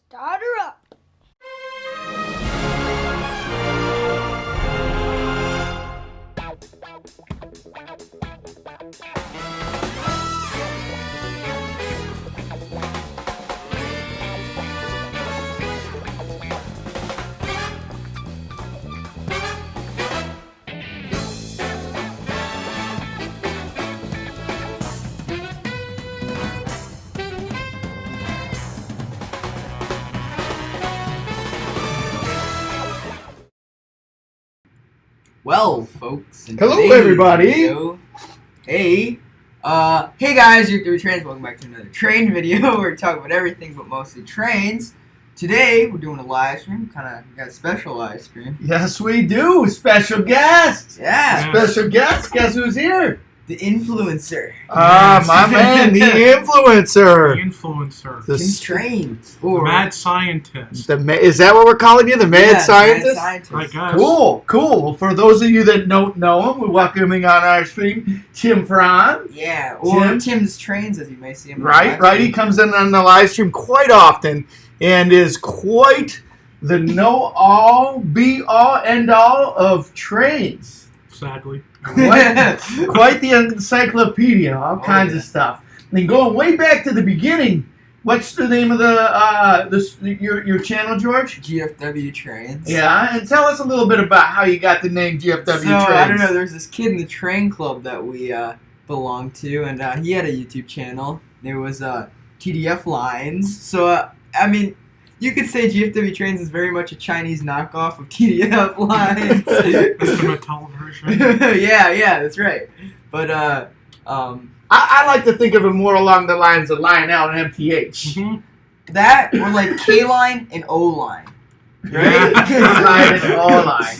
Start her up. Well, folks. Hello, everybody. Hey guys, you're through Trains. Welcome back to another train video. We're talking about everything, but mostly trains. Today, we're doing a live stream. Kind of got a special live stream. Yes, we do. Special guest. Yeah. Special guest. Guess who's here? The influencer. My man, the influencer. The influencer. Kim's Trains. The mad scientist. Is that what we're calling you? The mad scientist? Mad scientist. I guess. Cool. For those of you that don't know him, we're welcoming on our stream Tim Fran. Yeah, or Tim's Trains, as you may see him. Right. He comes in on the live stream quite often and is quite the know-all, be-all, end-all of trains. Sadly. Quite the encyclopedia, all kinds of stuff. And then going way back to the beginning, what's the name of your channel, George? GFW Trains. Yeah, and tell us a little bit about how you got the name GFW Trains. I don't know, there's this kid in the train club that we belonged to, and he had a YouTube channel. There was TDF Lines. So, you could say GFW Trains is very much a Chinese knockoff of TDF Lines. It's the Mattel version. yeah, that's right. But, I like to think of it more along the lines of Lionel and MTH. Mm-hmm. That, or like K-Line and O-Line. Right? K-Line and O-Line.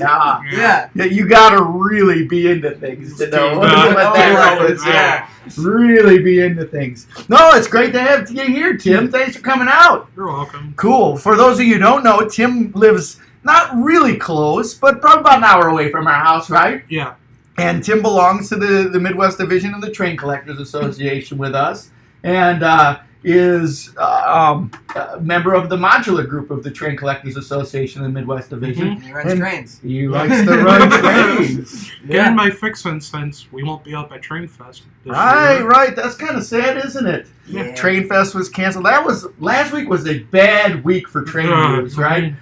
Yeah. You gotta really be into things to know what that reference is. Yeah. Really be into things. No, it's great to have you here, Tim. Thanks for coming out. You're welcome. Cool. For those of you who don't know, Tim lives not really close, but probably about an hour away from our house, right? Yeah. And Tim belongs to the Midwest Division of the Train Collectors Association with us, and is a member of the modular group of the Train Collectors Association in the Midwest Division. He runs trains. He likes to run trains. Getting my fix in since we won't be up at Train Fest this year. Right. That's kind of sad, isn't it? Yeah. Train Fest was canceled. Last week was a bad week for train news, right?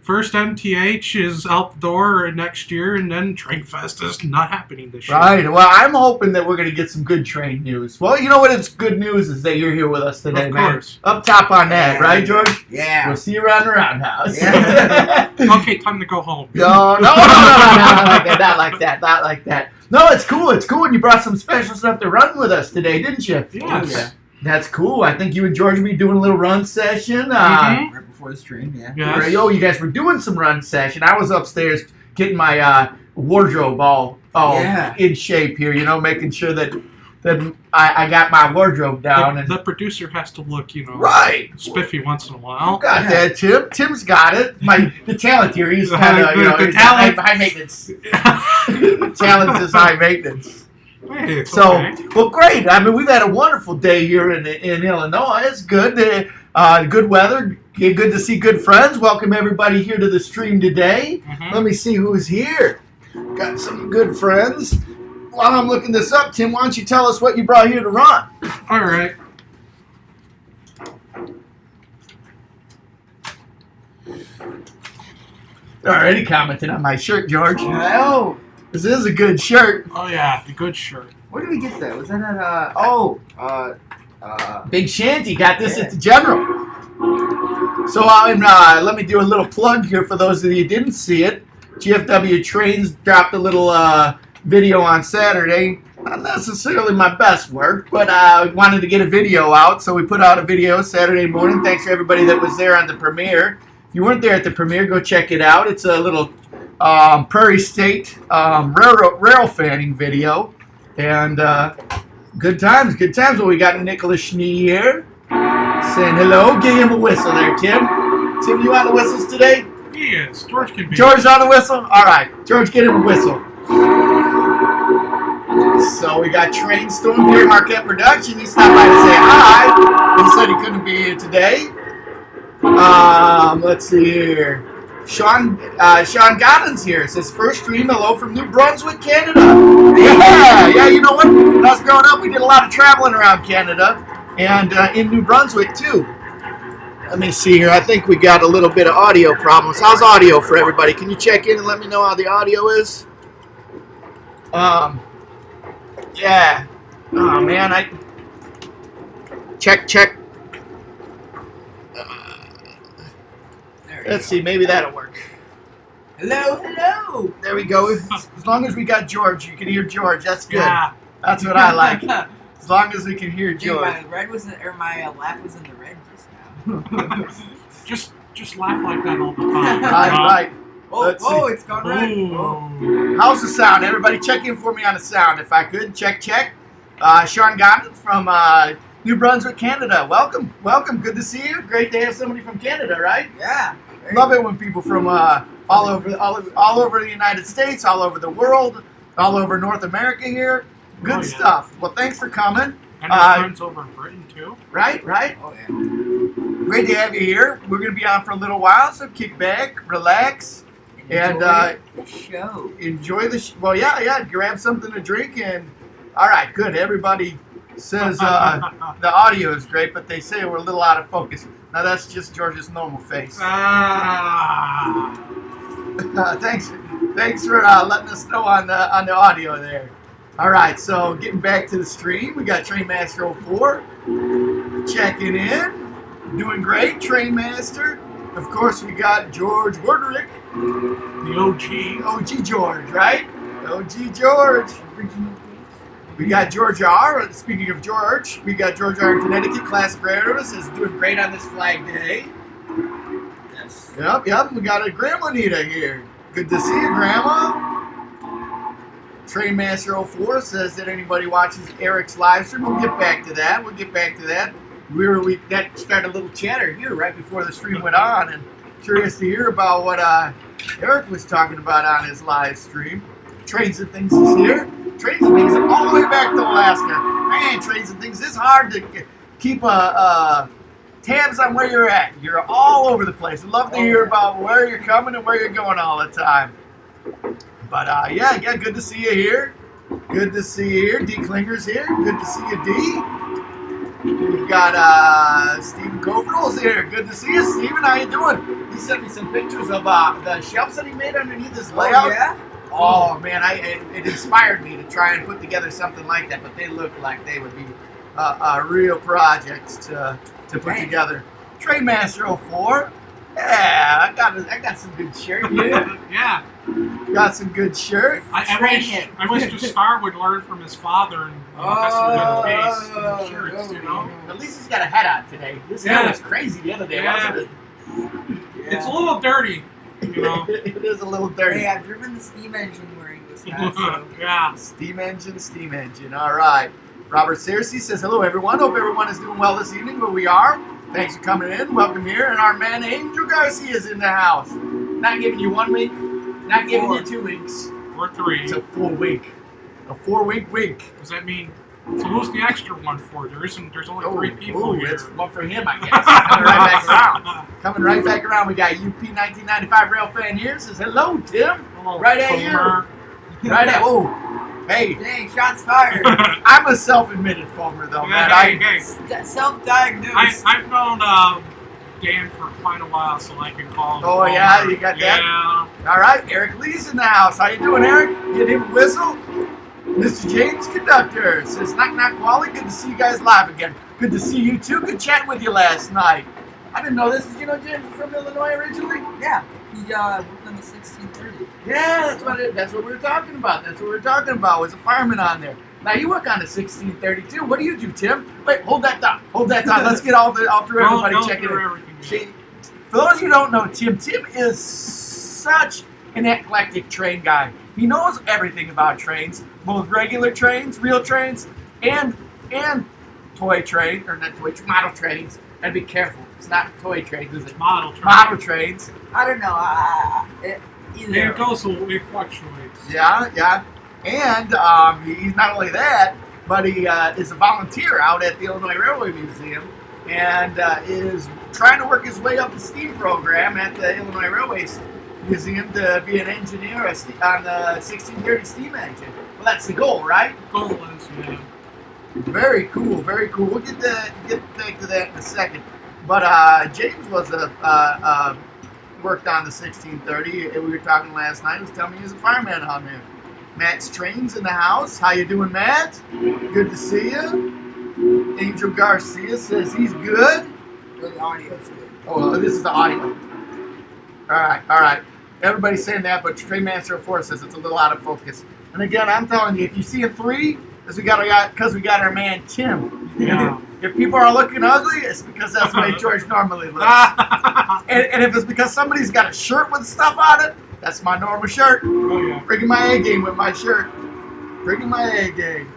First MTH is out the door next year, and then Train Fest is not happening this year. Right. Well, I'm hoping that we're going to get some good train news. Well, you know what? It's good news is that you're here with us today, Of man. course. Up top on that, right, George? Yeah. We'll see you around the roundhouse. Yeah. Okay, time to go home. No, not like that. No, it's cool. And you brought some special stuff to run with us today, didn't you? Yes. Yeah. That's cool. I think you and George will be doing a little run session. Mhm. Right before the stream, yeah. Yes. You guys were doing some run session. I was upstairs getting my wardrobe all in shape here, making sure that I got my wardrobe down. The producer has to look, Right. spiffy once in a while. Got that, Tim. Tim's got it. The talent here, he's kind of, The talent. high maintenance. The talent is high maintenance. Hey, it's So, okay. well, great. We've had a wonderful day here in Illinois. It's good. Good weather. Good to see good friends. Welcome everybody here to the stream today. Mhm. Let me see who's here. Got some good friends. While I'm looking this up, Tim, why don't you tell us what you brought here to run? All right. Already commenting on my shirt, George. Oh, This is a good shirt. Oh, yeah, the good shirt. where did we get that? Was that at, Big Shanty got this at the General. So let me do a little plug here for those of you who didn't see it. GFW Trains dropped a little video on Saturday. Not necessarily my best work, but I wanted to get a video out, so we put out a video Saturday morning. Thanks for everybody that was there on the premiere. If you weren't there at the premiere, go check it out. It's a little Prairie State rail fanning video. And good times. Well, we got Nicholas Schnee here saying hello. Give him a whistle there, Tim. Tim, you on the whistles today? He is. George can be. George on the whistle? All right. George, get him a whistle. So we got Train Storm here, Marquette Production. He stopped by to say hi. He said he couldn't be here today. Let's see here. Sean Godden's here. It says first stream hello from New Brunswick, Canada. Yeah. You know what? When I was growing up, we did a lot of traveling around Canada and in New Brunswick too. Let me see here. I think we got a little bit of audio problems. How's audio for everybody? Can you check in and let me know how the audio is? Yeah. Oh man, check. Let's see, maybe that'll work. Hello. There we go. As long as we got George, you can hear George. That's good. Yeah. That's what I like. As long as we can hear Dude, George. my red was my laugh was in the red just now. Just laugh like that all the time. Right. Let's see. It's gone red. Oh. How's the sound? Everybody check in for me on the sound. If I could, check. Sean Godden from New Brunswick, Canada. Welcome. Good to see you. Great to have somebody from Canada, right? Yeah. Love it when people from all over the United States, all over the world, all over North America here. Good stuff. Well, thanks for coming. And our friends over in Britain too. Right. Oh yeah. Great to have you here. We're going to be on for a little while, so kick back, relax, and the show. enjoy the show. Well, yeah. Grab something to drink and. All right, good. Everybody says the audio is great, but they say we're a little out of focus. Now that's just George's normal face. Thanks for letting us know on the audio there. All right, so getting back to the stream, we got Trainmaster 04 checking in, doing great. Trainmaster, of course, we got George Worderick, The OG George, right? OG George. We got George R. Speaking of George, we got George R. in Connecticut, class graduate, is doing great on this Flag Day. Yes. Yep. We got a Grandma Nita here. Good to see you, Grandma. Trainmaster 04 says that anybody watches Eric's live stream. We'll get back to that. We got started a little chatter here right before the stream went on, and curious to hear about what Eric was talking about on his live stream. Trains and Things is here. Trains and Things all the way back to Alaska. Man, Trains and Things, it's hard to keep tabs on where you're at. You're all over the place. I'd love to hear about where you're coming and where you're going all the time. But yeah, good to see you here. Good to see you here. D. Klinger's here. Good to see you, D. We've got Stephen Coverall's here. Good to see you, Stephen. How you doing? He sent me some pictures of the shelves that he made underneath his layout. Oh, yeah? Oh man, it inspired me to try and put together something like that, but they look like they would be a real project to put together. Trainmaster 04, yeah, I got some good shirt here. Yeah. Got some good shirt. I wish the Star would learn from his father and have some good taste in the shirts, you know. At least he's got a hat on today. This hair was crazy the other day, wasn't it? Yeah. It's a little dirty. You know. It is a little dirty. Hey, I've driven the steam engine wearing this hat, so. Yeah. Steam engine. All right. Robert Searcy says, hello, everyone. Hope everyone is doing well this evening, but we are. Thanks for coming in. Welcome here. And our man, Angel Garcia, is in the house. Not giving you 1 week. Not giving you 2 weeks. Or 3. It's a full week. A 4-week week. Does that mean... So who's the extra one for? There's only 3 people here. It's one for him, I guess. Coming right back around. Coming right back around. We got UP 1995 Rail fan here. Says, hello, Tim. Hello, right at you. Right at, oh, hey. Dang, shots fired. I'm a self-admitted foamer, though, man. Hey. Self-diagnosed. I've known Dan for quite a while, so I can call him. Oh, yeah? You got that? Yeah. All right. Eric Lee's in the house. How you doing, Eric? Get him a whistle. Mr. James Conductor says, knock, knock, Wally. Good to see you guys live again. Good to see you, too. Good chatting with you last night. I didn't know this. Did you know James was from Illinois originally? Yeah. He worked on the 1630. Yeah, that's what we were talking about. Was a fireman on there. Now, you work on the 1632. What do you do, Tim? Wait, hold that thought. Let's get all through everybody checking in. For those of you who don't know Tim is such an eclectic train guy. He knows everything about trains, both regular trains, real trains, and toy train, or not toy, model trains. Gotta be careful. It's not toy trains, is it? Model trains. Model trains. I don't know. It goes, it fluctuates. Yeah. And he's not only that, but he is a volunteer out at the Illinois Railway Museum and is trying to work his way up the steam program at the Illinois Railway Museum to be an engineer on the 1630 steam engine. Well, that's the goal, right? Goal is, yeah. Very cool, very cool. We'll get back to that in a second. But James was worked on the 1630. We were talking last night. He was telling me he's a fireman on there. Matt's Trains in the house. How you doing, Matt? Good to see you. Angel Garcia says he's good. The audio's good. Oh, this is the audio. All right. Everybody's saying that, but Train Master 4 says it's a little out of focus. And again, I'm telling you, if you see a 3, because we got our man Tim. Yeah. If people are looking ugly, it's because that's the way George normally looks. and if it's because somebody's got a shirt with stuff on it, that's my normal shirt. Oh, yeah. Bringing my A game with my shirt. Bringing my A game.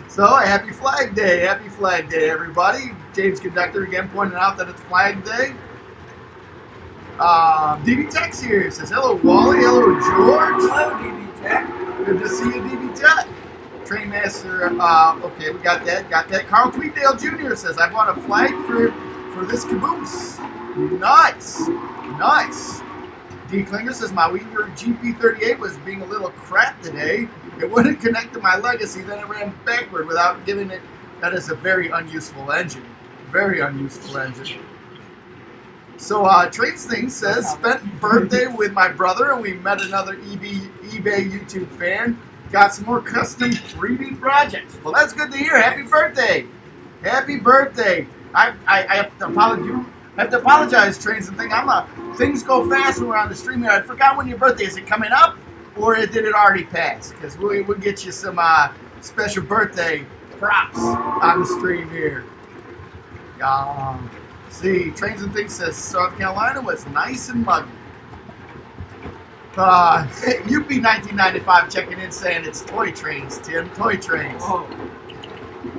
So, happy Flag Day. Happy Flag Day, everybody. James Conductor again pointing out that it's Flag Day. DB Tech's here. Says, hello, Wally. Hello, George. Hello, DB Tech. Good to see you, DB Tech. Train Master, okay, we got that. Carl Tweedale Jr. says, I bought a flag for this caboose. Nice. D. Klinger says, my Weaver GP38 was being a little crap today. It wouldn't connect to my Legacy, then it ran backward without giving it. That is a very unuseful engine. Very unuseful engine. So, Trains Thing says, spent birthday with my brother, and we met another eBay YouTube fan. Got some more custom 3D projects. Well, that's good to hear. Happy birthday. Happy birthday. I have to apologize, Trains and Thing. Things go fast when we're on the stream here. I forgot when your birthday is. It coming up, or did it already pass? Because we'll get you some special birthday props on the stream here. See, Trains and Things says South Carolina was nice and muggy. UP 1995 checking in saying it's Toy Trains, Tim. Toy Trains. Oh.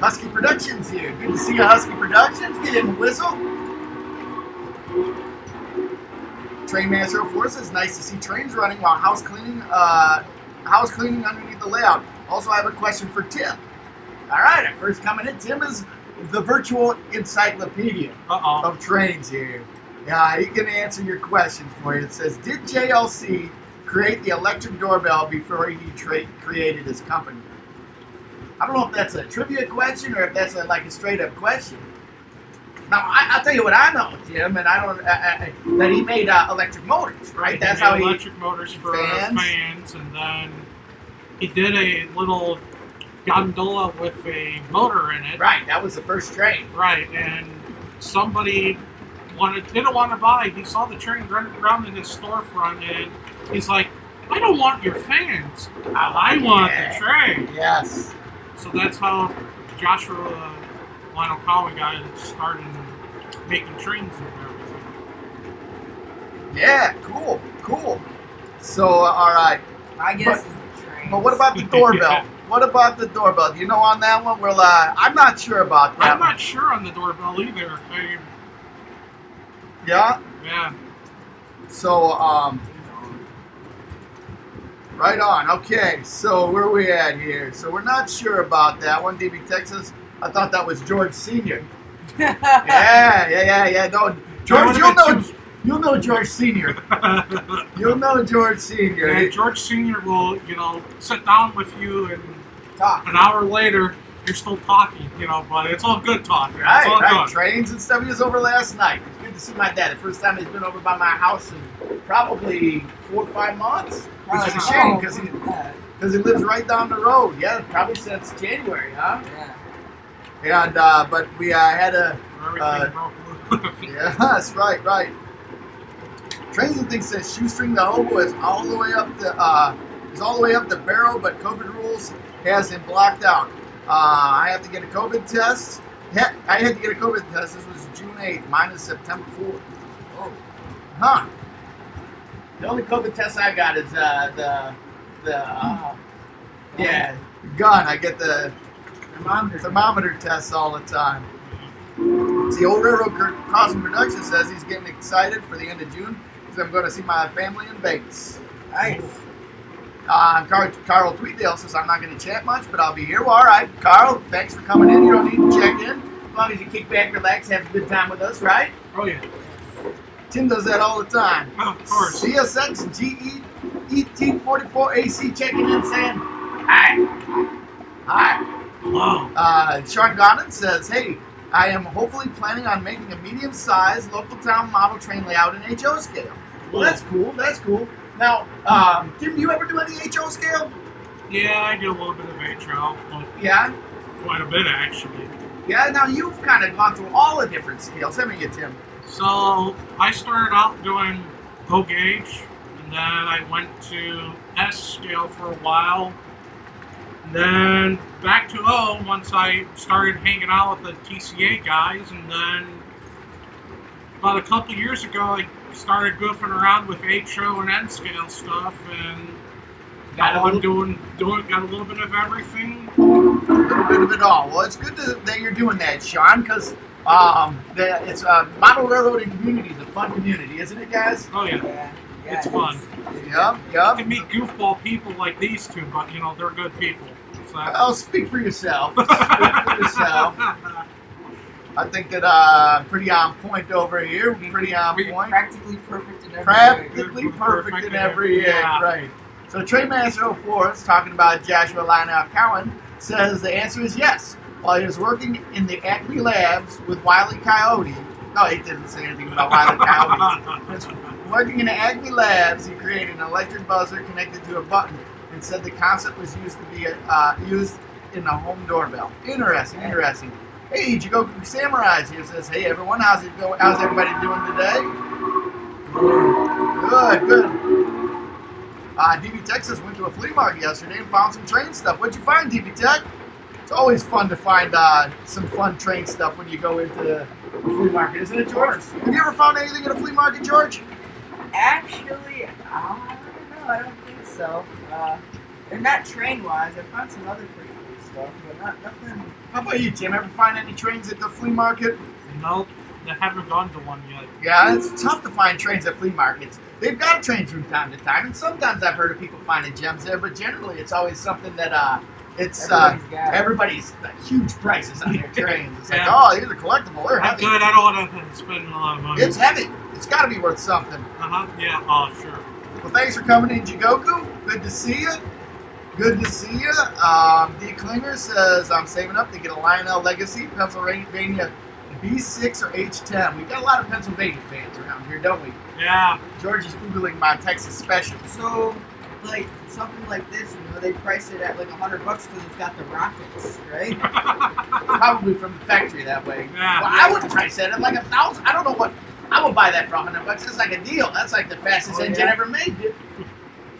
Husky Productions here. Good to see you, Husky Productions. Get in the whistle. Train Master 04 says nice to see trains running while house cleaning underneath the layout. Also, I have a question for Tim. All right, first coming in, Tim is the virtual encyclopedia of trains here. Yeah, he can answer your questions for you. It says, did JLC create the electric doorbell before he created his company? I don't know if that's a trivia question or if that's like a straight up question. Now, I'll tell you what I know, Tim, and I don't that he made electric motors, right? That's how electric motors for fans, and then he did a little gondola with a motor in it. Right, that was the first train. Right, and somebody didn't want to buy. He saw the train running around in his storefront, and he's like, I don't want your fans. I want the train. Yes. So that's how Joshua Lionel Cowie got started making trains and everything. Yeah, cool. So, all right. I guess it's the train. But what about the doorbell? Yeah. What about the doorbell? Do you know on that one? Well, I'm not sure about that. I'm not sure on the doorbell either. Yeah? Yeah. So, right on. Okay, so where are we at here? So we're not sure about that one. DB Texas, I thought that was George Sr. Yeah. No, George, you'll know George Sr. You'll know George Sr. Yeah, George Sr. will, sit down with you and Talk. an hour later, you're still talking, but it's all good talking. Right, it's all right. good. Trains and stuff. He was over last night. It's good to see my dad. The first time he's been over by my house in probably 4 or 5 months. Which is a shame because he lives right down the road. Yeah, probably since January, huh? Yeah. And but we had a Everything broke loose. yeah, that's right. Trains and Things says shoestring the hobo is all the way up the barrel, but COVID rules has him blocked out. I have to get a COVID test. I had to get a COVID test. This was June 8th. Mine is September 4th. Oh. Huh. The only COVID test I got is the gun. I get the thermometer tests all the time. See, Old Railroad Crossing Production says he's getting excited for the end of June because I'm going to see my family in Vegas. Nice. Carl Tweedale says I'm not going to chat much, but I'll be here. Well, all right, Carl, thanks for coming in. You don't need to check in. long as you kick back, relax, have a good time with us, right? Oh yeah, Tim does that all the time. of course. CSX GET44AC checking in saying, hi. Hi. Hello. Sean Godden says, hey, I am hopefully planning on making a medium-sized local town model train layout in HO scale. Well, that's cool. That's cool. Now, Tim, do you ever do any HO scale? Yeah, I do a little bit of HO, but Yeah. quite a bit actually. Yeah. Now you've kind of gone through all the different scales, haven't you, Tim? So I started out doing O gauge, and then I went to S scale for a while. Then back to O once I started hanging out with the TCA guys, and then about a couple years ago I started goofing around with HO and N scale stuff, and now I'm doing got a little bit of everything. A little bit of it all. Well, it's good that you're doing that, Sean, because it's model railroading community is a fun community, isn't it, guys? Oh yeah, Yeah, it's fun. Yep. You can meet goofball people like these two, but you know they're good people. So. I'll speak for yourself. Speak for yourself. I think that pretty on point over here. Pretty on point. Practically perfect in every way. Practically perfect in every way. Yeah. Right. So Trainmaster 04 is talking about Joshua Lionel Cowan says the answer is yes. While he was working in the Acme Labs with Wile E. Coyote. No, he didn't say anything about Wile E. Coyote. Working in the Acme Labs, he created an electric buzzer connected to a button and said the concept was used to be used in a home doorbell. Interesting. Hey, Jigoku Samurai's here says, hey everyone, how's it going? How's everybody doing today? Good. DB Texas went to a flea market yesterday and found some train stuff. What'd you find, DB Tech? It's always fun to find some fun train stuff when you go into the flea market, isn't it, George? Have you ever found anything at a flea market, George? Actually, I don't know. I don't think so. They're not train-wise. I found some other pretty cool stuff, but nothing. How about you, Tim? Ever find any trains at the flea market? Nope, I haven't gone to one yet. Yeah, it's tough to find trains at flea markets. They've got trains from time to time, and sometimes I've heard of people finding gems there, but generally it's always something that everybody's huge prices on their trains. It's like, oh, here's a collectible. They're I'm heavy. good. I don't want to spend a lot of money. It's heavy. It's got to be worth something. Yeah. Oh, sure. Well, thanks for coming in, Jigoku. Good to see you. D. Klinger says, I'm saving up to get a Lionel Legacy Pennsylvania B6 or H10. We've got a lot of Pennsylvania fans around here, don't we? Yeah. George is Googling my Texas special. So, like, something like this, they price it at like $100 because it's got the rockets, right? Probably from the factory that way. Yeah. Well, I wouldn't price that at like $1,000. I don't know what. I would buy that for $100. It's like a deal. That's like the fastest engine ever made.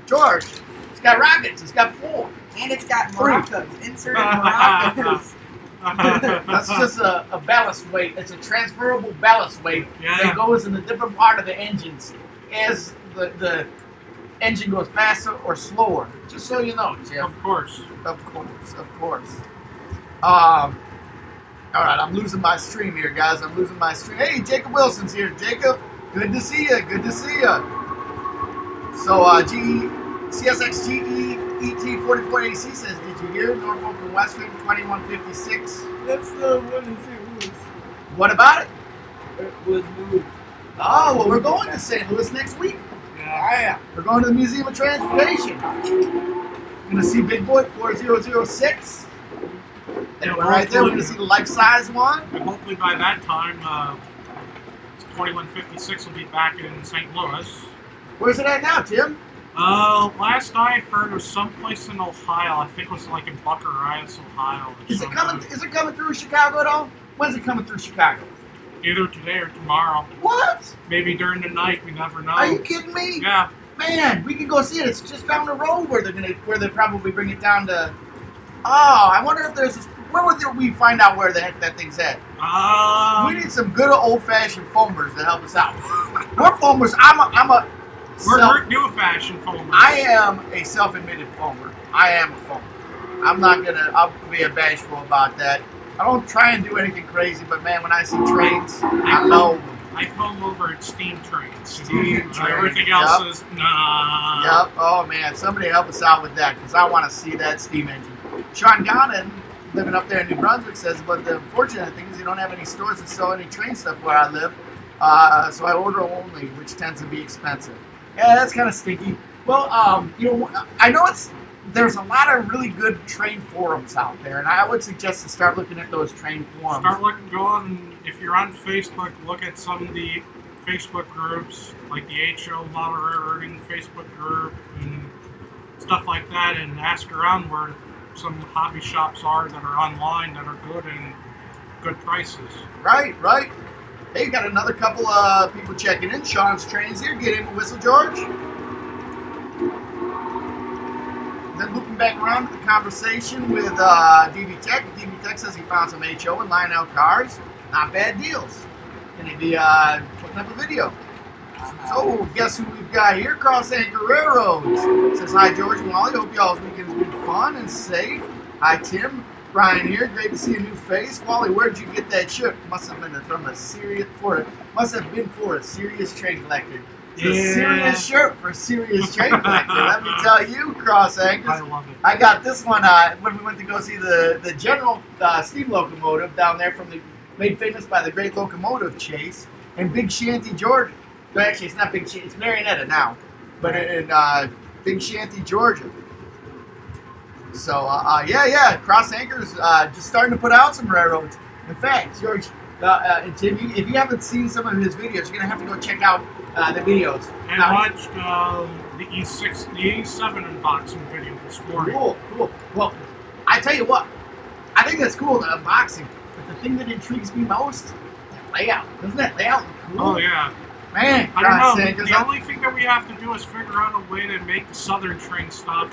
George, it's got rockets. It's got 4. And it's got maracas. Inserted maracas. That's just a ballast weight. It's a transferable ballast weight that goes in a different part of the engines as the engine goes faster or slower. Just so you know, Jim. Of course. All right, I'm losing my stream here, guys. Hey, Jacob Wilson's here. Jacob, good to see you. So, CSX GET44AC says, did you hear Norfolk and Western 2156? That's the one in St. Louis. What about it? It was moved. Oh, well, we're going to St. Louis next week. Yeah. We're going to the Museum of Transportation. We're going to see Big Boy 4006. And right there, we're going to see the life-size one. And hopefully by that time, 2156 will be back in St. Louis. Where's it at now, Tim? Last I heard it was someplace in Ohio. I think it was like in Bucharest, Ohio. Is it coming through Chicago at all? When's it coming through Chicago? Either today or tomorrow. What? Maybe during the night. We never know. Are you kidding me? Yeah. Man, we can go see it. It's just down the road where they'll probably bring it down to. Oh, I wonder if there's. Where would we find out where the heck that thing's at? We need some good old-fashioned foamers to help us out. We're foamers. We're new-fashioned foamers. I am a self-admitted foamer. I am a foamer. I'll be bashful about that. I don't try and do anything crazy, but man, when I see trains, I know. I foam over at steam trains. Trains. Everything else is nah. Yep. Oh man, somebody help us out with that because I want to see that steam engine. Sean Gannon living up there in New Brunswick says, but the fortunate thing is you don't have any stores that sell any train stuff where I live. So I order only, which tends to be expensive. Yeah, that's kind of stinky. Well, I know there's a lot of really good train forums out there, and I would suggest to start looking at those train forums. Go on, if you're on Facebook, look at some of the Facebook groups, like the HO Model Railroading Facebook group and stuff like that, and ask around where some hobby shops are that are online that are good and good prices. Right. Hey, you got another couple of people checking in. Sean's Trains here. Get in, Whistle George. Then looping back around to the conversation with DB Tech. DB Tech says he found some HO and Lionel cars. Not bad deals. And he'd be putting up a video. So, guess who we've got here? Cross Anchor Railroads. Says, hi, George and Wally. Hope y'all's weekend's been fun and safe. Hi, Tim. Brian here. Great to see a new face. Wally, where did you get that shirt? Must have been for a serious train collector. It's a serious shirt for a serious train collector. Let me tell you, Cross Anchors. I love it. I got this one when we went to go see the General steam locomotive down there made famous by the Great Locomotive Chase in Big Shanty, Georgia. Well, actually, it's not Big Shanty. It's Marietta now, but in Big Shanty, Georgia. So, yeah, Cross Anchors just starting to put out some railroads. In fact, George and Tim, if you haven't seen some of his videos, you're going to have to go check out the videos. And watched the E6, the E7 unboxing video this morning. Cool. Well, I tell you what, I think that's cool, the unboxing. But the thing that intrigues me most, that layout. Doesn't that layout look cool? Oh, yeah. Man, I don't know. Anchors, The only thing that we have to do is figure out a way to make the southern train stop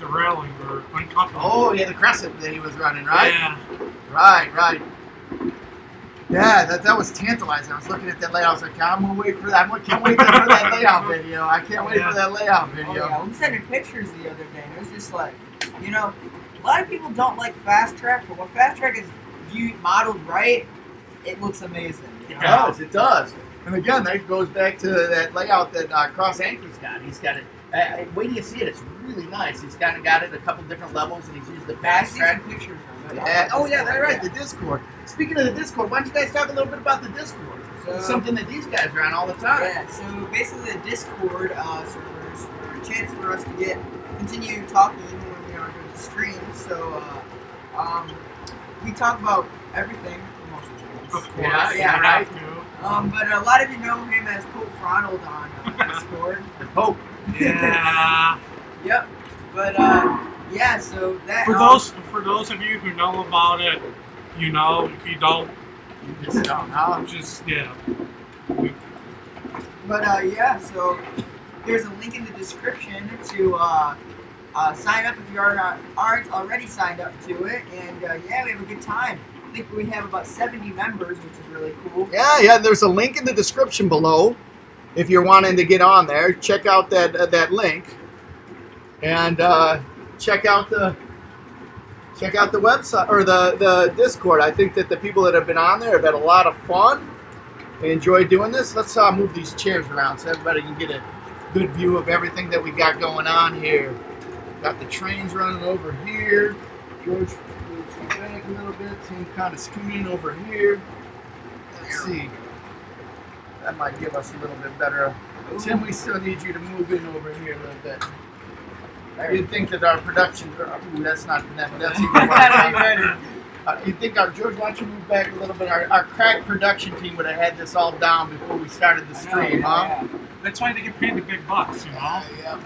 the railing or uncouple. Oh, yeah, the crescent that he was running, right? Yeah. Right. Yeah, that was tantalizing. I was looking at that layout. I was like, I'm gonna wait for that. I can't wait for that layout video. I can't wait for that layout video. Oh, yeah. We sent in pictures the other day, and it was just like, a lot of people don't like Fast Track, but when Fast Track is modeled right, it looks amazing. It does. And again, that goes back to that layout that Cross Anchor's got. He's got it. Wait till you see it. It's really nice. He's kind of got it at a couple different levels, and he's used the Fast Track pictures. Oh, yeah, that's right. The Discord. Speaking of the Discord, why don't you guys talk a little bit about the Discord? It's something that these guys are on all the time. Yeah, so basically the Discord servers are a chance for us to continue talking when we are doing the streams. So we talk about everything for most of the Of course. Yeah, right. But a lot of you know him as Pope Ronald on Discord. The Pope. Yeah. Yep. But yeah, so that For those of you who know about it, you know. If you don't, you just don't know. But yeah, so there's a link in the description to sign up if you aren't already signed up to it, and yeah, we have a good time. I think we have about 70 members, which is really cool. Yeah. There's a link in the description below. If you're wanting to get on there, check out that link, and check out the website or the Discord. I think that the people that have been on there have had a lot of fun. They enjoy doing this. Let's move these chairs around so everybody can get a good view of everything that we got going on here. Got the trains running over here. George moves back a little bit. Tim kind of scooting over here. Let's see. That might give us a little bit better. Tim, we still need you to move in over here a little bit. You'd think that our production, that's even better. You'd think George, why don't you move back a little bit? Our crack production team would have had this all down before we started the stream, huh? That's why they get paid the big bucks, you know? Yeah.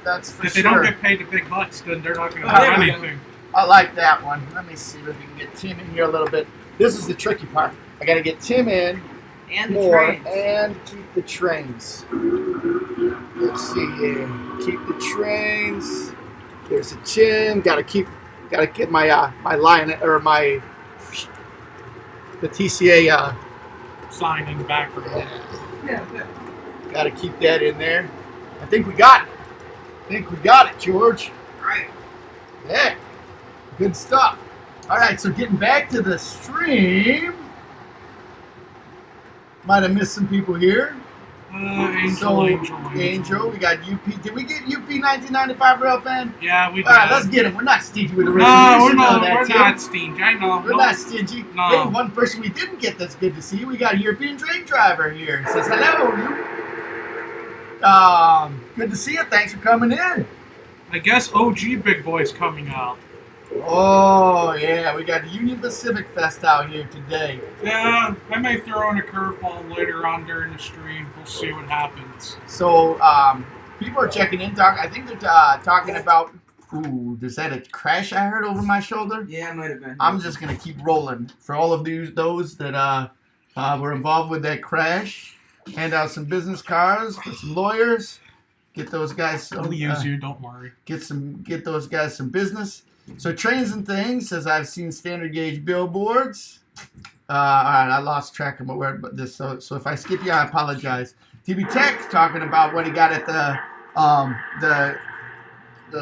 That's for sure. If they don't get paid the big bucks, then they're not going to do anything. I like that one. Let me see if we can get Tim in here a little bit. This is the tricky part. I got to get Tim in and more and keep the trains. Let's see here. Keep the trains. There's a Tim. Gotta get my my line or the TCA sign in the background. Yeah. Gotta keep that in there. I think we got it. George. Right. Yeah. Good stuff. All right. So getting back to the stream. Might have missed some people here. Angel. We got UP. Did we get UP 1995 rail fan? Yeah, we did. All right, let's get him. We're not stingy with the race. No, we're not stingy. I know. We're not stingy. No. Hey, one person we didn't get that's good to see. We got a European train driver here. Says hello. Good to see you. Thanks for coming in. I guess OG Big Boy's coming out. Oh, yeah. We got Union Pacific Fest out here today. Yeah, I may throw in a curveball later on during the stream. We'll see what happens. So, people are checking in. I think they're talking about... Ooh, is that a crash I heard over my shoulder? Yeah, it might have been. I'm just going to keep rolling. For all of those that were involved with that crash, hand out some business cards for some lawyers. Get those guys some... I'll use you, don't worry. Get those guys some business. So Trains and Things says I've seen standard gauge billboards. All right, I lost track of where this. So if I skip you, I apologize. TB Tech talking about what he got at the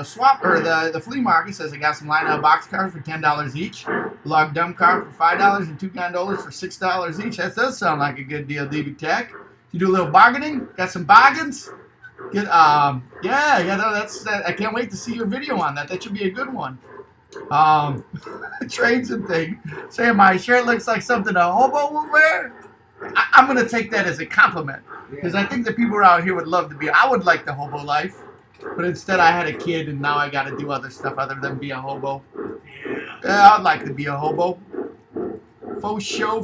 swap or the flea market. Says I got some line-out box cars for $10 each, log dump car for $5, and two gondolas for $6 each. That does sound like a good deal, TB Tech. You do a little bargaining. Got some bargains. Good. That's. I can't wait to see your video on that. That should be a good one. Trains and Things. Say my shirt looks like something a hobo would wear. I'm gonna take that as a compliment because I think the people around here would love to be. I would like the hobo life, but instead I had a kid and now I got to do other stuff other than be a hobo. Yeah, I'd like to be a hobo. Faux show.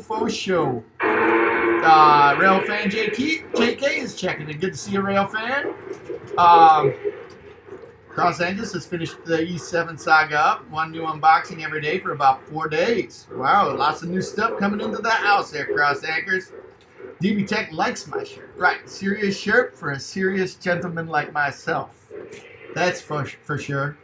Rail fan JK is checking in. Good to see you, Rail fan. Cross Angus has finished the E7 saga up. One new unboxing every day for about 4 days. Wow, lots of new stuff coming into the house there, Cross Anchors. DB Tech likes my shirt. Right, serious shirt for a serious gentleman like myself. That's for sure.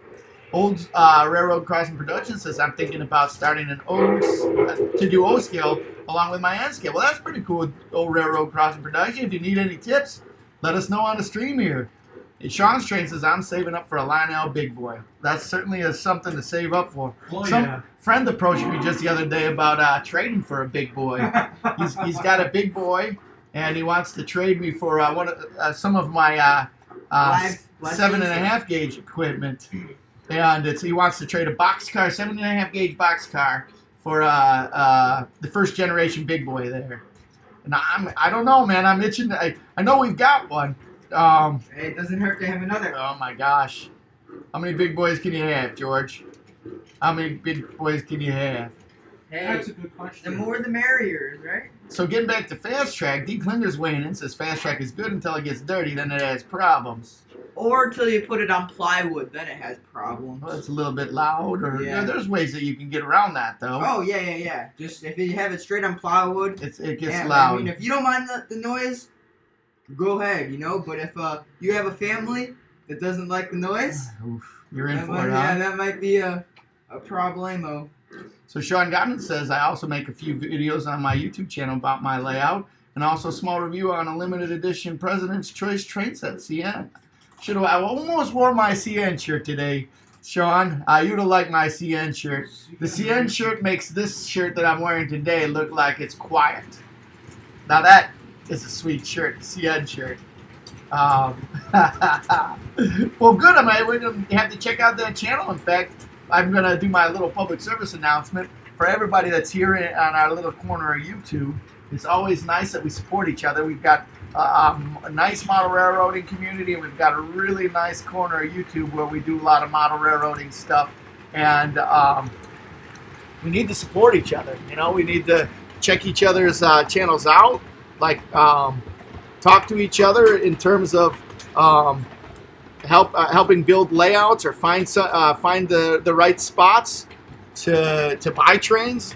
Old Railroad Crossing Productions says I'm thinking about starting to do O scale along with my N scale. Well, that's pretty cool, Old Railroad Crossing Production. If you need any tips, let us know on the stream here. Sean's Train says I'm saving up for a Lionel Big Boy. That certainly is something to save up for. Oh, Some friend approached me just the other day about trading for a big boy. He's got a big boy, and he wants to trade me for some of my 7.5 gauge equipment. And he wants to trade a box car, 7.5 gauge box car, for the first generation big boy there. And I don't know, man. I'm itching. I know we've got one. Hey, it doesn't hurt to have another. Oh my gosh. How many big boys can you have, George? How many big boys can you have? Hey, That's a good question. the more the merrier, right? So getting back to Fast Track, D. Klinger's weighing in, says Fast Track is good until it gets dirty, then it has problems. Or until you put it on plywood, then it has problems. Well, it's a little bit loud, or Yeah. there's ways that you can get around that, though. Oh, yeah. Just if you have it straight on plywood, It gets yeah, loud. I mean, if you don't mind the noise, go ahead, But if you have a family that doesn't like the noise, Oof, you're in that for might, it, huh? that might be a problemo. So Sean Godwin says, I also make a few videos on my YouTube channel about my layout, and also a small review on a limited edition President's Choice train set, CN. I almost wore my CN shirt today, Sean. You'd have liked my CN shirt. The CN shirt makes this shirt that I'm wearing today look like it's quiet. Now that is a sweet shirt, the CN shirt. Well, good. You have to check out that channel. In fact, I'm going to do my little public service announcement for everybody that's here on our little corner of YouTube. It's always nice that we support each other. We've got a nice model railroading community, and we've got a really nice corner of YouTube where we do a lot of model railroading stuff. And we need to support each other. We need to check each other's channels out, like talk to each other in terms of helping build layouts or find the right spots to buy trains,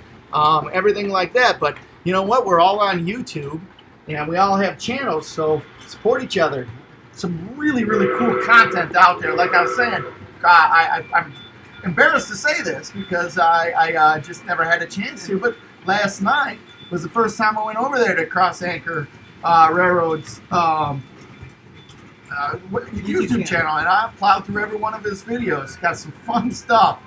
everything like that. But you know what? We're all on YouTube, and we all have channels, so support each other. Some really, really cool content out there. Like I was saying, I'm embarrassed to say this because I just never had a chance to, but last night was the first time I went over there to Cross Anchor Railroad's YouTube channel, and I plowed through every one of his videos. Got some fun stuff,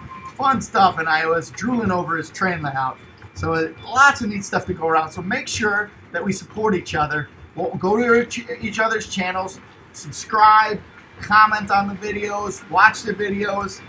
and I was drooling over his train layout. So lots of neat stuff to go around. So make sure that we support each other Well, go to each other's channels, subscribe, comment on the videos, watch the videos.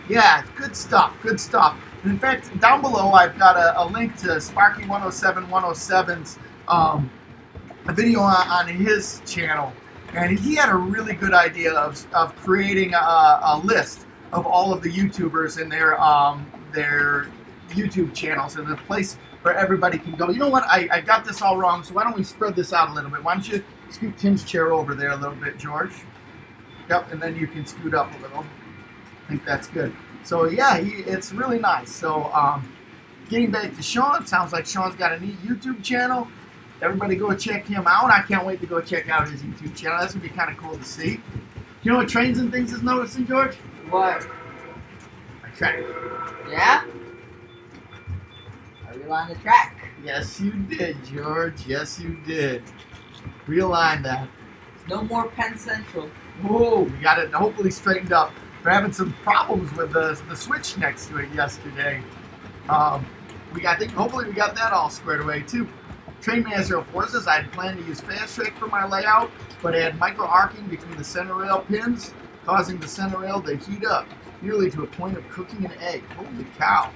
Yeah, good stuff, good stuff. And in fact, down below I've got a link to Sparky 107's a video on his channel. And he had a really good idea of creating a list of all of the YouTubers and their YouTube channels and a place where everybody can go. You know what? I got this all wrong, so why don't we spread this out a little bit? Why don't you scoot Tim's chair over there a little bit, George? Yep, and then you can scoot up a little. I think that's good. So yeah, it's really nice. So getting back to Sean, sounds like Sean's got a neat YouTube channel. Everybody go check him out. I can't wait to go check out his YouTube channel. That's going to be kind of cool to see. You know what Trains and Things is noticing, George? What? A track. Yeah? I realigned the track. Yes, you did, George. Yes, you did. Realign that. No more Penn Central. Whoa, we got it hopefully straightened up. We're having some problems with the switch next to it yesterday. Hopefully we got that all squared away too. Trainmaster 04 says I had planned to use Fast Track for my layout, but I had micro arcing between the center rail pins, causing the center rail to heat up, nearly to a point of cooking an egg. Holy cow.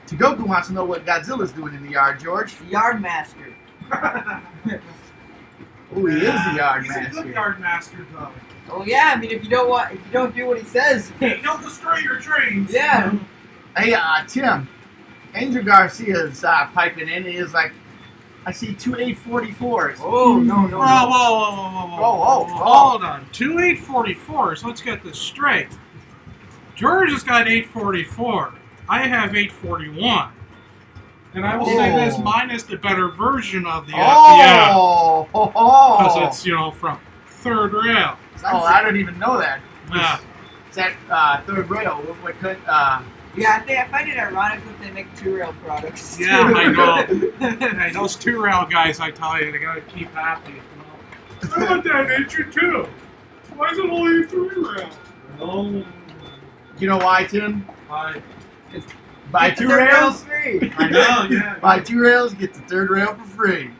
Chigoku wants to know what Godzilla's doing in the yard, George. The Yard Master. Oh, he is the yard He's master. a good yard master, though. Oh yeah, I mean if you don't do what he says. Hey, don't destroy your trains. Yeah. Hey, Tim, Angel Garcia's piping in. He is like, I see two 844s. Oh no no. Whoa. Hold on. Two 844s. Let's get this straight. George has got 844. I have 841. And I will say this, mine is the better version of the FDF. Because it's, from third rail. Oh, I didn't even know that. Yeah. It's that third rail. What could, Yeah, I find it ironic that they make two-rail products. Yeah, I know. Hey, those two-rail guys, I tell you, they gotta keep happy. I want that nature too. Why is it only a three-rail? Oh. You know why, Tim? Why? Buy Get the two third rail rails. free. I know, yeah. Buy two rails, get the third rail for free.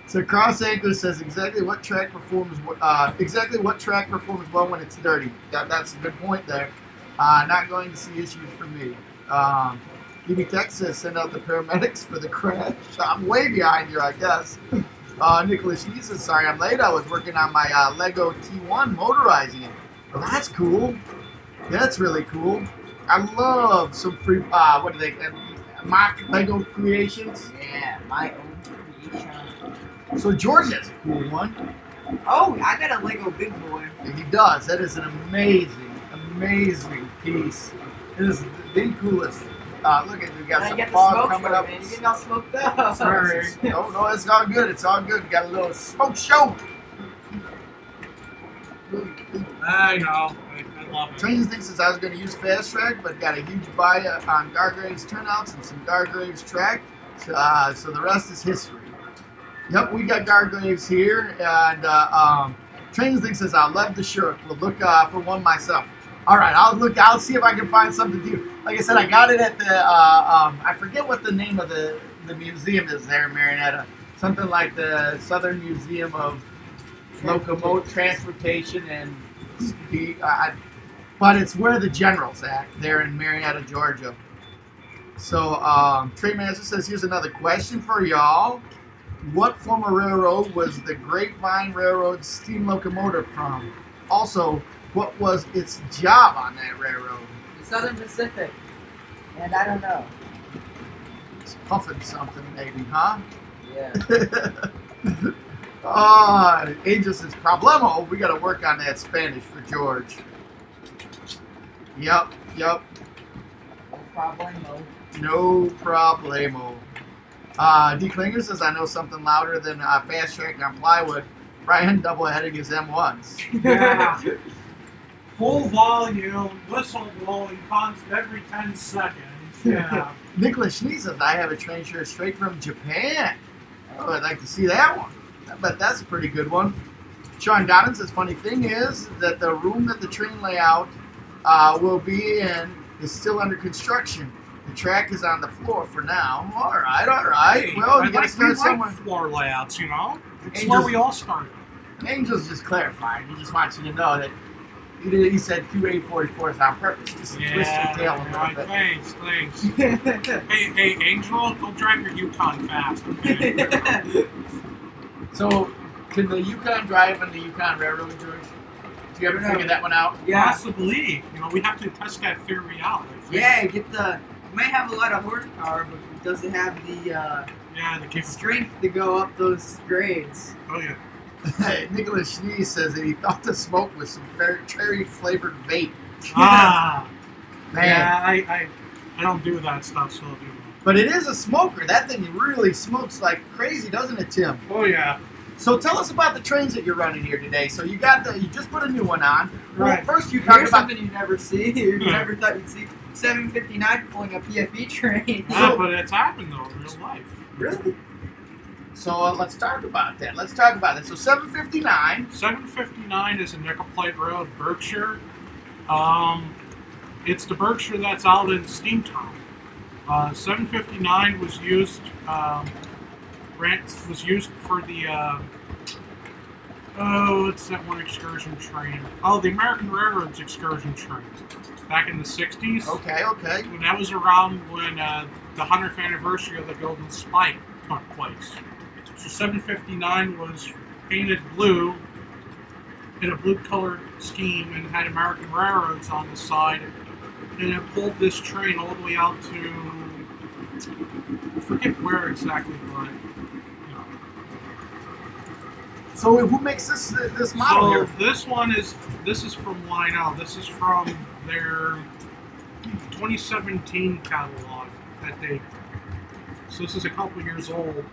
So Cross Anchor says exactly what track performs well when it's dirty. That's a good point there. Not going to see issues for me. EB Tech says send out the paramedics for the crash. I'm way behind you, I guess. Nicholas Lee says sorry I'm late. I was working on my Lego T1 motorizing it. Well, that's cool. That's really cool. I love some free. What do they? Mock Lego creations. Yeah, my own creation. So George has a cool one. Oh, I got a Lego Big Boy. And he does. That is an amazing piece. It is the coolest. Look at we got some fog coming up. Man. You're getting all smoked up. Sorry. No, it's all good. It's all good. We got a little smoke show. I know. I love it. Trains thinks since I was going to use Fast Track, but got a huge buy on Gargraves turnouts and some Gargraves track. So the rest is history. Yep, we got Gargraves here, and Trains thinks says I love the shirt. We'll look for one myself. All right, I'll see if I can find something to do. Like I said, I got it at the I forget what the name of the museum is there in Marietta. Something like the Southern Museum of Locomotive Transportation and but it's where the General's at there in Marietta, Georgia. So Trainmaster says here's another question for y'all. What former railroad was the Grapevine Railroad steam locomotive from? Also, what was its job on that railroad? The Southern Pacific. And I don't know. It's puffing something maybe, huh? Yeah. Angel says, problemo. We got to work on that Spanish for George. Yep. No problemo. No problemo. D. Klinger says, I know something louder than Fast Track on plywood. Brian double-heading his M1s. Yeah. Full volume, whistle blowing constant every 10 seconds. Yeah. Nicholas Schnee says, I have a train shirt straight from Japan. Oh, I'd like to see that one. I bet that's a pretty good one. Sean Donnan says, funny thing is that the room that the train layout will be in is still under construction. The track is on the floor for now. All right, all right. Hey, Well, you I got to like start we somewhere. like floor layouts, you know? It's Angels- where we all started. Angel's just clarifying. He just wants you to know that he said Q844s on purpose. Just to twist your tail a little bit. Thanks. Hey, Angel, go drive your Yukon fast. Okay? So, can the Yukon drive on the Yukon Railroad, George? Do you ever figure that one out? Yeah. Possibly. You know, we have to test that theory out. I think. Yeah, it might have a lot of horsepower, but it doesn't have the The strength to go up those grades. Oh yeah. Nicholas Schnee says that he thought the smoke was some cherry flavored vape. Ah. Man. Yeah, I don't do that stuff, so I'll do that. But it is a smoker. That thing really smokes like crazy, doesn't it, Tim? Oh yeah. So tell us about the trains that you're running here today. So you just put a new one on. Well, Right. first you talked Here's about something you never see. You never thought you'd see 759 pulling a PFE train. Yeah, but it's happened though in real life. really. So let's talk about that. So 759. 759 is a nickel plate road, Berkshire. It's the Berkshire that's out in Steamtown. 759 was used. Was used for the what's that one excursion train? Oh, the American Railroad's excursion train back in the 60s. Okay. And that was around when the 100th anniversary of the Golden Spike took place. So 759 was painted blue in a blue-colored scheme and had American Railroads on the side. And it pulled this train all the way out to, I forget where exactly, but So who makes this model so here? this is from what I know. This is from their 2017 catalog that they. So this is a couple years old.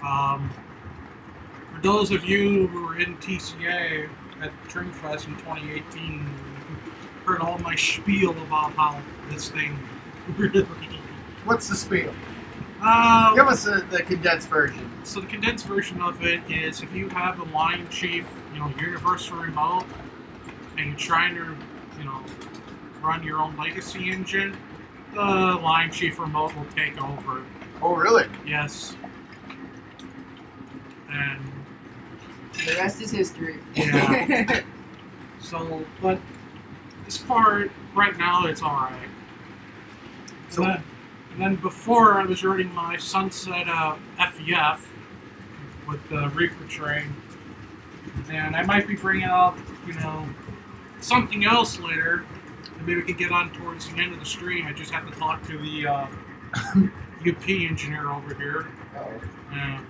For those of you who were in TCA at Train Fest in 2018, heard all my spiel about how this thing really. What's the spiel? Um, Give us the condensed version. So the condensed version of it is if you have a line chief, universal remote, and you're trying to, run your own legacy engine, the line chief remote will take over. Oh, really? Yes. And The rest is history. yeah. So, but as far right now, it's all right. So- And then before I was running my Sunset FEF with the reefer train, and I might be bringing up, something else later, and maybe we can get on towards the end of the stream. I just have to talk to the UP engineer over here.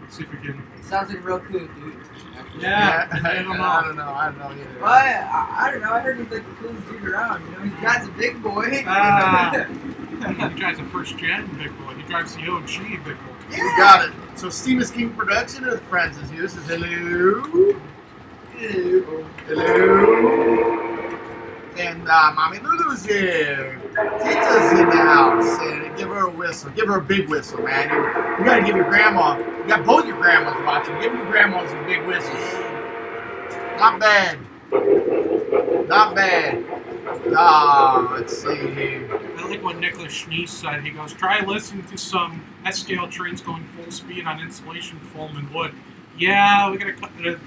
See if we can. Sounds like real cool, dude. Yeah, I I don't know. I don't know either. Well, I don't know. I heard he's like the coolest dude around. He's God's a big boy. He drives a first gen big boy. He drives the OG big boy. You got it. So Steam is King Production, or the friends is here. Says hello. Hello. And Mommy Lulu's here. Tita's in the house. And give her a whistle. Give her a big whistle, man. You gotta give your grandma. You got both your grandmas watching. Give your grandmas some big whistles. Not bad. Not bad. Let's see here. I like what Nicholas Schnee said. He goes, try listening to some S-scale trains going full speed on insulation foam and wood. Yeah, we got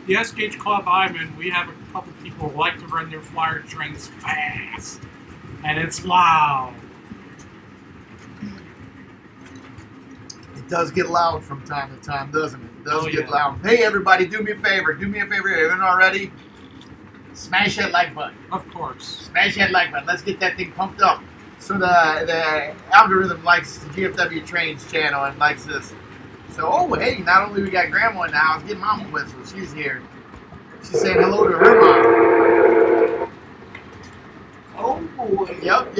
the S-Gauge Club I'm in, we have a couple people who like to run their flyer trains fast. And it's loud. It does get loud from time to time, doesn't it? It does Oh, get yeah. loud. Hey, everybody, do me a favor. If you haven't already, smash that like button. Of course. Smash that like button. Let's get that thing pumped up. So the algorithm likes the GFW Trains channel and likes this. So, oh, hey, not only we got Grandma in the house, get Mama whistle. She's here. She's saying hello to her mom. Oh boy. Yep.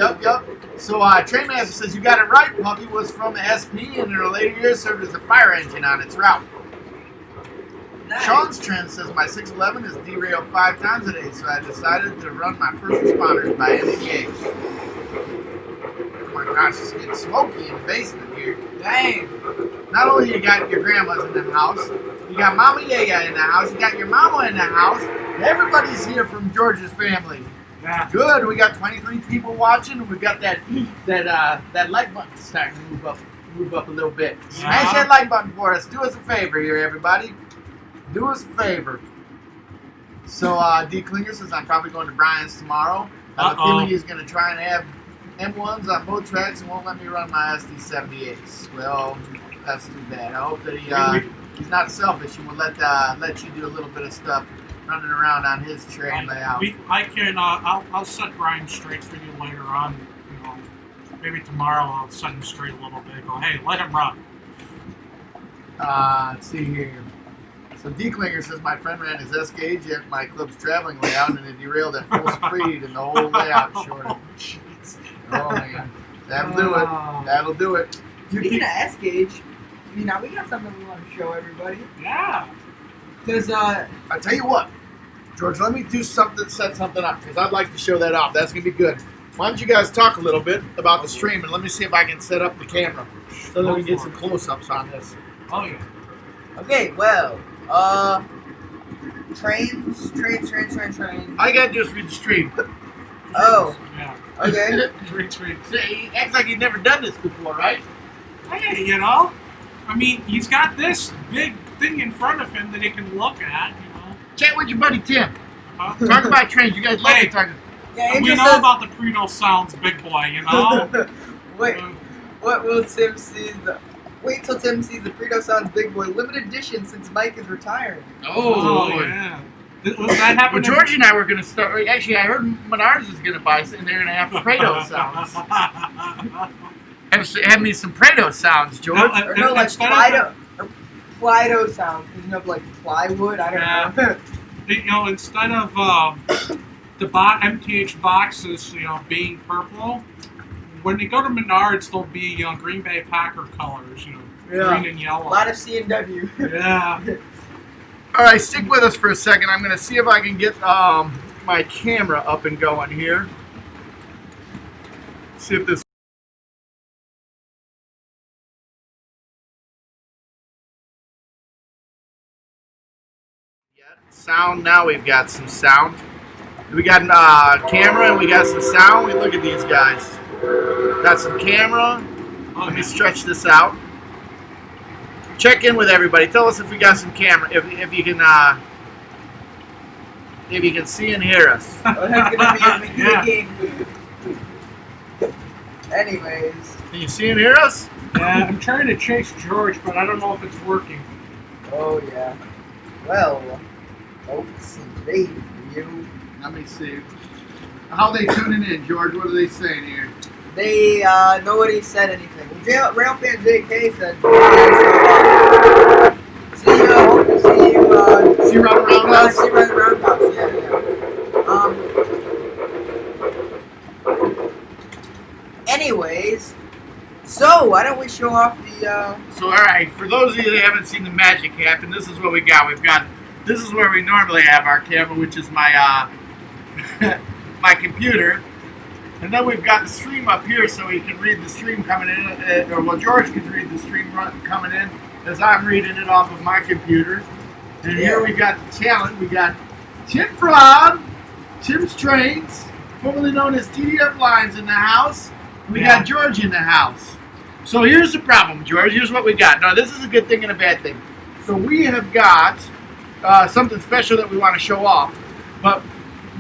So, Trainmaster says you got it right. Puffy was from the SP and in her later years served as a fire engine on its route. Nice. Sean's Trend says my 611 is derailed 5 times a day, so I decided to run my first responders by MPH. Oh my gosh, it's getting smoky in the basement here. Dang. Not only you got your grandmas in the house, you got Mama Yaya in the house, you got your mama in the house. Everybody's here from George's family. Yeah. Good. We got 23 people watching, and we got that like button starting to move up a little bit. Smash that like button for us. Do us a favor here, everybody. Do us a favor. So D. Klinger says I'm probably going to Brian's tomorrow. I have a feeling he's going to try and have M1s on both tracks and won't let me run my SD78s. Well, that's too bad. I hope that he's not selfish. He will let you do a little bit of stuff running around on his train layout. I'll set Brian straight for you later on. You know, maybe tomorrow I'll set him straight a little bit. Go, hey, let him run. Let's see here. So D. Klinger says my friend ran his S gauge at my club's traveling layout and it derailed at full speed and the whole layout shorted. Oh man, that'll do it. That'll do it. Speaking of S gauge, we got something we want to show everybody. Yeah. Because I tell you what, George, let me set something up because I'd like to show that off. That's gonna be good. Why don't you guys talk a little bit about the stream and let me see if I can set up the camera so that we can get some close-ups on this. Oh yeah. Okay, well, trains. I gotta just read the stream. Oh. Yeah. Okay. He acts like he's never done this before, right? Hey, you know, I mean, he's got this big thing in front of him that he can look at. You know. Chat with your buddy Tim. Talk about trains. You guys love talking. Yeah, we know about the Predo Sounds, big boy. You know. Wait. What will Tim see? Wait till Tim sees the Predo Sounds Big Boy limited edition since Mike is retiring. Oh yeah. Was that happening? Well, George and I were going to start. Actually, I heard Menards is going to buy something. They're going to have Predo Sounds. Have me some Predo Sounds, George. No, like Plido Sounds. You know, like plywood. I don't know. You know, instead of the MTH boxes, you know, being purple. When they go to Menards, they'll be Green Bay Packer colors, you know, green and yellow. A lot of C&W. Yeah. All right, stick with us for a second. I'm going to see if I can get my camera up and going here. See if this. Sound. Now we've got some sound. We got camera and we got some sound. Look at these guys. Got some camera. Let me stretch this out. Check in with everybody. Tell us if we got some camera. If you can see and hear us. Oh, that's gonna be amazing. Anyways. Can you see and hear us? Yeah, I'm trying to chase George, but I don't know if it's working. Oh yeah. Well, folks, today's review. Let me see. How are they tuning in, George? What are they saying here? They, nobody said anything. Railfan JK said, see you run around us? See you run around us, yeah. Anyways, so why don't we show off the, So, alright, for those of you that haven't seen the magic happen, this is what we got. This is where we normally have our camera, which is my, my computer. And then we've got the stream up here so we can read the stream coming in, George can read the stream coming in as I'm reading it off of my computer. And here we got the talent. We got Tim from Tim's Trains, formerly known as TDF Lines, in the house. We got George in the house. So here's the problem, George. Here's what we got. Now, this is a good thing and a bad thing. So we have got something special that we want to show off. But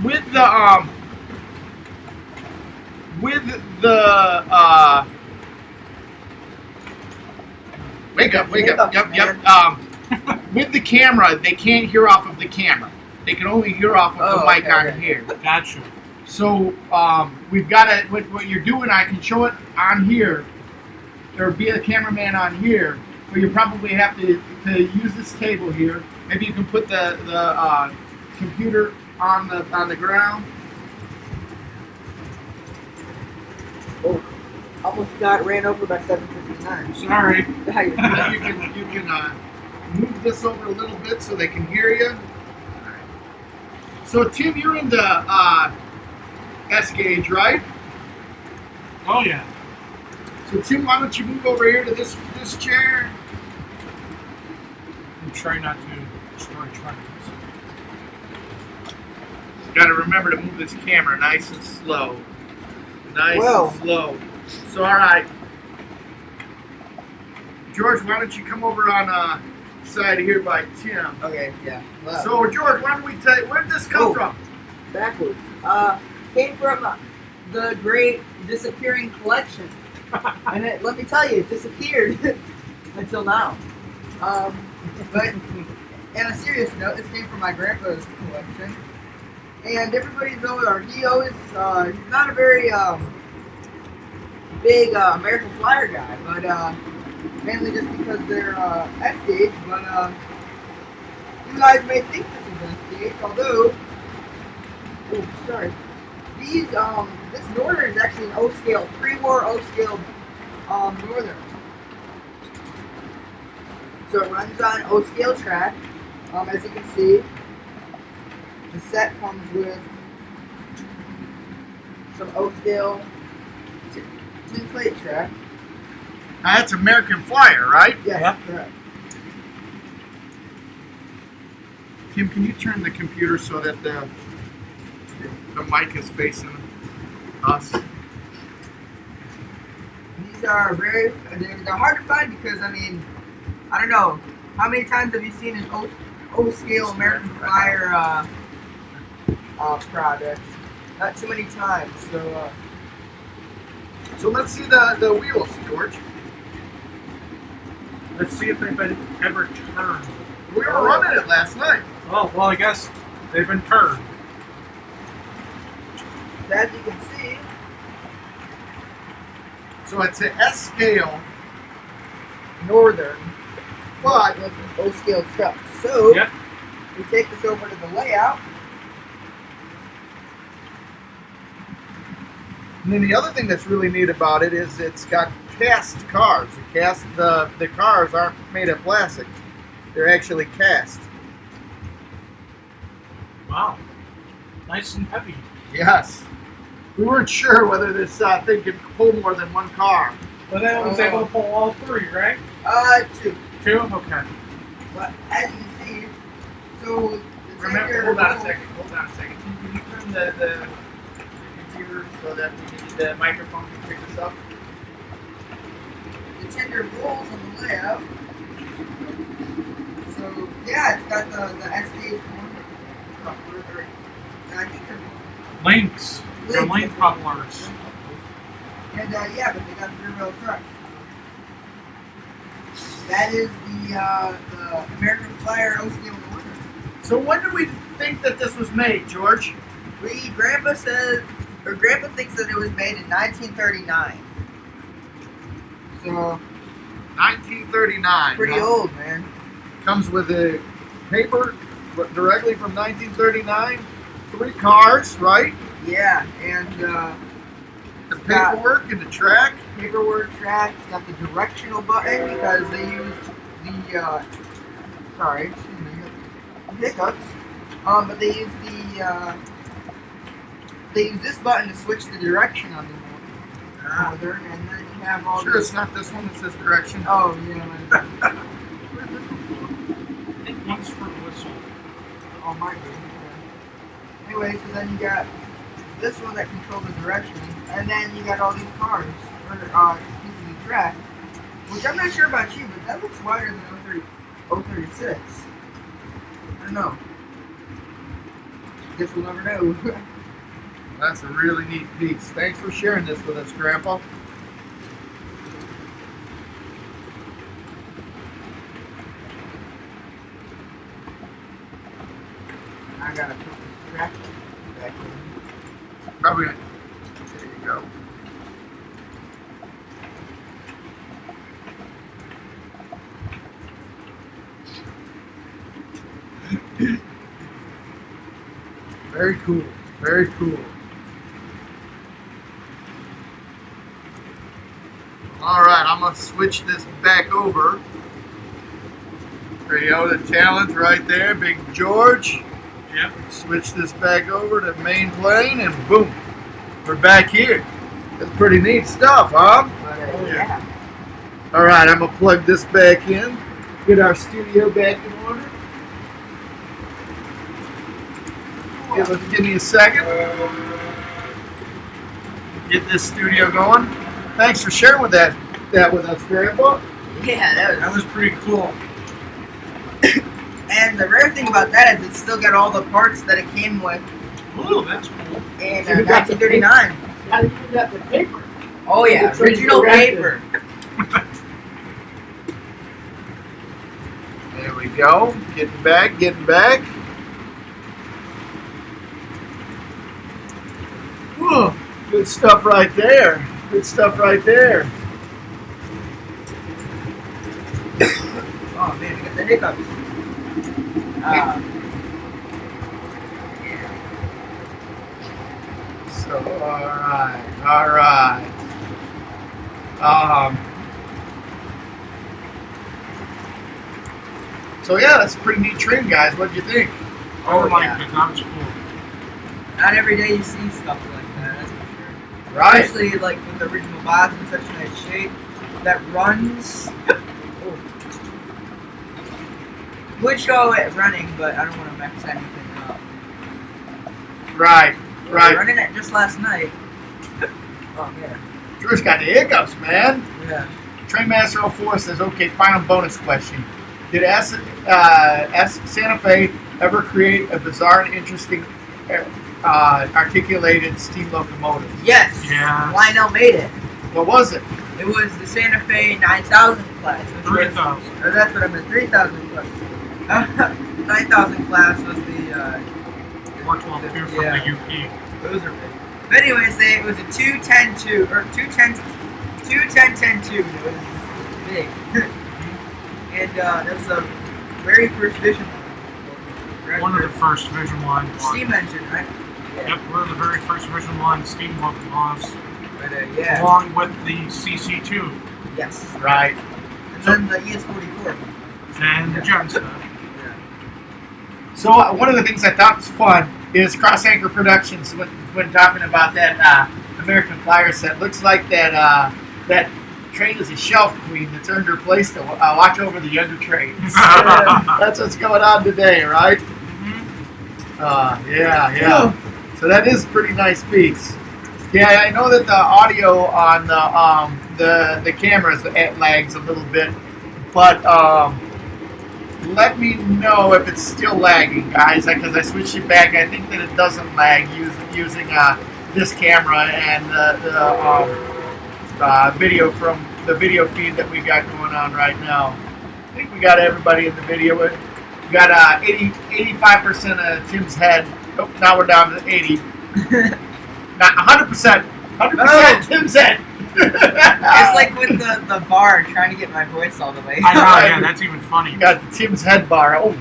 with the wake up, yep. With the camera, they can't hear off of the camera. They can only hear off of the mic on here. Gotcha. So we've got to, what you're doing, I can show it on here, or be a cameraman on here, but you probably have to use this table here. Maybe you can put the computer on the ground. Oh, almost got ran over by 759. Sorry. You can move this over a little bit so they can hear you. So Tim, you're in the S gauge, right? Oh yeah. So Tim, why don't you move over here to this chair? I'm trying not to destroy trains. Got to remember to move this camera nice and slow. Nice Well. and slow. So, all right. George, why don't you come over on side here by Tim? Okay, yeah. Well, So, George, why don't we tell you, where did this come from? backwards. Came from the great disappearing collection. And let me tell you, it disappeared until now. But on a serious note, this came from my grandpa's collection. And everybody knows, or he always, he's not a very big American Flyer guy, but mainly just because they're S-gauge, but you guys may think this is S-gauge, although, oh, sorry, these, this Northern is actually an O-scale, pre-war O-scale Northern. So it runs on O-scale track, as you can see. The set comes with some O-scale tin plate track. Now, that's American Flyer, right? Yeah, Yeah. correct. Tim, can you turn the computer so that the mic is facing us? These are they're hard to find because, I mean, I don't know, how many times have you seen an O-scale American Flyer products? Not too many times, so So let's see the wheels, George. Let's see if they've been ever turned. We were running it last night. Oh, well, I guess they've been turned. as you can see, So it's an S scale, Northern, but with an O-scale truck. So, Yep. we take this over to the layout. and then the other thing that's really neat about it is it's got cast cars. The cars aren't made of plastic; they're actually cast. Wow. Nice and heavy. Yes. We weren't sure whether this thing could pull more than one car. But then it was able to pull all three, right? Two. Two? Okay. But as you can see, so the Remember, tender hold on a rolls- second. Hold on a second. Can you turn the computer so that the microphone can pick this up? the tender rolls on the layout. So yeah, it's got the SD and I think they're Links. They're Links. link couplers. and yeah, but they got the rear wheel truck. That is the American Flyer O-scale Northern. So when do we think that this was made, George? Grandpa thinks that it was made in 1939. So 1939. pretty huh? old, man. Comes with a paper directly from 1939. 3 cars, right? Yeah, and The paperwork and the track. paperwork tracks, got the directional button because they used the hiccups. But they used they use this button to switch the direction on the Northern, and then you have all Sure, this. it's not this one that says direction. Oh yeah. Where's this one? I think one's for whistle. Oh my goodness. Anyway, so then you got this one that controls the direction, and then you got all these cars, or pieces of the track, which I'm not sure about you, but that looks wider than 036. I don't know. Guess we'll never know. That's a really neat piece. Thanks for sharing this with us, Grandpa. I gotta put this track back in. Probably. There you go. Very cool. Very cool. All right, I'm gonna switch this back over. There you go, the talent right there, Big George. Yep. Switch this back over to main plane, and boom, we're back here. That's pretty neat stuff, huh? But Oh, yeah. All right, I'm gonna plug this back in, get our studio back in order. Give me a second. Get this studio going. Thanks for sharing with that with us, Grandpa. Yeah, That was pretty cool. And the rare thing about that is it's still got all the parts that it came with Ooh, that's cool. in So you got the 1939. How did you get the paper? Oh yeah, The train's original directed. paper. There we go. Getting back. Whew. Good stuff right there. Oh man, we got the hiccups. Yeah. So, all right. So yeah, that's a pretty neat train, guys. What do you think? Oh my yeah. goodness, that was cool. Not every day you see stuff like that, that's for sure. Right. Especially like with the original box in such a nice shape that runs. Would show it running, but I don't want to mess anything up. Right. Running it just last night. Oh man. Drew's got the hiccups, man. Yeah. Trainmaster 04 says, okay, final bonus question. Did Santa Fe ever create a bizarre and interesting articulated steam locomotive? Yes. Yes. Lionel made it. What was it? It was the Santa Fe 9000 class. Which was- 3,000. Or that's what I meant. 3000 class. 9000 class was the. 412 from Yeah. the UP. Those are big. But anyways, it was a 210-2 or 210-10-2. It was big. And that's the very first Vision one. One of the first Vision 1 ones. Steam engine, right? Yep, one of the very first Vision 1 steam locomotives, But yeah. along with the CC2 Yes. Right. And then the ES44. and the Gensta. Yeah. So one of the things I thought was fun is Cross Anchor Productions when talking about that American Flyer set. Looks like that train is a shelf queen that's earned her place to watch over the younger trains. That's what's going on today, right? Yeah. So that is a pretty nice piece. Yeah, I know that the audio on the cameras lags a little bit, but let me know if it's still lagging, guys, because I switched it back. I think that it doesn't lag using this camera and the video from the video feed that we got going on right now. I think we got everybody in the video. We got 85% of Tim's head. Oh, now we're down to 80. Not 100%. 100% Tim's head. It's like with the bar trying to get my voice all the way. I know, yeah, that's even funny. We got the Tim's head bar. Oh,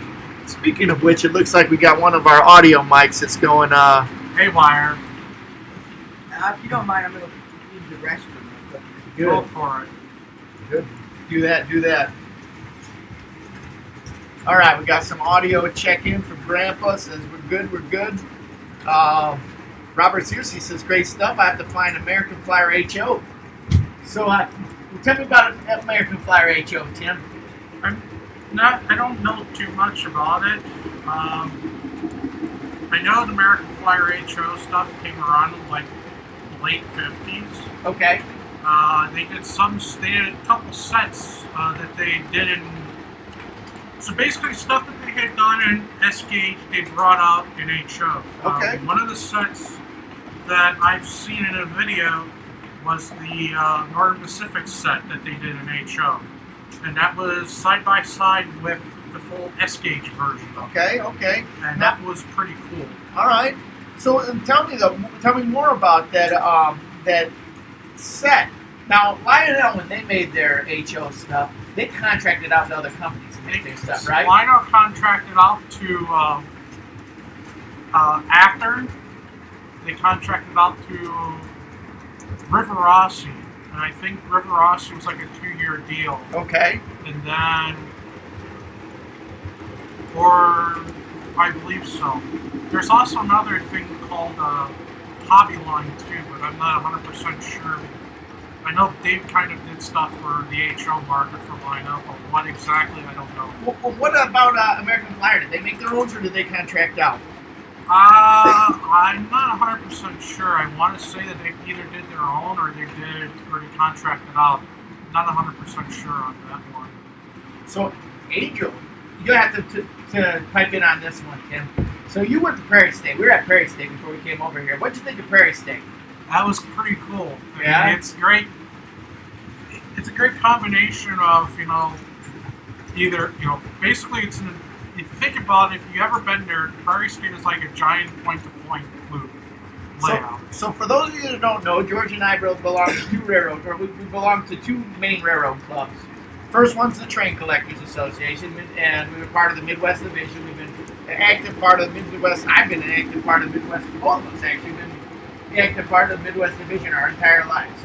speaking of which, it looks like we got one of our audio mics that's going. Haywire. If you don't mind, I'm going to use the restroom. Go for it. Good. Do that. All right, we got some audio check-in from Grandpa. Says we're good. Robert Searcy says great stuff. I have to find American Flyer HO. So tell me about American Flyer HO, Tim. I don't know too much about it. I know the American Flyer HO stuff came around in like the late 50s. Okay. They did a couple sets that they did in. So basically, stuff that they had done in S-Gauge, they brought out in HO. Okay. One of the sets that I've seen in a video was the Northern Pacific set that they did in HO, and that was side by side with the full S-Gauge version. Okay. And that was pretty cool. All right. So tell me more about that that set. Now, Lionel, when they made their HO stuff, they contracted out to other companies to make their stuff, right? Lionel contracted out to Actor. They contracted out to River Rossi, and I think River Rossi was like a 2-year deal. Okay. And then, or I believe so. There's also another thing called Hobby Line too, but I'm not 100% sure. I know Dave kind of did stuff for the HO market for Lionel, but what exactly, I don't know. Well, what about American Flyer? Did they make their own, or did they contract out? I'm not 100% sure. I want to say that they either did their own or they contracted out. Not 100% sure on that one. So, Angel, you have to pipe in on this one, Tim. So you went to Prairie State. We were at Prairie State before we came over here. What'd you think of Prairie State? That was pretty cool. Yeah? It's great. It's a great combination of, either, basically it's if you think about it, if you've ever been there, Prairie State is like a giant point-to-point loop layout. So for those of you that don't know, George and I both belong to we belong to two main railroad clubs. First one's the Train Collectors Association, and we were part of the Midwest Division. We've been an active part of the Midwest. I've been an active part of the Midwest. Both of us actually been the active part of the Midwest Division our entire lives.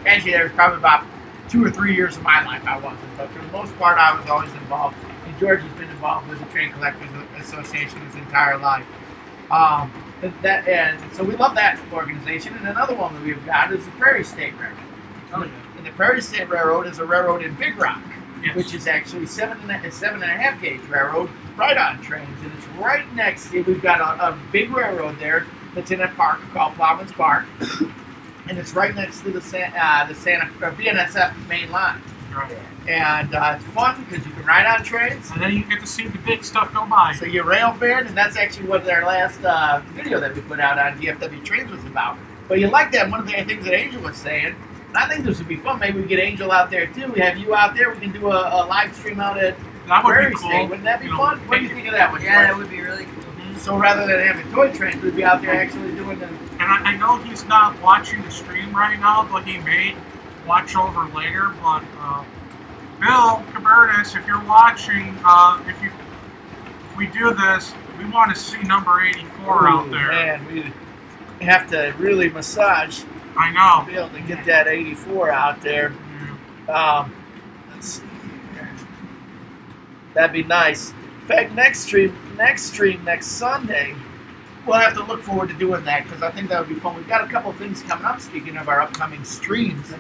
Actually, there was probably about 2 or 3 years of my life I wasn't, but for the most part, I was always involved. And George has been involved with the Train Collectors Association his entire life. And so we love that organization. And another one that we've got is the Prairie State Railroad. Oh, yeah. And the Prairie State Railroad is a railroad in Big Rock, Yes. which is actually 7.5 gauge railroad, right on trains. And it's right next to, we've got a big railroad there that's in a park called Plowman's Park. And it's right next to the BNSF main line. Right. And it's fun because you can ride on trains. And then you get to see the big stuff go by. So you're rail fan, and that's actually what our last video that we put out on DFW Trains was about. But you like that, one of the things that Angel was saying, and I think this would be fun. Maybe we get Angel out there too. We have you out there. We can do a live stream out at That would Prairie be cool. State. Wouldn't that be fun? What do you think of that one? Yeah, that George? would be really cool. So rather than having toy trains, we'd be out there actually doing them. And I know he's not watching the stream right now, but he may watch over later. But Bill Cabernis, if you're watching, if we do this, we want to see number 84 out there. Man, we have to really massage I know. to be able to get that 84 out there. Yeah. Let's see here. That'd be nice. In fact, next stream next Sunday, we'll have to look forward to doing that because I think that would be fun. We've got a couple of things coming up. Speaking of our upcoming streams,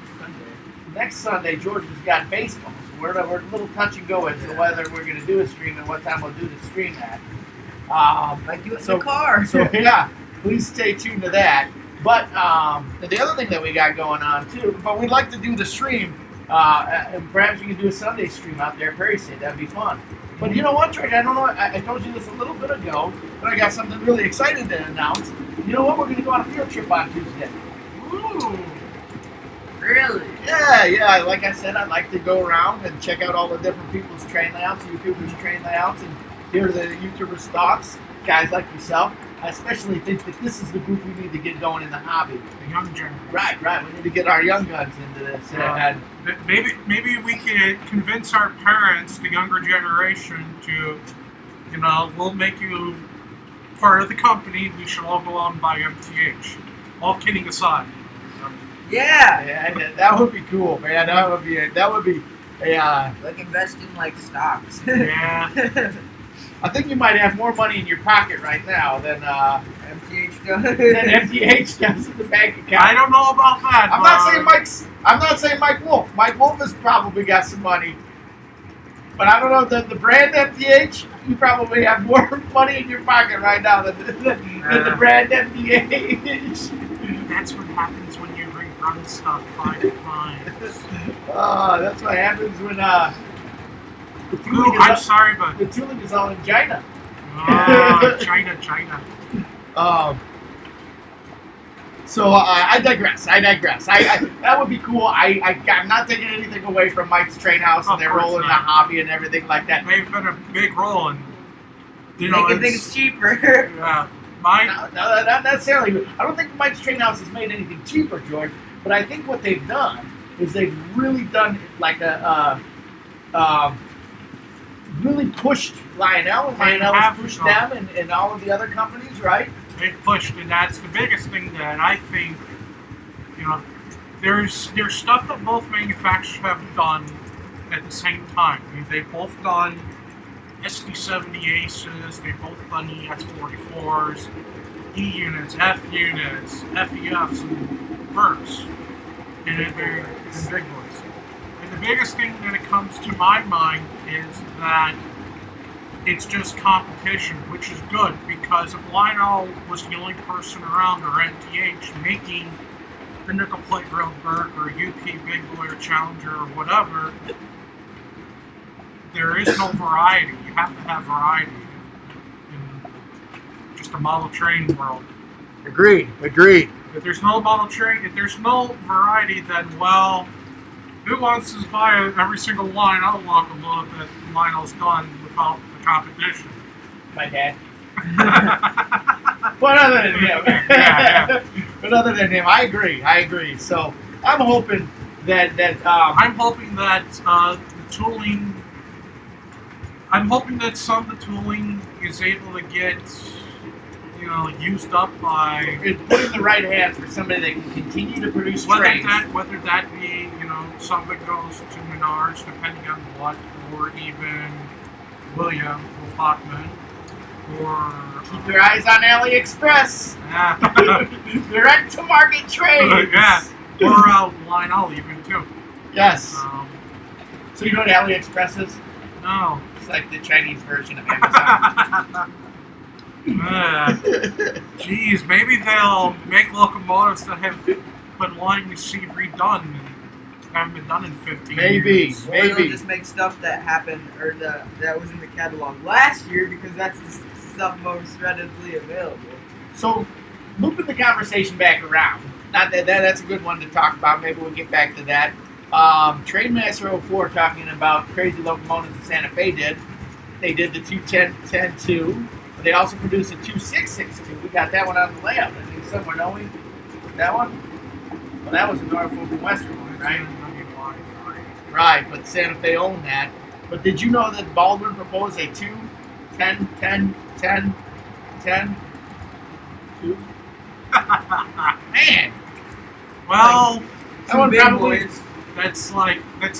next Sunday, George has got baseball, so we're a little touch and go as to whether we're going to do a stream and what time we'll do the stream at. Like you in the car. So yeah, please stay tuned to that. But the other thing that we got going on too, but we'd like to do the stream, and perhaps we can do a Sunday stream out there at Prairie State. That'd be fun. But you know what, George? I don't know. I told you this a little bit ago, but I got something really exciting to announce. You know what? We're going to go on a field trip on Tuesday. Ooh. Really? Yeah. Like I said, I'd like to go around and check out all the different people's train layouts, YouTubers' train layouts, and hear the YouTubers' thoughts. Guys like yourself. I especially think that this is the group we need to get going in the hobby. The young generation. Right. We need to get our young guns into this. And Maybe we can convince our parents, the younger generation, to, we'll make you part of the company. We should all go out and buy MTH. All kidding aside. Yeah. That would be cool, man. That would be Like invest in like stocks. Yeah. I think you might have more money in your pocket right now than MTH does. MTH does in the bank account. I don't know about that. I'm not saying Mike Wolf. Mike Wolf has probably got some money. But I don't know, the brand MTH, you probably have more money in your pocket right now than the brand MTH. That's what happens when you rerun stuff 5 times. That's what happens when the Ooh, I'm sorry, but the tooling is all in China. China. So I digress. That would be cool. I'm not taking anything away from Mike's Train House and their role in the hobby and everything like that. They've been a big role in, Making things cheaper. Yeah, mine. No, not necessarily. I don't think Mike's Train House has made anything cheaper, George. But I think what they've done is they've really done like really pushed Lionel, and Lionel has pushed them and all of the other companies, right? They've pushed, and that's the biggest thing that I think, there's stuff that both manufacturers have done at the same time. I mean, they've both done SD70 Aces, they've both done EX44s, E units, F units, FEFs, and Mercs, and they're big boys. And the biggest thing that it comes to my mind is that it's just competition, which is good, because if Lionel was the only person around, or MTH, making the nickel plate grilled burger, or UP Big Boy or Challenger or whatever, there is no variety. You have to have variety in just a model train world. Agreed. If there's no model train, if there's no variety, then, well, who wants to buy every single Lionel locomotive that Lionel's done without the competition? My dad. But other than him, Yeah. but other than him, I agree. So I'm hoping that I'm hoping that the tooling. I'm hoping that some of the tooling is able to get, used up by it's put in the right hands for somebody that can continue to produce whether trains. that be, some of it goes to Menards, depending on what, or even William Bachman, or Keep your eyes on AliExpress. Direct to market trades. Yeah, or Lionel even too. Yes. So you know what AliExpress is? No. It's like the Chinese version of Amazon. Geez, maybe they'll make locomotives that have been wanting to see redone and haven't been done in 15 years. Or they'll just make stuff that happened, or that was in the catalog last year, because that's the stuff most readily available. So, looping the conversation back around, not that's a good one to talk about. Maybe we'll get back to that. Trainmaster 04 talking about crazy locomotives that Santa Fe did. They did the 210-10-2. They also produced a 2662. We got that one on the layout. I think somewhere, don't we? That one? Well, that was a Norfolk and Western one, right? Right, but Santa Fe owned that. But did you know that Baldwin proposed a 2-10-10-10-10? 2? Man! Well, that one big probably... boys. that's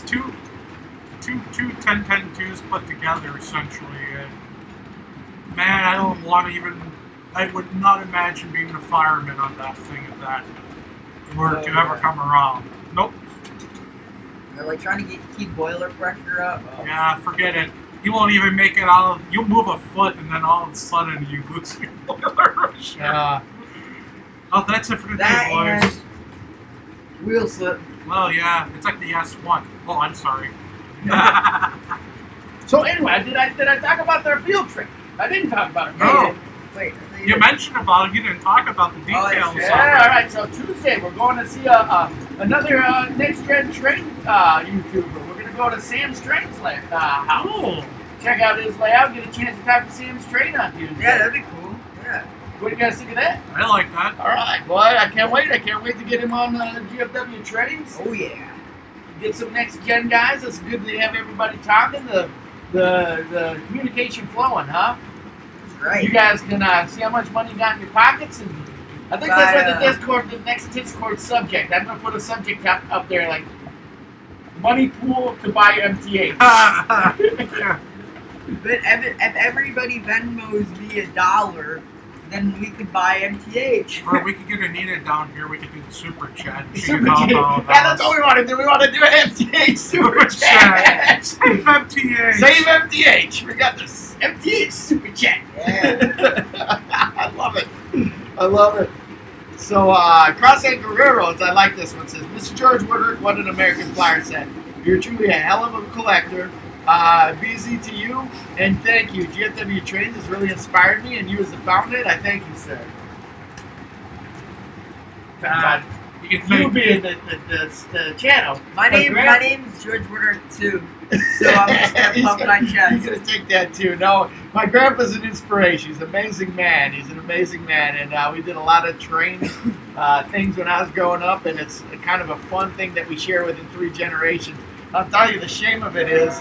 two 10-10-2s put together, essentially. Man, I don't want to even... I would not imagine being a fireman on that thing if that were to ever come around. Nope. They're like trying to keep boiler pressure up. Oh. Yeah, forget it. You won't even make it out of... You'll move a foot and then all of a sudden you lose your boiler pressure. Oh, that's it for the day, boys. And wheel slip. Well, yeah, it's like the S1. Oh, I'm sorry. So anyway, did I talk about their field trip? I didn't talk about it. No. Wait. You mentioned about it, you didn't talk about the details of it. Yeah, all right. So Tuesday we're going to see another next gen train YouTuber. We're going to go to Sam's Trains house. Cool. Check out his layout. Get a chance to talk to Sam's Train on Tuesday. Yeah, that'd be cool. Yeah. What do you guys think of that? I like that. All right, boy. I can't wait. I can't wait to get him on GFW Trains. Oh yeah. Get some next gen guys. It's good to have everybody talking. The communication flowing, huh? Right. You guys can see how much money you got in your pockets, and I think that's what the next Discord subject. I'm gonna put a subject up there like money pool to buy MTH. But if everybody Venmos me $1, then we could buy MTH. Or we could get Anita down here, we could do the super chat. And she Super could chat. help out Yeah, that's what we want to do. We want to do an MTH super chat. Save MTH. Save MTH. We got this MTH super chat. Yeah. I love it. I love it. So, Cross and Guerreros, I like this one. It says, Mr. George Woodard, what an American Flyer said. You're truly a hell of a collector. BZ to you, and thank you. GFW Trains has really inspired me, and you as the founder, I thank you, sir. You can You being the channel. My name's George Woodard too. So I'm just gonna pump my chest. He's gonna take that too. No, my grandpa's an inspiration. He's an amazing man. And we did a lot of train things when I was growing up, and it's kind of a fun thing that we share within 3 generations. I'll tell you, the shame of it is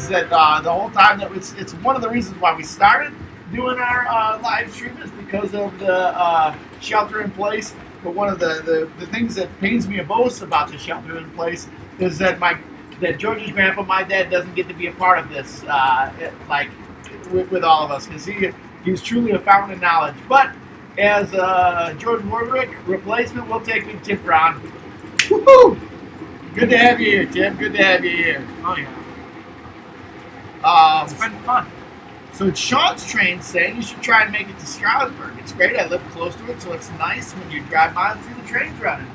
that the whole time that it's one of the reasons why we started doing our live stream is because of the shelter in place. But one of the things that pains me most about the shelter in place is that George's grandpa, my dad, doesn't get to be a part of this with all of us, because he's truly a fountain of knowledge. But as George Wardrick replacement, we'll take him, Tim Brown. Woohoo! Good to have you here, Tim. Good to have you here. Oh, yeah. It's been fun. So Sean's train saying you should try and make it to Stroudsburg. It's great. I live close to it, so it's nice when you drive by and see the trains running.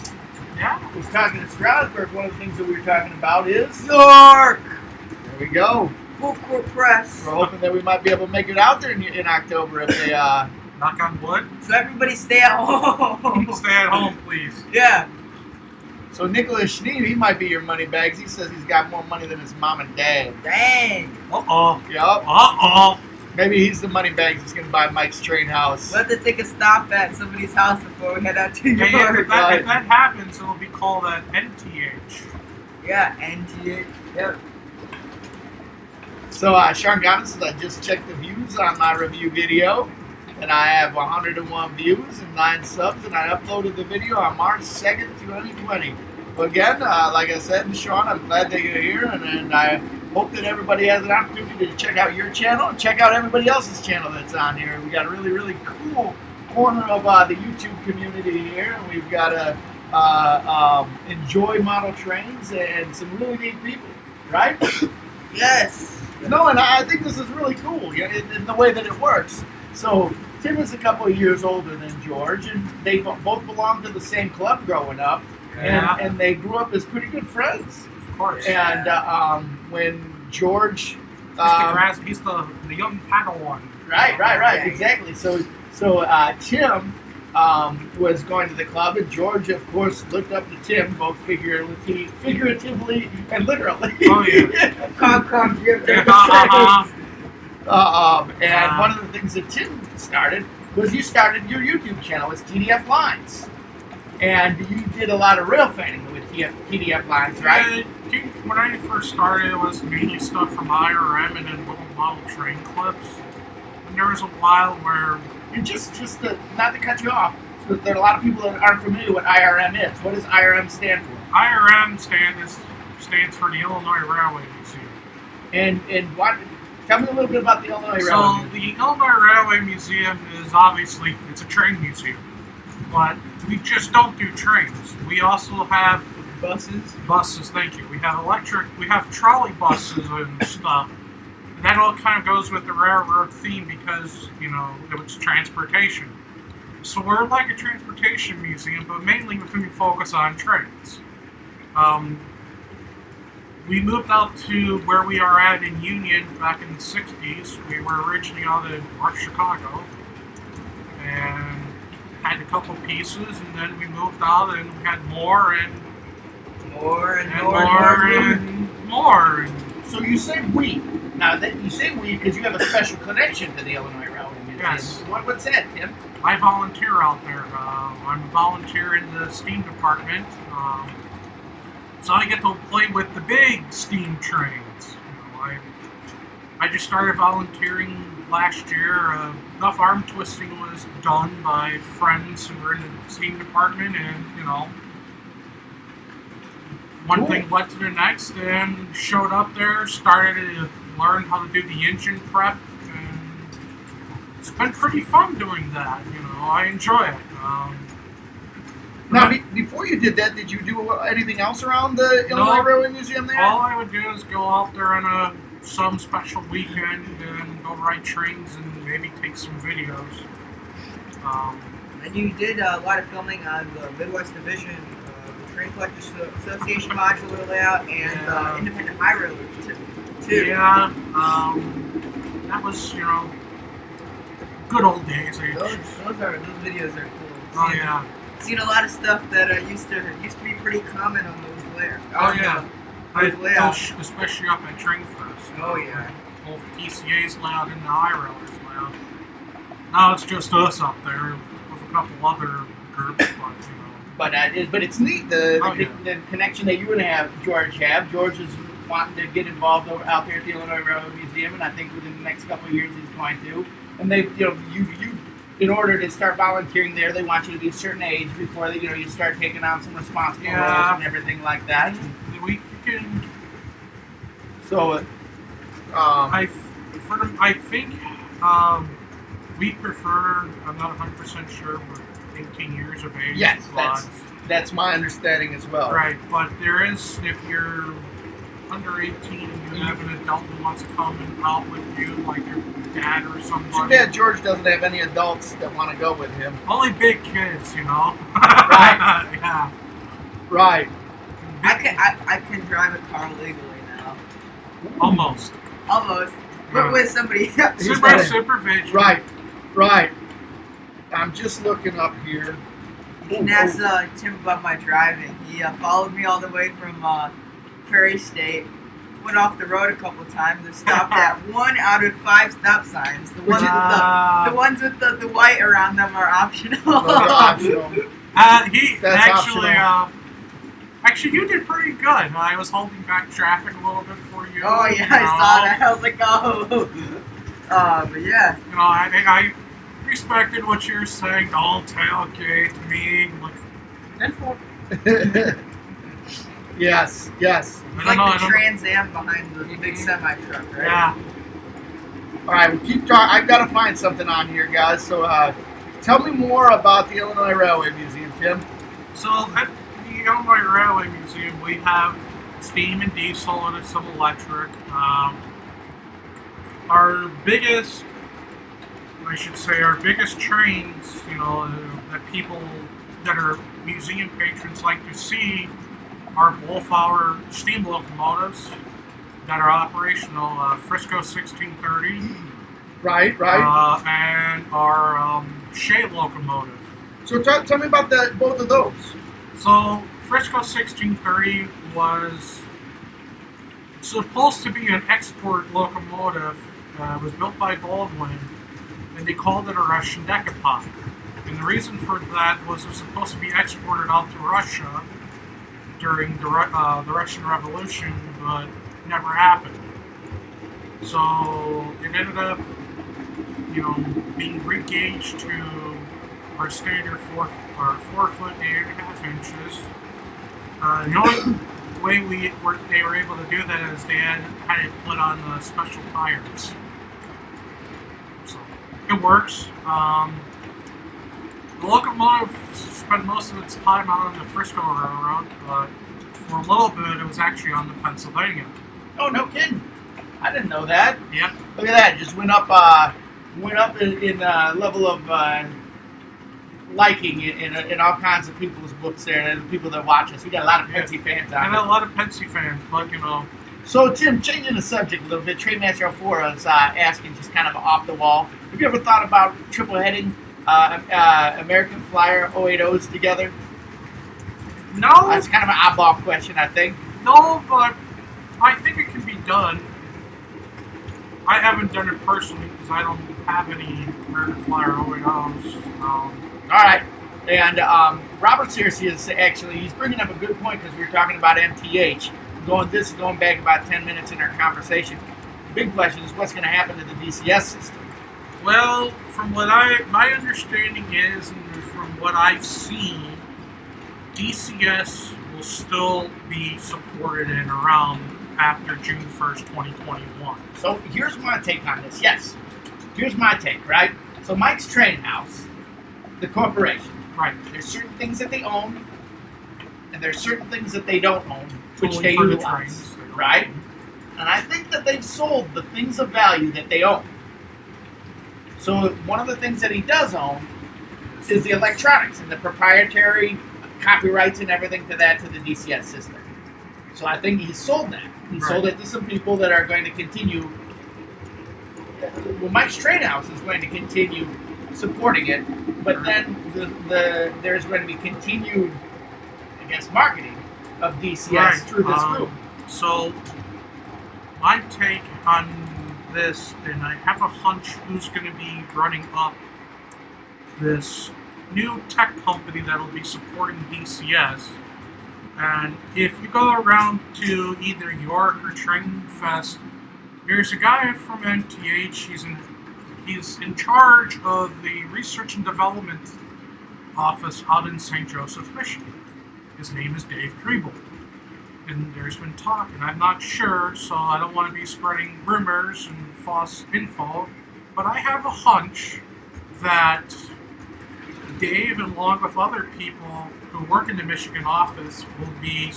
Yeah. I was talking to Stroudsburg. One of the things that we were talking about is York! there we go. Full court press. We're hoping that we might be able to make it out there in October if they. Knock on wood. So everybody stay at home. Stay at home, please. Yeah. So Nicholas Schneeb, he might be your money bags. He says he's got more money than his mom and dad. Dang. Uh-oh. Yup. Uh-oh. Maybe he's the money bags that's gonna buy Mike's train house. We'll have to take a stop at somebody's house before we head out to Yeah, York. if that happens, it'll be called an NTH. Yeah, NTA. Yep. So Sean Goddard says I just checked the views on my review video, and I have 101 views and 9 subs, and I uploaded the video on March 2nd, 2020. But again, like I said, Sean, I'm glad that you're here, and I hope that everybody has an opportunity to check out your channel and check out everybody else's channel that's on here. We got a really, really cool corner of the YouTube community here, and we've got Enjoy Model Trains and some really neat people, right? Yes. No, and I think this is really cool in the way that it works. So Tim is a couple of years older than George, and they both belonged to the same club growing up, Yeah. and they grew up as pretty good friends. Of course. And when George, He's the young Padawan. right, Yeah. exactly. So Tim was going to the club, and George, of course, looked up to Tim, both figuratively and literally. Oh, yeah. Come, give them And one of the things that Tim started was you started your YouTube channel. It's TDF Lines. And you did a lot of rail fanning with TDF Lines, right? Yeah, when I first started, it was mainly stuff from IRM and then little model train clips. And there was a while where... And not to cut you off, so there are a lot of people that aren't familiar with IRM is. What does IRM stand for? IRM stands for the Illinois Railway Museum. And what? Tell me a little bit about the Illinois Railway So Museum. the Illinois Railway Museum is obviously, it's a train museum. But we just don't do trains. We also have buses, thank you. We have trolley buses and stuff. And that all kind of goes with the railroad theme because, it's transportation. So we're like a transportation museum, but mainly we focus on trains. We moved out to where we are at in Union back in the 60s. We were originally out in North Chicago. And had a couple pieces, and then we moved out and we had more and more. So you say we. Now, you say we because you have a special connection to the Illinois Railway Museum. Yes. What's that, Tim? I volunteer out there. I'm a volunteer in the steam department. So I get to play with the big steam trains. I just started volunteering last year. Enough arm twisting was done by friends who were in the steam department, and one thing led to the next, and showed up there, started to learn how to do the engine prep, and it's been pretty fun doing that. I enjoy it. Now, before you did that, did you do anything else around the Illinois Railway Museum there? All I would do is go out there on some special weekend and go ride trains and maybe take some videos. And you did a lot of filming on the Midwest Division, the Train Collectors Association modular layout, and Independent Highway too. Yeah, that was, good old days. Those videos are cool. Oh yeah. Seen a lot of stuff that used to be pretty common on those layers. Oh yeah. Layouts. Especially up at Train Fest. Oh yeah. Both TCA's layout and the iRailers layout. Now it's just us up there with a couple other groups, but it's neat the connection that you and George have. George is wanting to get involved out there at the Illinois Railroad Museum, and I think within the next couple of years he's going to. And they, you in order to start volunteering there, they want you to be a certain age before you start taking on some responsible roles and everything like that. We can. So, I think we prefer. I'm not 100% sure. We're 18 years of age. Yes, that's my understanding as well. Right, but there is, if you're under 18 and you have an adult who wants to come and out with you, like dad or somebody. Too bad George doesn't have any adults that want to go with him. Only big kids, you know. Right. Yeah. Right. I can drive a car legally now. Almost. Almost. Yeah. But with somebody else. Supervision. Right. Right. I'm just looking up here. You can ask Tim about my driving. He followed me all the way from Prairie State. Went off the road a couple times and stopped at 1 out of 5 stop signs. The ones with the white around them are optional. He That's actually, optional. actually, you did pretty good. I was holding back traffic a little bit for you. Oh yeah, I saw that. I was like, oh. But yeah. You know, I respected what you were saying. Don't tailgate me. Like, Yes. Yes. It's like the Trans Am behind the big semi truck, right? Yeah. All right. We'll keep talking. I've got to find something on here, guys. So, tell me more about the Illinois Railway Museum, Tim. So at the Illinois Railway Museum, we have steam and diesel and some electric. Our biggest trains, you know, that people that are museum patrons like to see are both our steam locomotives that are operational, Frisco 1630. Right. And our Shea locomotive. So tell me about both of those. So Frisco 1630 was supposed to be an export locomotive. It was built by Baldwin, and they called it a Russian decapod. And the reason for that was it was supposed to be exported out to Russia during the Russian Revolution, but never happened. So it ended up, you know, being re-gauged to our standard 4 foot 8.5 inches. The only way they were able to do that is they had kind of put on the special tires. So it works. The locomotive spent most of its time out on the Frisco Railroad, but for a little bit it was actually on the Pennsylvania. Oh, no kidding. I didn't know that. Yep. Look at that. Just went up in level of liking in all kinds of people's books there, and the people that watch us. We got a lot of Pepsi fans out there. there. A lot of Pepsi fans, but you know. So, Tim, changing the subject a little bit, Trainmaster 04 was asking just kind of off the wall. Have you ever thought about triple heading American Flyer 080s together? No. That's kind of an oddball question, I think. No, but I think it can be done. I haven't done it personally because I don't have any American Flyer 080s. All right. And Robert Searcy is actually, he's bringing up a good point because we were talking about MTH. Going back about 10 minutes in our conversation. The big question is what's going to happen to the DCS system? Well, from what my understanding is, and from what I've seen, DCS will still be supported and around after June 1st, 2021. So here's my take on this. Yes, here's my take, right? So Mike's Train House, the corporation, right? There's certain things that they own, and there's certain things that they don't own, which they utilize, right? And I think that they've sold the things of value that they own. So one of the things that he does own is the electronics and the proprietary copyrights and everything to the DCS system. So I think he sold that. He sold it to some people that are going to continue. Well, Mike's Train House is going to continue supporting it, but then there's going to be continued, I guess, marketing of DCS through this group. So my take on this, and I have a hunch who's going to be running up this new tech company that'll be supporting DCS. And if you go around to either York or Train Fest, there's a guy from NTH. He's in charge of the research and development office out in St. Joseph, Michigan. His name is Dave Kriebel. And there's been talk, and I'm not sure, so I don't want to be spreading rumors and false info, but I have a hunch that Dave, along with other people who work in the Michigan office, will be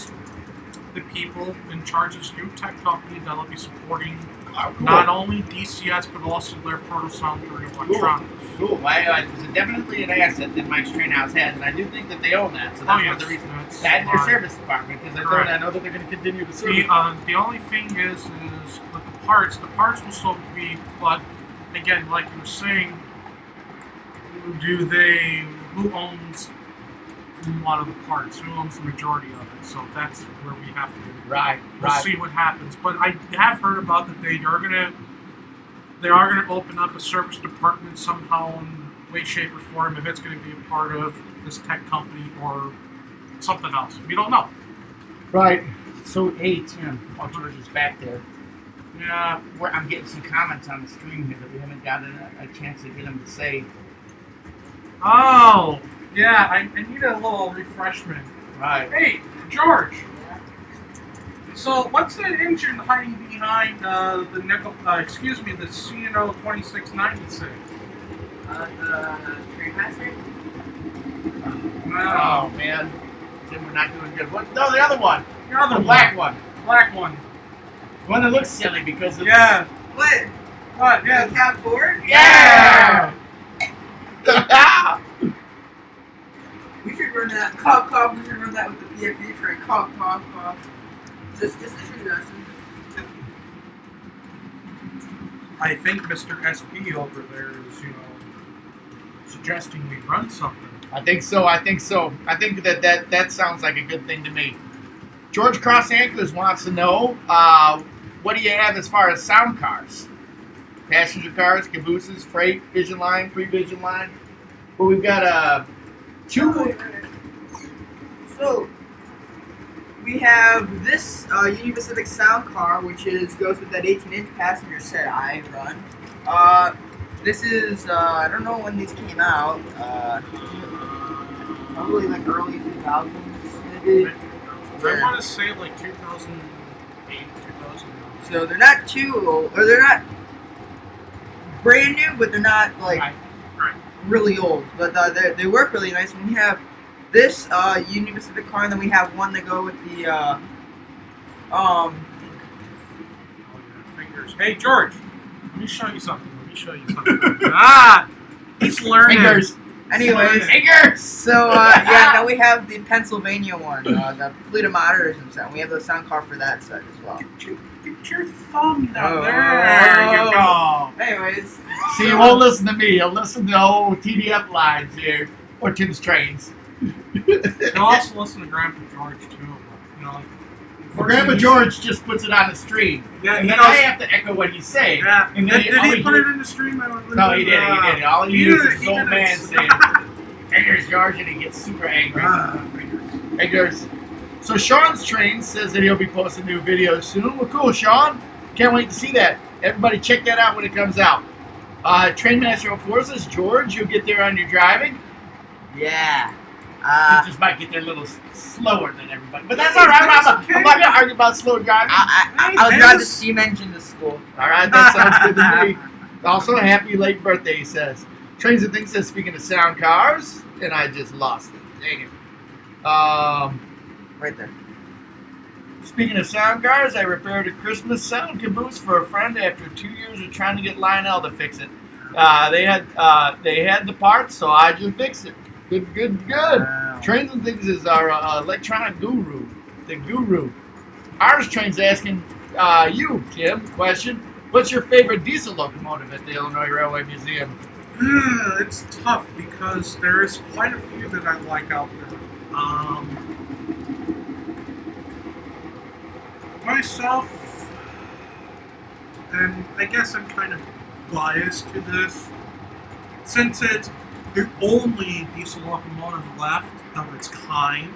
the people in charge of this new tech company that will be supporting Oh, cool. Not only DCS, but also their Proto Sound 3 electronics. Cool. It's definitely an asset that Mike's Train House has, and I do think that they own that. So that's one of the reasons that in their service department, because I know that they're going to continue to serve. The only thing is with the parts will still be, but again, like you were saying, who owns a lot of the parts? Who owns the majority of it? So that's where we have to we'll see what happens. But I have heard about that they are gonna open up a service department somehow in way, shape, or form, if it's gonna be a part of this tech company or something else. We don't know. Right. So, hey, Tim, while George is back there, Yeah. I'm getting some comments on the stream here that we haven't gotten a chance to get him to say. Oh, yeah, I need a little refreshment. Right. Hey, George. So, what's that engine hiding behind the nickel? The C&O 2696? The train master? Oh, man. Tim, we're not doing good. What? No, the other one. The other The one. black one. Black one. The one that looks silly because it's... Yeah. What? What? Yeah. Cab forward? Yeah! We should run that. Cough, cough. We should run that with the PFV train. Cough, cough, cough. Just shoot us. I think Mr. SP over there is, suggesting we run something. I think so. I think that sounds like a good thing to me. George Cross Anchors wants to know, what do you have as far as sound cars? Passenger cars, cabooses, freight, vision line, pre-vision line. Well, we've got two. So we have this Union Pacific sound car, which goes with that 18-inch passenger set I run. This is I don't know when these came out. Probably like early 2000s, maybe. I want to say like 2008, 2009. So they're not too old, or they're not brand new, but they're not like Right. really old. But they work really nice. And we have this Union Pacific car, and then we have one that go with the Oh, yeah, fingers. Hey, George, let me show you something. He's learning. Fingers. Anyways, Fingers. so now we have the Pennsylvania one, the Fleet of Motors and stuff. We have the sound car for that set as well. Get your thumb down Oh. there. You go. Anyways, See, he won't listen to me. He'll listen to old TDF lines here. Or Tim's trains. He'll also listen to Grandpa George, too. Well, Grandpa George just puts it on the stream. Yeah, And he then does. I have to echo what he's saying. Yeah. And then Did he put it in the stream? No, he didn't. All he uses is his old did man it. saying, Fingers, George, and he gets super angry. Fingers. So Sean's train says that he'll be posting new videos soon. Well, cool, Sean. Can't wait to see that. Everybody check that out when it comes out. Train Master 04 says, George, you'll get there on your driving. yeah. You just might get there a little slower than everybody. But that's all right. I'm not going to argue about slow driving. I'll drive the steam engine to school. All right, that sounds good to me. Also, happy late birthday, he says. Trains and Things says, speaking of sound cars, and I just lost it. Dang it. Right there. Speaking of sound cars, I repaired a Christmas sound caboose for a friend after 2 years of trying to get Lionel to fix it. They had the parts, so I just fixed it. Good. Wow. Trains and Things is our electronic guru. The guru. Ours Train's asking you, Tim, question. What's your favorite diesel locomotive at the Illinois Railway Museum? It's tough because there's quite a few that I like out there. Myself, and I guess I'm kind of biased to this, since it's the only diesel locomotive left of its kind,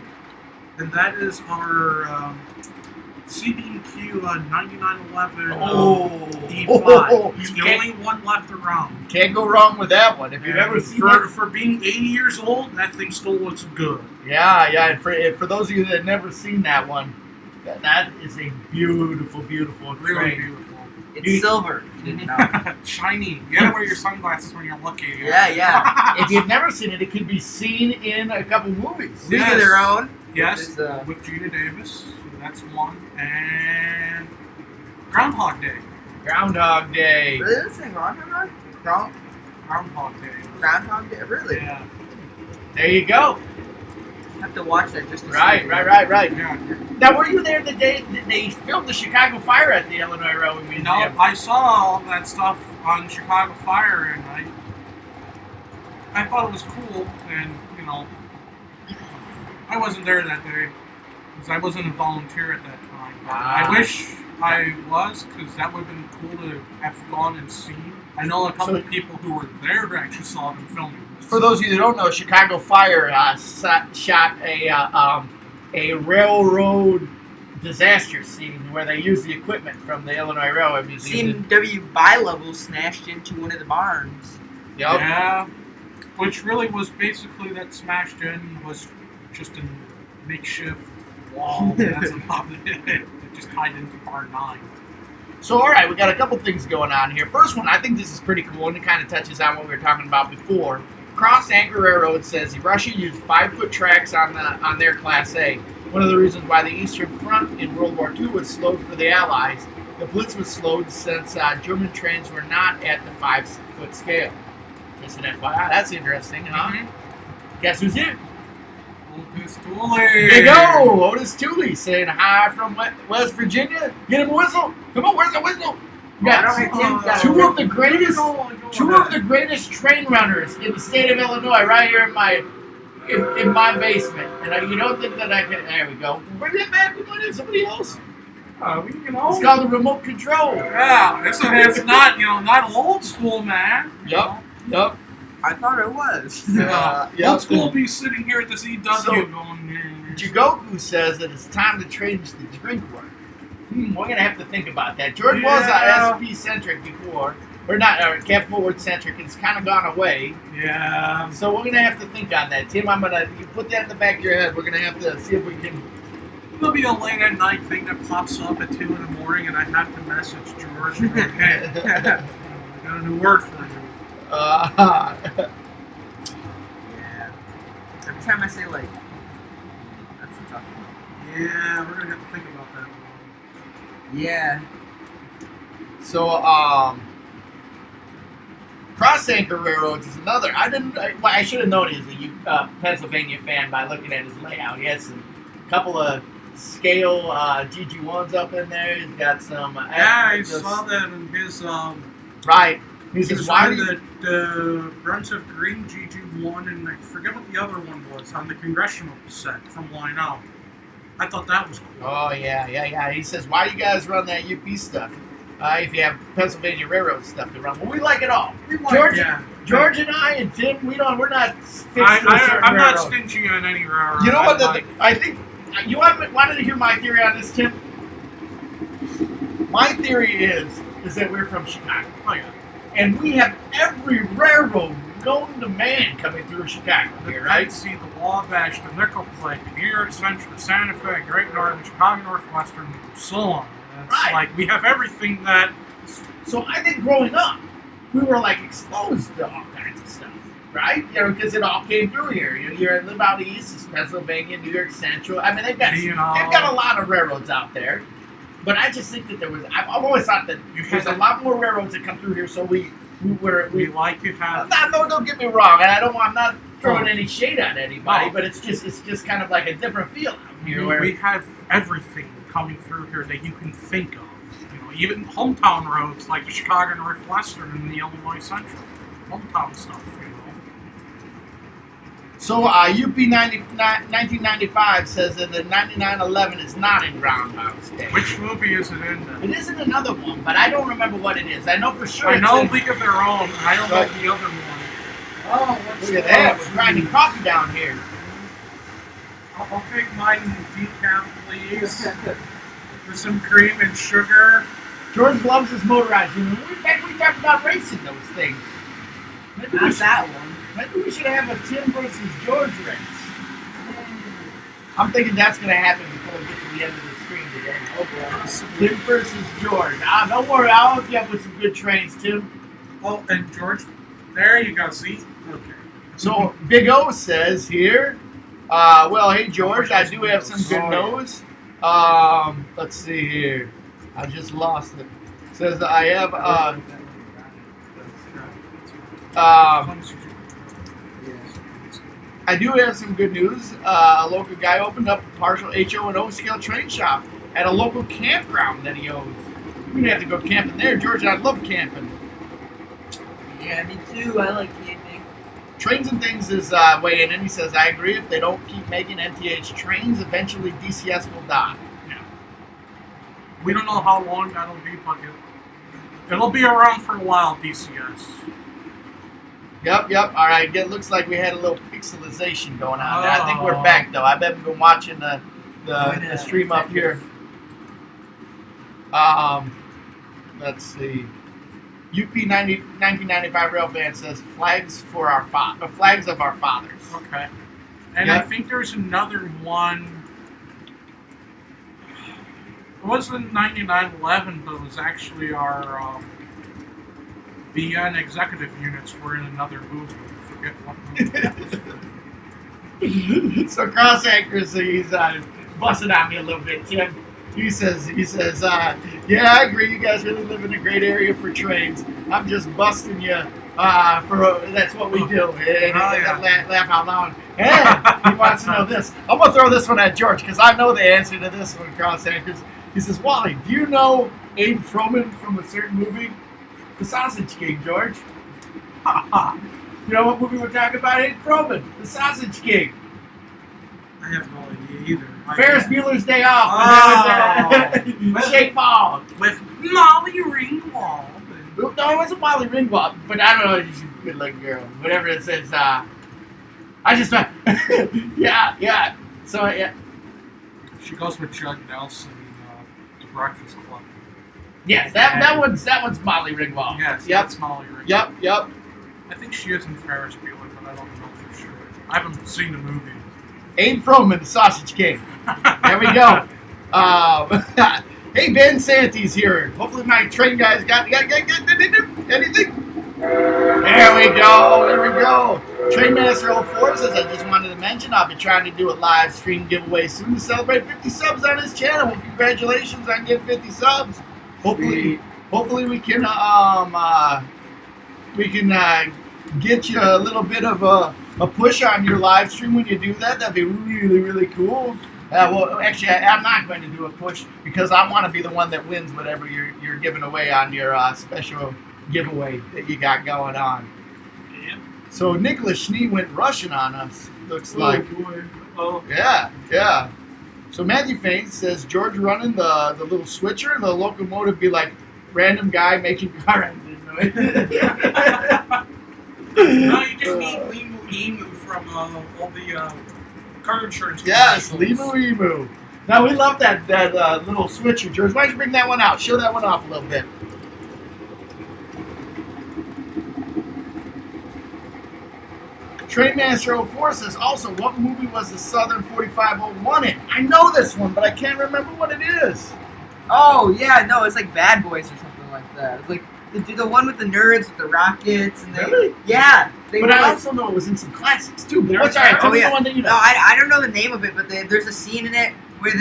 and that is our CB&Q 9911 E5. It's the only one left around. Can't go wrong with that one. If you've ever seen it. For being 80 years old, that thing still looks good. Yeah. And for those of you that have never seen that one, that is a beautiful Really train. beautiful. It's silver. You didn't know. Shiny. You gotta wear your sunglasses when you're looking. Yeah. If you've never seen it, it can be seen in a couple movies. League of Their Own. Yes, Which is, with Gina Davis. That's one. And Groundhog Day. Groundhog Day. Really? This thing Groundhog Day? Groundhog Day. Groundhog Day? Really? Yeah. There you go. I have to watch that just to see. Right. Yeah. Now, were you there the day that they filmed the Chicago Fire at the Illinois Railway Museum? No, I saw all that stuff on Chicago Fire, and I thought it was cool, and I wasn't there that day because I wasn't a volunteer at that time. But I wish I was, because that would have been cool to have gone and seen. I know a couple of people who were there who actually saw them filming this. For those of you that don't know, Chicago Fire shot a railroad disaster scene where they used the equipment from the Illinois Railway Museum. CMW bi-level smashed into one of the barns. Yep. Yeah, which really was basically that smashed in was just a makeshift wall. That's about it. It just tied into Barn 9. So, all right, we got a couple things going on here. First one, I think this is pretty cool, and it kind of touches on what we were talking about before. Cross Anchor Railroad says Russia used 5-foot tracks on their Class A. One of the reasons why the Eastern Front in World War II was slowed for the Allies. The Blitz was slowed since German trains were not at the 5-foot scale. Just an FYI, that's interesting, huh? Mm-hmm. Guess who's here? Otis Tooley. Big O! Otis Tooley saying hi from West Virginia. Get him a whistle. Come on, where's the whistle? We got two of the greatest train runners in the state of Illinois right here in my basement. And you don't think that I can... There we go. Bring that back. We might have somebody else. It's called the remote control. Yeah, it's not, not old school, man. Yep. I thought it was. Old school be sitting here at this EW going... Jigoku says that it's time to change the drink word. We're going to have to think about that. George was SP-centric before. Or not, or cab forward-centric. It's kind of gone away. Yeah. So we're going to have to think on that. Tim, you put that in the back of your head. We're going to have to see if we can... There'll be a late at night thing that pops up at 2 in the morning, and I have to message George. And go, hey, I got a new word for you. Yeah. Every time I say like, that's a tough one. Yeah, we're gonna have to think about that one. Yeah. So, Cross Anchor Railroads is another. I should have known he was a Pennsylvania fan by looking at his layout. He has a couple of scale GG1s up in there. He's got some. Yeah, I saw that in his. Right. He says, why the Brunswick Green GG1, and I forget what the other one was, on the congressional set from Line Out. I thought that was cool. Oh, yeah. He says, why you guys run that UP stuff? If you have Pennsylvania Railroad stuff to run. Well, we like it all. George and I and Tim, we're not fixed to a certain I'm not railroad. stingy on any railroad. You know what? I think, you wanted to hear my theory on this, Tim? My theory is that we're from Chicago. Oh, yeah. And we have every railroad known to man coming through Chicago here, right? See the Wabash, the Nickel Plate, the New York Central, the Santa Fe, Great Northern, Chicago Northwestern, so on. It's right. Like, we have everything that... So I think growing up, we were like exposed to all kinds of stuff, right? Because it all came through here. You live out east, it's Pennsylvania, New York Central. I mean, they've got a lot of railroads out there. But I just think that I've always thought that there's a lot more railroads that come through here, so we like to have... No, don't get me wrong, and I'm not throwing any shade at anybody, but it's just kind of like a different feel out here. We have everything coming through here that you can think of. Even hometown roads like the Chicago Northwestern and the Illinois Central. Hometown stuff, So, UP 1995 says that the 9911 is not in Groundhog's Day. Which movie is it in then? It isn't another one, but I don't remember what it is. I know for sure I know League of Their Own. I don't know the other one. Oh, look at that. We're grinding coffee down here. I'll take mine decaf, please. With some cream and sugar. George loves his motorized. In fact, we talked about racing those things. Not that one. Maybe we should have a Tim versus George race. I'm thinking that's going to happen before we get to the end of the screen today. Okay. Tim versus George. Don't worry, I'll hook you up with some good trains, Tim. Oh, and George, there you go, see? Okay. So, Big O says here, well, hey, George, I do have some good news. Let's see here. I just lost it. Says I have I do have some good news. A local guy opened up a partial HO&O scale train shop at a local campground that he owns. We're gonna have to go camping there, George. I love camping. Yeah, me too. I like camping. Trains and Things is weighing in. He says, I agree. If they don't keep making MTH trains, eventually DCS will die. Yeah. We don't know how long that'll be, but it'll be around for a while, DCS. Yep. All right. It looks like we had a little pixelization going on there. I think we're back, though. I bet we've been watching the stream up here. Let's see. UP 1995 rail fan says flags for our flags of our fathers. Okay. And Yep. I think there's another one. It wasn't 9911, but it was actually our BN executive units were in another movie. I forget what movie that was. So cross accuracy, he's busting on me a little bit, Tim. He says, yeah, I agree. You guys really live in a great area for trains. I'm just busting you that's what we do. And laugh out loud. And he wants to know this. I'm gonna throw this one at George because I know the answer to this one. Cross anchors. He says, Wally, do you know Abe Froman from a certain movie, The Sausage King, George? You know what movie we're talking about? Abe Froman, The Sausage King. I have no idea either. Ferris Bueller's Day Off. Oh. Shake Ball. With Molly Ringwald. No, it wasn't Molly Ringwald, but I don't know. She's a good looking girl. Whatever it says. I just thought, yeah. So, yeah. She goes with Judd Nelson, The Breakfast Club. Yes, that one's Molly Ringwald. Yes, Yep. that's Molly Ringwald. Yep. I think she is in Ferris Bueller, but I don't know for sure. I haven't seen the movie. Abe Froman, The Sausage King. There we go. Hey, Ben Santy's here. Hopefully my train guys got anything? There we go. Train Master 04 says, I just wanted to mention I'll be trying to do a live stream giveaway soon to celebrate 50 subs on his channel. Well, congratulations on getting 50 subs. Hopefully we can get you a little bit of a push on your live stream when you do that. That'd be really, really cool. Well, actually, I'm not going to do a push because I want to be the one that wins whatever you're giving away on your special giveaway that you got going on. Yeah. So Nicholas Schnee went Russian on us, looks like. Boy. Oh. Yeah. So Matthew Fain says, George running the little switcher, the locomotive be like random guy making car engine noise. No, you just need Emu from all the car insurance. Yes, commercials. Limu. Now we love that little switcher, George. Why don't you bring that one out? Show that one off a little bit. Trainmaster 04 says, also, what movie was the Southern 4501 in? I know this one, but I can't remember what it is. Oh yeah, no, it's like Bad Boys or something like that. It's like the one with the nerds with the rockets and they. Really? Yeah. But I also know it was in some classics too. But what's alright? Tell me the one that you know. No, I don't know the name of it, but there's a scene in it where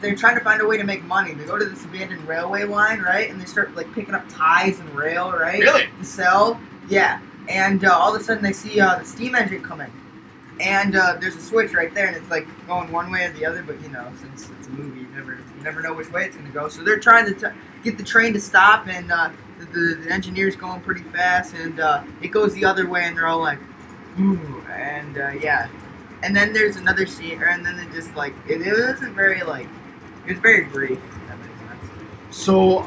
they're trying to find a way to make money. They go to this abandoned railway line, right, and they start like picking up ties and rail, right, Really? to sell. Yeah, and all of a sudden they see the steam engine coming, and there's a switch right there, and it's like going one way or the other. But since it's a movie, you never know which way it's gonna go. So they're trying to get the train to stop, and the engineer's going pretty fast, and it goes the other way, and they're all like, ooh, and yeah. And then there's another scene, and then it just like it wasn't very like it was very brief. If that makes sense. So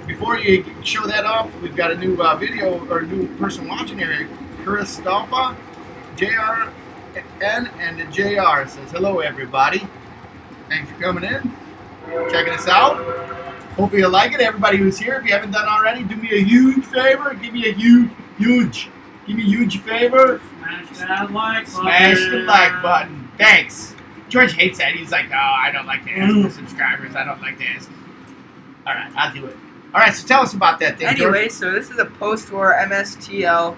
before you show that off, we've got a new video or a new person watching here. Christopher, JRN, and the JR says hello everybody. Thanks for coming in, checking us out. Hope you like it. Everybody who's here, if you haven't done already, do me a huge favor. Give me a huge favor. Smash that like button. Smash the like button. Thanks. George hates that. He's like, oh, I don't like to ask for subscribers. I don't like to ask. All right, I'll do it. All right, so tell us about that thing, Anyway, George. so this is a post-war MSTL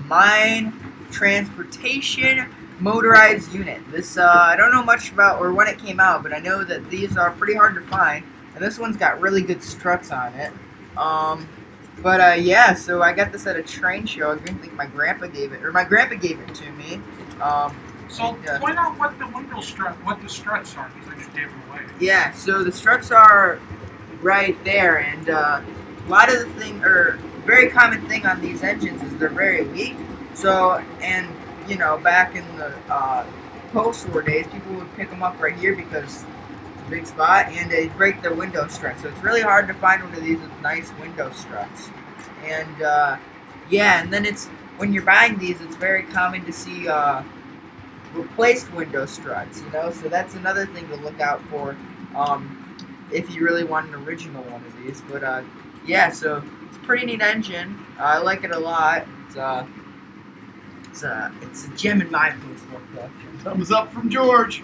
mine transportation motorized unit. This I don't know much about or when it came out, but I know that these are pretty hard to find. and this one's got really good struts on it. But yeah, so I got this at a train show. I think my grandpa gave it, or my grandpa gave it to me. So point out what the struts are, because I just gave them away. Yeah, so the struts are right there, and a lot of the thing, or very common thing on these engines is they're very weak. So, and you know, back in the post-war days, people would pick them up right here because it's a big spot, and they break their window struts. So it's really hard to find one of these with nice window struts. And yeah, and then it's when you're buying these, it's very common to see replaced window struts. You know, so that's another thing to look out for if you really want an original one of these. But yeah, so it's a pretty neat engine. I like it a lot. It's a gem in my post-war collection. Thumbs up from George.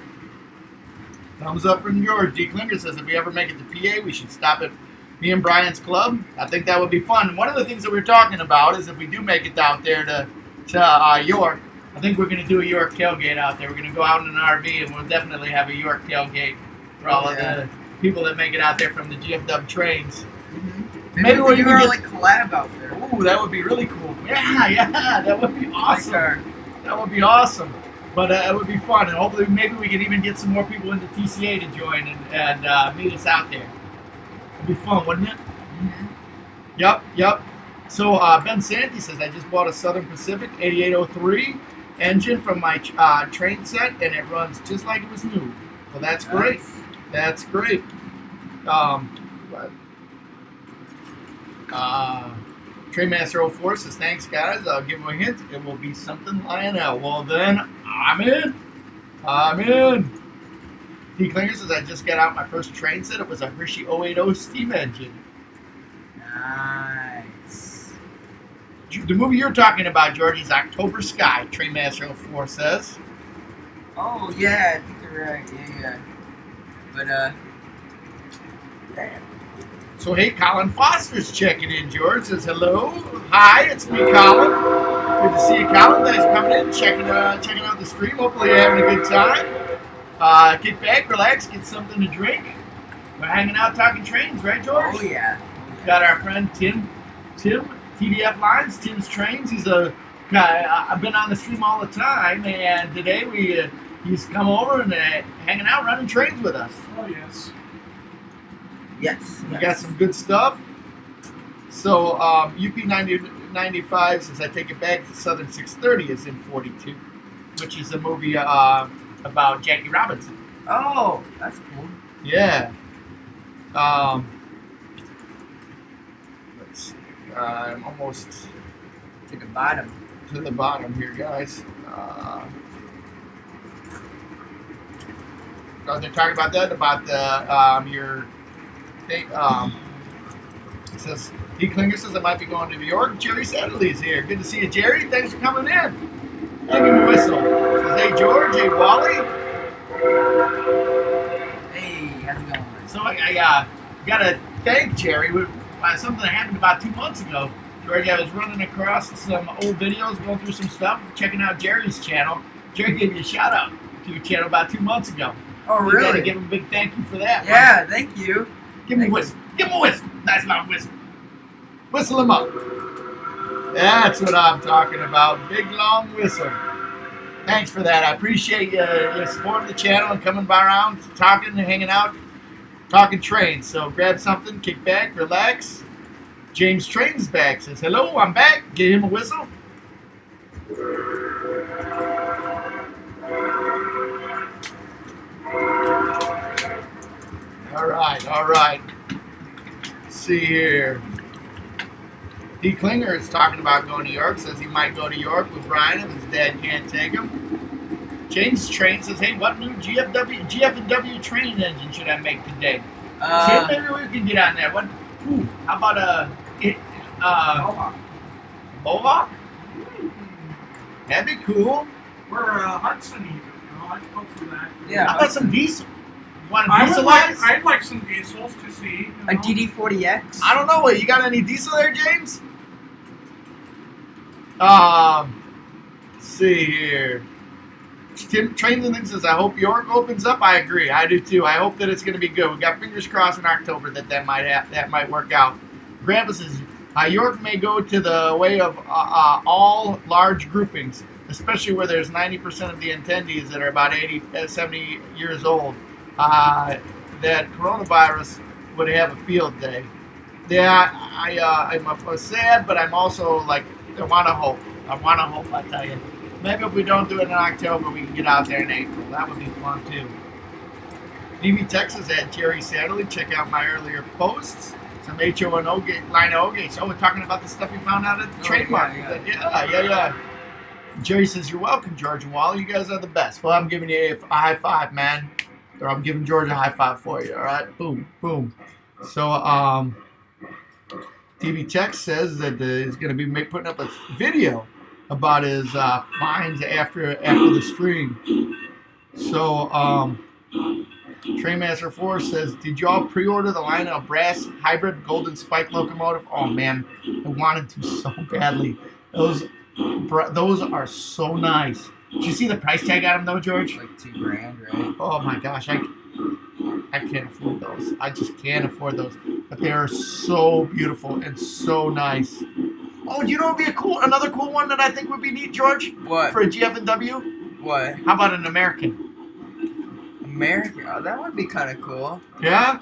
Thumbs up from George. D. Klinger says if we ever make it to PA, we should stop at me and Brian's club. I think that would be fun. One of the things that we're talking about is if we do make it down there to York, I think we're going to do a York tailgate out there. We're going to go out in an RV, and we'll definitely have a York tailgate for all of the people that make it out there from the GFW trains. Mm-hmm. Maybe we'll do a like collab out there. Ooh, that would be really cool. Yeah, that would be awesome. That would be awesome. But it would be fun, and hopefully maybe we can even get some more people into TCA to join and meet us out there. It'd be fun, wouldn't it? Mm-hmm. Yep. So Ben Santi says, I just bought a Southern Pacific 8803 engine from my train set, and it runs just like it was new. Well, that's great. Nice. That's great. Trainmaster 04 says, thanks, guys. I'll give him a hint. It will be something Lionel. Well, then, I'm in. D. Klinger says, I just got out my first train set. It was a Hershey 080 steam engine. Nice. The movie you're talking about, George, is October Sky, Trainmaster 04 says. Oh, yeah, I think you're right. Yeah. But, damn. So, hey, Colin Foster's checking in. George says, hello. Hi, it's me, Colin. Good to see you, Colin. Thanks for coming in, checking out the stream. Hopefully you're having a good time. Get back, relax, get something to drink. We're hanging out talking trains, right, George? Oh, yeah. Got our friend Tim, TDF Lines, Tim's Trains. He's a guy, I've been on the stream all the time, and today he's come over and hanging out, running trains with us. Oh, yes. Yes. We got some good stuff. So UP95 says, I take it back, the Southern 630 is in 42, which is a movie about Jackie Robinson. Oh, that's cool. Yeah. Let's see. I'm almost To the bottom. to the bottom here, guys. They're talking about that, about the your thing. It says D. Klinger says I might be going to New York. Jerry Satterley's here. Good to see you, Jerry. Thanks for coming in. Give him a whistle. Says, hey George, hey Wally. Hey, how's it going? So I gotta thank Jerry. Something that happened about 2 months ago. George, I was running across some old videos, going through some stuff, checking out Jerry's channel. Jerry gave you a shout out to your channel about 2 months ago. Oh, We really? gotta give him a big thank you for that. Yeah, thank you. Give him a whistle. Give him a whistle. Nice loud whistle. Whistle him up. That's what I'm talking about. Big long whistle. Thanks for that. I appreciate you supporting the channel and coming by around, talking and hanging out, talking trains. So grab something, kick back, relax. James Train's back. Says, hello, I'm back. Give him a whistle. All right. Let's see here. D. Klinger is talking about going to York. Says he might go to York with Brian if his dad can't take him. James Train says, hey, what new GF&W train engine should I make today? Tim, maybe we can get on that. How about Mohawk? That'd be cool. Or Hudson even. I'd go for that. Yeah. How about some diesel? You want a I'd dieselize? like some diesels to see. A DD40X? I don't know. You got any diesel there, James? Let's see here. Tim Trains and Things says, I hope York opens up. I agree. I do too. I hope that it's going to be good. We got fingers crossed in October that might work out. Grandpa says, York may go to the way of all large groupings, especially where there's 90% of the attendees that are about 70 years old. That coronavirus would have a field day. Yeah, I'm sad, but I'm also like, I want to hope. I tell you. Maybe if we don't do it in October, we can get out there in April. That would be fun too. DB Texas at Jerry Satterley. Check out my earlier posts. Some HO and O line of O-gates. Oh, we're talking about the stuff we found out at the trademark. Yeah. Jerry says, you're welcome, George and Wally. You guys are the best. Well, I'm giving you a high five, man. Or I'm giving George a high five for you, all right? Boom, boom. So, DB Tech says that he's going to be putting up a video about his finds after the stream. So, Trainmaster 4 says, did y'all pre-order the Lionel Brass Hybrid Golden Spike locomotive? Oh, man, I wanted to so badly. Those are so nice. Did you see the price tag on them, though, George? Like $2,000, right? Oh, my gosh. I can't afford those. I just can't afford those. But they are so beautiful and so nice. Oh, you know what would be another cool one that I think would be neat, George? What? For a GF&W? What? How about an American? American? Oh, that would be kind of cool. Yeah?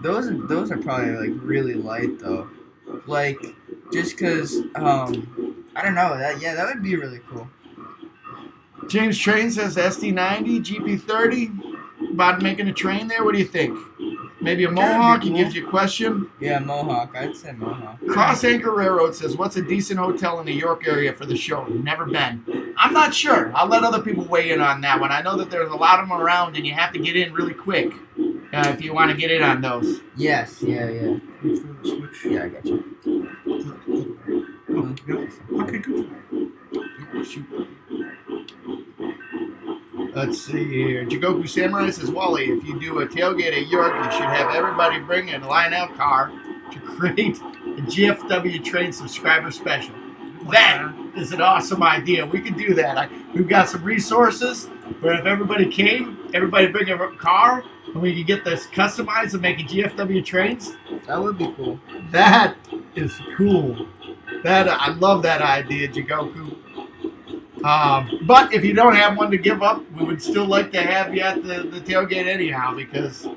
Those are probably like really light though. Like just cause I don't know that would be really cool. James Train says SD90 GP30 about making a train there. What do you think? Maybe a Mohawk. He gives you a question. Yeah, Mohawk. I'd say Mohawk. Cross Anchor Railroad says, what's a decent hotel in the York area for the show? Never been. I'm not sure. I'll let other people weigh in on that one. I know that there's a lot of them around, and you have to get in really quick if you want to get in on those. Yes. Yeah. Switch. Yeah, I got you. Okay, good. Shoot. Let's see here. Jigoku Samurai says, Wally, if you do a tailgate at York, you should have everybody bring a Lionel car to create a GFW Train subscriber special. That is an awesome idea. We could do that. We've got some resources where if everybody came, everybody bring a car, and we could get this customized and make a GFW Trains. That would be cool. That is cool. I love that idea, Jigoku. But if you don't have one to give up, we would still like to have you at the tailgate anyhow, because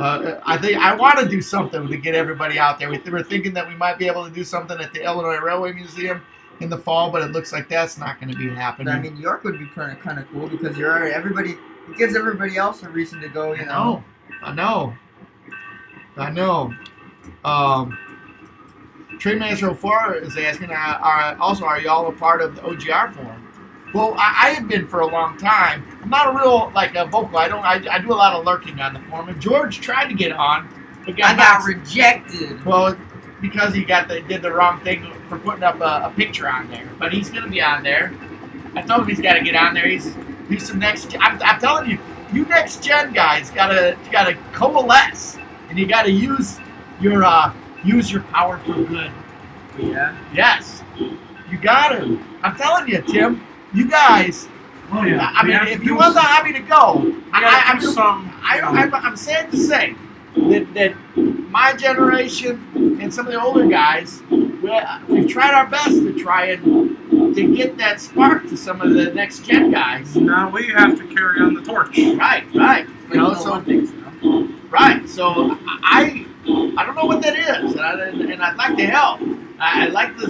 I think I want to do something to get everybody out there. We're thinking that we might be able to do something at the Illinois Railway Museum in the fall, but it looks like that's not going to be happening. I mean, York would be kind of cool because you're already it gives everybody else a reason to go. You know. I know. Trainmaster 4 is asking, are y'all a part of the OGR forum? Well, I have been for a long time. I'm not a real vocal. I do a lot of lurking on the forum. And George tried to get on, but I got rejected. Well, because he did the wrong thing for putting up a picture on there. But he's gonna be on there. I told him he's got to get on there. He's some next. I'm telling you, you next gen guys gotta coalesce, and you gotta use your power for good. Yeah. Yes. You got to. I'm telling you, Tim. You guys. Oh yeah. I mean, if you want the hobby to go, I'm sad to say that my generation and some of the older guys, we've tried our best to get that spark to some of the next gen guys. Now we have to carry on the torch. Right. Right. So I don't know what that is, and I'd like to help. I like the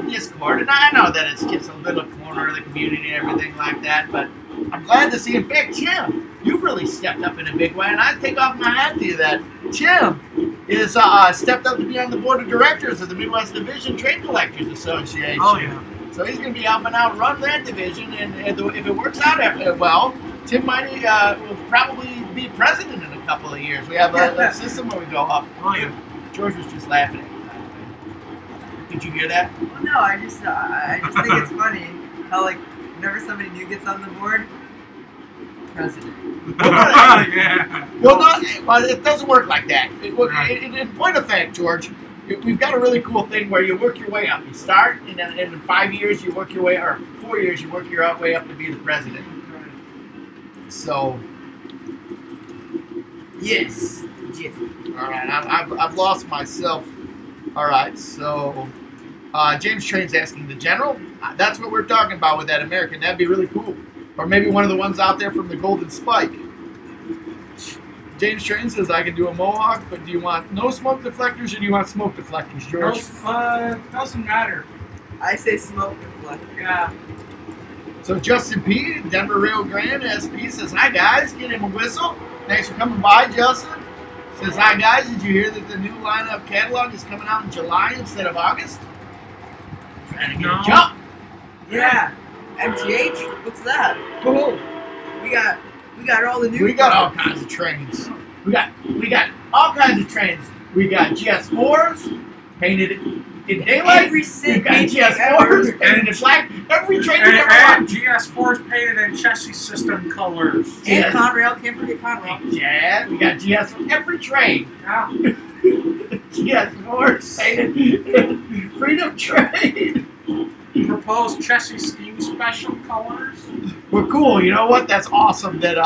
Discord, and I know that it's just a little corner of the community and everything like that, but I'm glad to see. In fact, Tim, you've really stepped up in a big way, and I take off my hat to you that Tim is stepped up to be on the board of directors of the Midwest Division Trade Collectors Association. Oh yeah. So he's going to be helping out run that division, and if it works out well, Tim might will probably be president in a couple of years. We have a system where we go up. Oh yeah. George was just laughing at me. Did you hear that? Well, no, I just think it's funny how whenever somebody new gets on the board, president. Yeah. Well, it doesn't work like that. In point of fact, George, we've got a really cool thing where you work your way up. You start, and then in 5 years you work your way, or 4 years you work your way up to be the president. So, Yes. Yes. all right, I've lost myself. All right, so James Train's asking the general. That's what we're talking about with that American. That'd be really cool. Or maybe one of the ones out there from the Golden Spike. James Train says I can do a mohawk, but do you want no smoke deflectors or do you want smoke deflectors, George? Doesn't matter. I say smoke deflector. Yeah. So Justin P, Denver Rio Grande SP says, hi guys, get him a whistle. Thanks for coming by, Justin. Says, hi guys, did you hear that the new lineup catalog is coming out in July instead of August? Trying to get a jump. Yeah. MTH? What's that? Cool. We got all the new. We got all kinds of trains. We got all kinds of trains. We got GS4s painted in daylight. Every We single got GS4s painted in black. Every train you ever And want. GS4's painted in chassis system colors. And Conrail, can't forget Conrail. Yeah, we got GS for every train. Yeah. GS4s painted in Freedom Train. Proposed chassis scheme special colors. We're cool. You know what? That's awesome. That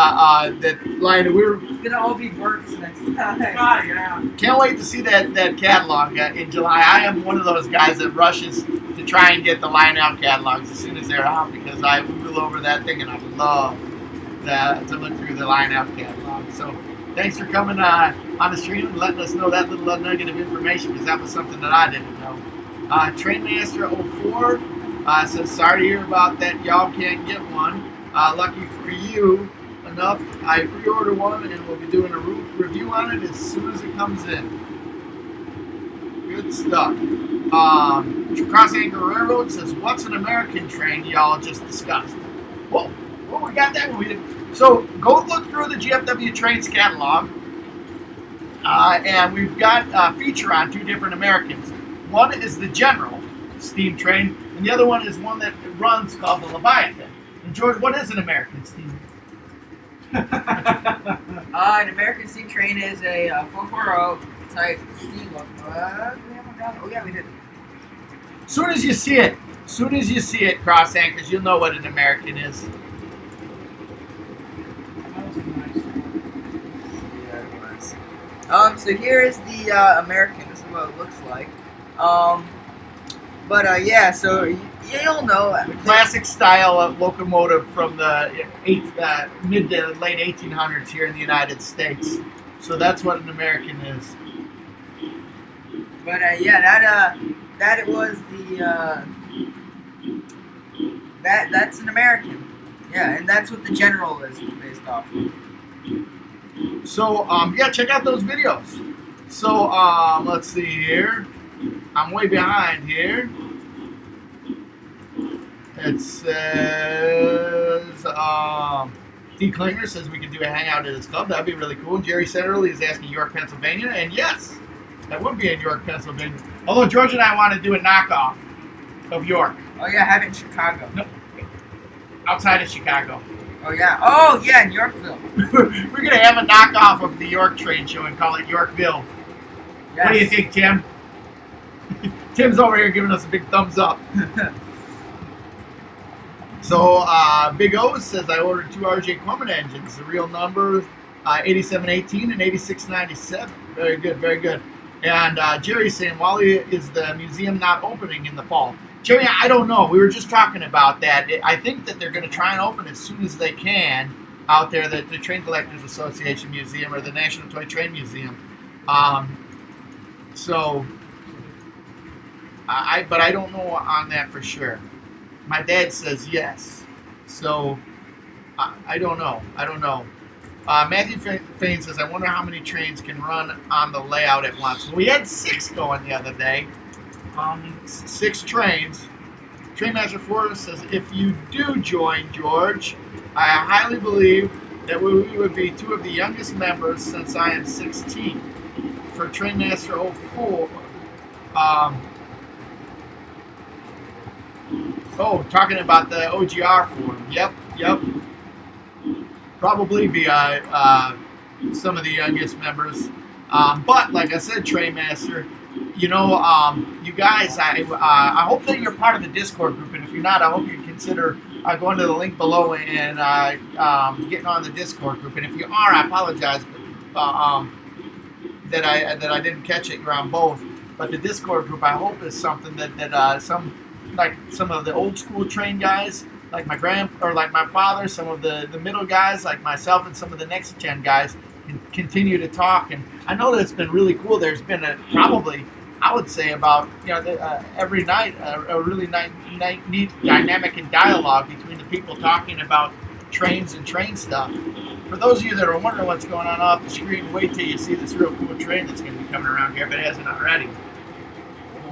line. We're It's gonna all be works next time. Yeah. can't wait to see that catalog in July. I am one of those guys that rushes to try and get the line out catalogs as soon as they're out because I Google over that thing and I love to look through the line out catalog. So thanks for coming on the stream and letting us know that little nugget of information because that was something that I didn't know. Trainmaster04 says, sorry to hear about that. Y'all can't get one. Lucky for you enough, I pre-ordered one and we'll be doing a review on it as soon as it comes in. Good stuff. Cross Anchor Railroad says, what's an American train y'all just discussed? Whoa, we got that one. We did. So go look through the GFW Trains catalog. And we've got a feature on two different Americans. One is the General steam train, and the other one is one that runs called the Leviathan. And George, what is an American steam? An American steam train is a 440 type steam locomotive. We haven't done it. Oh yeah, we did. Soon as you see it, Cross Anchors, you'll know what an American is. So here is the American. This is what it looks like. Yeah, so you'll know. Classic style of locomotive from the mid to late 1800s here in the United States. So that's what an American is. But that it was the that's an American. Yeah, and that's what the General is based off of. So check out those videos. So let's see here. I'm way behind here. It says D. Klinger says we can do a hangout at his club. That'd be really cool. Jerry Centerly is asking York, Pennsylvania, and yes, that would be in York, Pennsylvania. Although George and I want to do a knockoff of York. Oh yeah, have it in Chicago. No, outside of Chicago. Oh yeah, in Yorkville. We're gonna have a knockoff of the York train show and call it Yorkville. Yes. What do you think, Tim? Tim's over here giving us a big thumbs up. So Big O says I ordered two RJ Corman engines. The real number 8718 and 8697. Very good, very good. And Jerry's saying, Wally, is the museum not opening in the fall? Jerry, I don't know. We were just talking about that. I think that they're going to try and open as soon as they can out there, the Train Collectors Association Museum or the National Toy Train Museum. But I don't know on that for sure. My dad says yes. So I don't know. Matthew Fain says, I wonder how many trains can run on the layout at once. Well, we had 6 going the other day. 6 trains. Trainmaster Forrest says, if you do join, George, I highly believe that we would be 2 of the youngest members since I am 16. For Trainmaster 04, talking about the OGR forum. Yep. Probably be some of the youngest members. But like I said, Trainmaster, you guys, I hope that you're part of the Discord group, and if you're not, I hope you consider go into the link below and getting on the Discord group. And if you are, I apologize that I didn't catch it around both. But the Discord group, I hope, is something that some of the old school train guys, like my father, some of the middle guys like myself, and some of the next gen guys can continue to talk. And I know that it's been really cool. There's been probably, I would say, about every night a really neat dynamic and dialogue between the people talking about trains and train stuff. For those of you that are wondering what's going on off the screen, wait till you see this real cool train that's going to be coming around here if it hasn't already.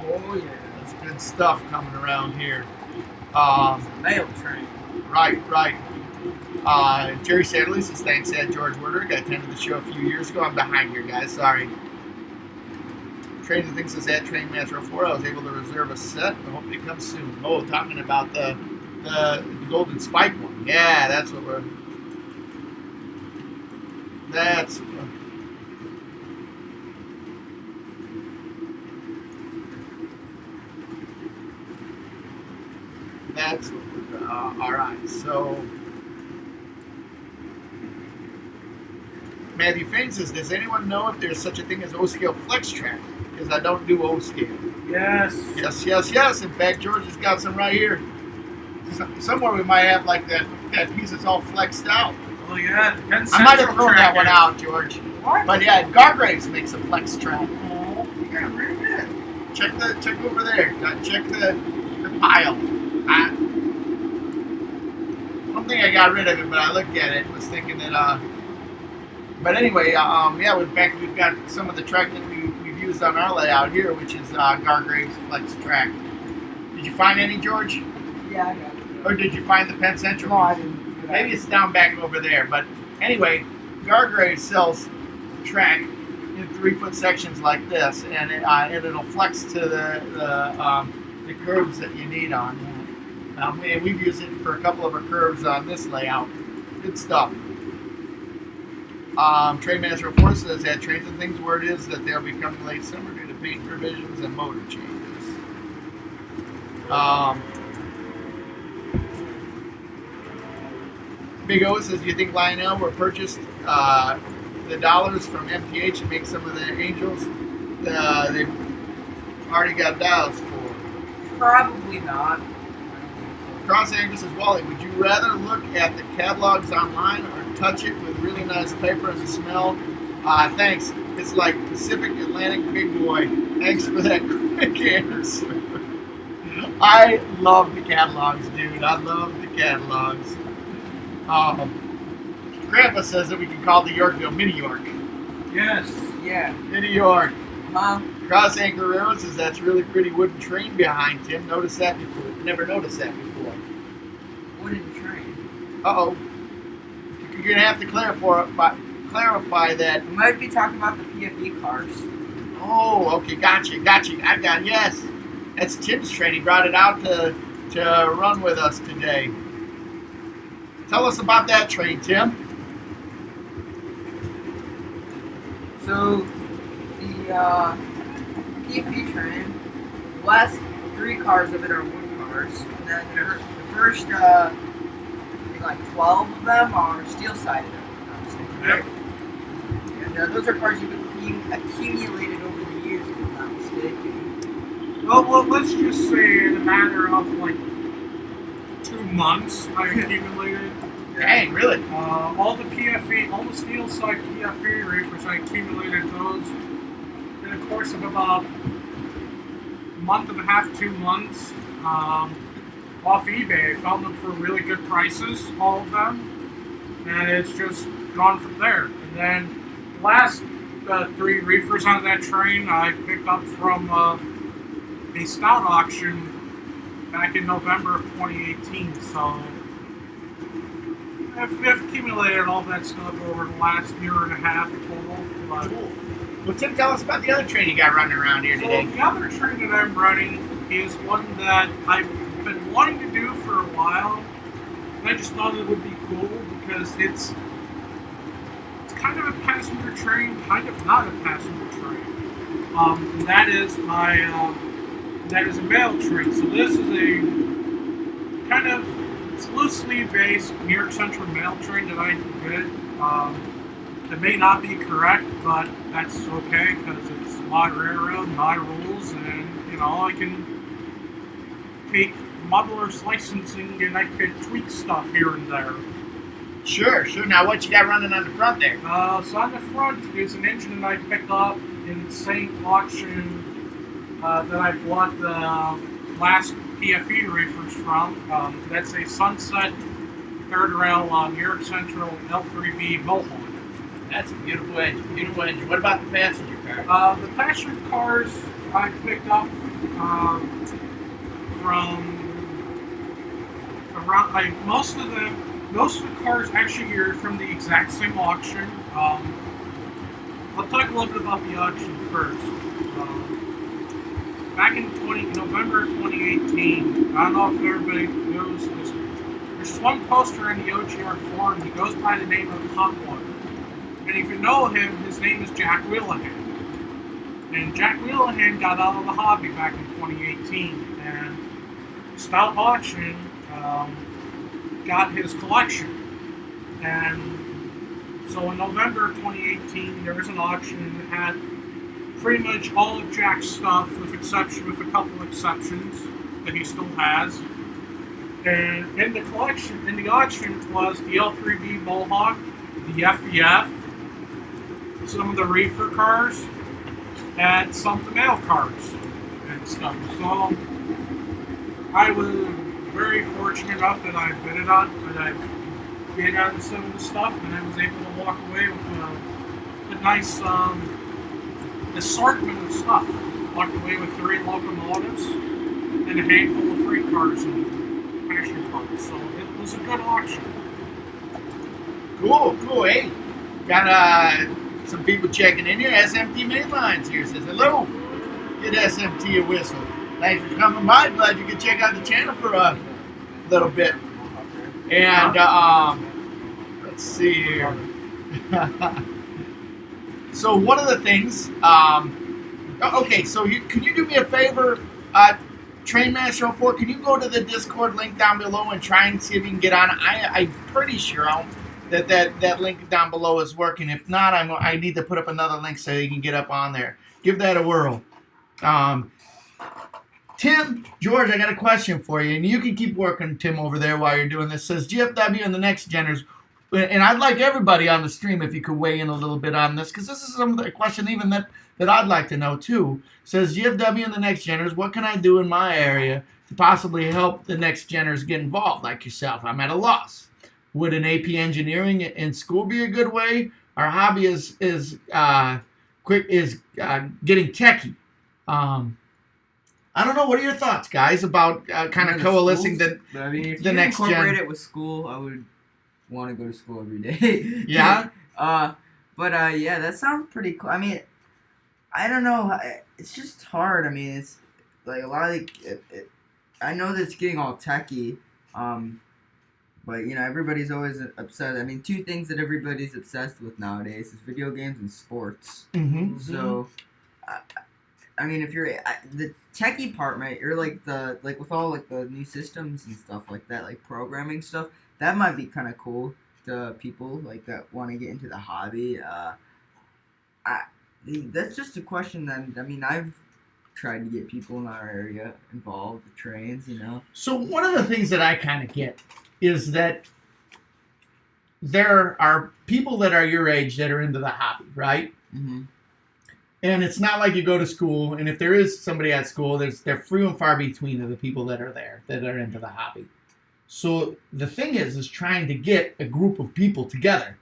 Oh yeah, that's good stuff coming around here. Mail train. Right. Jerry Sadley says, thanks, Ed George Werder. I attended the show a few years ago. I'm behind here, guys. Sorry. Trains and Things says, at Train Master 04, I was able to reserve a set. I hope it comes soon. Oh, talking about the Golden Spike one. Yeah, that's what we're... That's all right. So Matthew Fain says, does anyone know if there's such a thing as O-scale flex track? Because I don't do O-scale. Yes. In fact, George has got some right here. Somewhere we might have like that piece that's all flexed out. Oh yeah, I might have thrown that one out, George. What? But yeah, Gargraves makes a flex track. Oh, you got rid of it. Check over there. Check the pile. I don't think I got rid of it, but I looked at it and was thinking that. But anyway, yeah. In fact, we've got some of the track that we've used on our layout here, which is Gargraves flex track. Did you find any, George? Yeah, I got it. Or did you find the Penn Central? No, I didn't. Maybe it's down back over there. But anyway, Gargrave sells track in 3-foot sections like this, and it'll flex to the curves that you need on. And we've used it for a couple of our curves on this layout. Good stuff. Trainmaster Report says that Trains and Things word is that they'll be coming late summer due to paint revisions and motor changes. Big O says, do you think Lionel will purchase the dollars from MPH and make some of the Angels they've already got dials for? Probably not. Cross Angus says, Wally, would you rather look at the catalogs online or touch it with really nice paper as a smell? Thanks. It's like Pacific Atlantic Big Boy. Thanks for that quick answer. I love the catalogs, dude. I love the catalogs. Grandpa says that we can call the Yorkville Mini York. Yes. Yeah. Mini York. Huh? Cross Anchor Railroad says that's a really pretty wooden train behind Tim. Noticed that before. Never noticed that before. Wooden train. Uh-oh. You're going to have to clarify that. We might be talking about the PFE cars. Oh, okay. Gotcha. Yes. That's Tim's train. He brought it out to run with us today. Tell us about that train, Tim. So, the PFE train, the last 3 cars of it are wood cars, and then the first, like 12 of them are steel-sided. Yep. And those are cars you've accumulated over the years, if I'm not mistaken. Well, let's just say in a matter of like 2 months, I accumulated. Dang, really? All the PFE, all the steel side PFE reefers, I accumulated those in the course of about a month and a half, 2 months. Off eBay, I found them for really good prices, all of them, and it's just gone from there. And then the last 3 reefers on that train I picked up from a stout auction back in November of 2018, so I've accumulated all that stuff over the last year and a half total. But, cool. Well, Tim, tell us about the other train you got running around here today. The other train that I'm running is one that I've been wanting to do for a while. And I just thought it would be cool because it's kind of a passenger train, kind of not a passenger train. And that is a mail train. So this is a kind of It's loosely based New York Central Mail train that I did. It may not be correct, but that's okay because it's my railroad, my rules, and I can take muddler's licensing and I could tweak stuff here and there. Sure. Now, what you got running on the front there? So on the front is an engine that I picked up in the same auction that I bought the last PFE reefers from. That's a Sunset third rail New York Central L3B Mohawk. That's a beautiful engine. What about the passenger car? The passenger cars I picked up from around most of the cars actually are from the exact same auction. I'll talk a little bit about the auction first. Back in November 2018, I don't know if everybody knows this. There's one poster in the OGR forum. He goes by the name of Hotwater. And if you know him, his name is Jack Wheelahan. And Jack Wheelahan got out of the hobby back in 2018. And Stout Auction got his collection. And so in November 2018, there was an auction that had pretty much all of Jack's stuff, with a couple exceptions that he still has. And in the auction was the L3B Mohawk, the FEF, some of the reefer cars, and some of the mail cars and stuff. So I was very fortunate enough that I bid on some of the stuff, and I was able to walk away with a nice assortment of stuff. Walked away with 3 locomotives and a handful of freight cars and passenger cars. So it was a good auction. Cool. Hey, got some people checking in here. SMT Mainlines here says hello. Get SMT a whistle. Thanks for coming by. Glad you could check out the channel for a little bit. And let's see here. So one of the things, okay, so can you do me a favor, Trainmaster 04, can you go to the Discord link down below and try and see if you can get on? I'm pretty sure that link down below is working. If not, I need to put up another link so you can get up on there. Give that a whirl. Tim, George, I got a question for you, and you can keep working, Tim, over there while you're doing this. Says GFW and the Next Geners, and I'd like everybody on the stream if you could weigh in a little bit on this, because this is some of the question even that I'd like to know too. Says GFW and the Next Geners, what can I do in my area to possibly help the Next Geners get involved like yourself? I'm at a loss. Would an AP engineering in school be a good way? Our hobby is getting techie. I don't know. What are your thoughts, guys, about kind of coalescing the if the you next gen? incorporate it with school, I would want to go to school every day. Yeah. Yeah, that sounds pretty cool. I mean, I don't know. It's just hard. I mean, it's like a lot of I know that it's getting all techie. But everybody's always obsessed. I mean, 2 things that everybody's obsessed with nowadays is video games and sports. Mm-hmm. So, I mean, if you're the techie part, mate, you're with all like the new systems and stuff like that, like programming stuff. That might be kind of cool to people like that want to get into the hobby. That's just a question that I've tried to get people in our area involved with trains. So one of the things that I kind of get is that there are people that are your age that are into the hobby, right? Mm-hmm. And it's not like you go to school, and if there is somebody at school, they're few and far between of the people that are there that are into the hobby. So the thing is trying to get a group of people together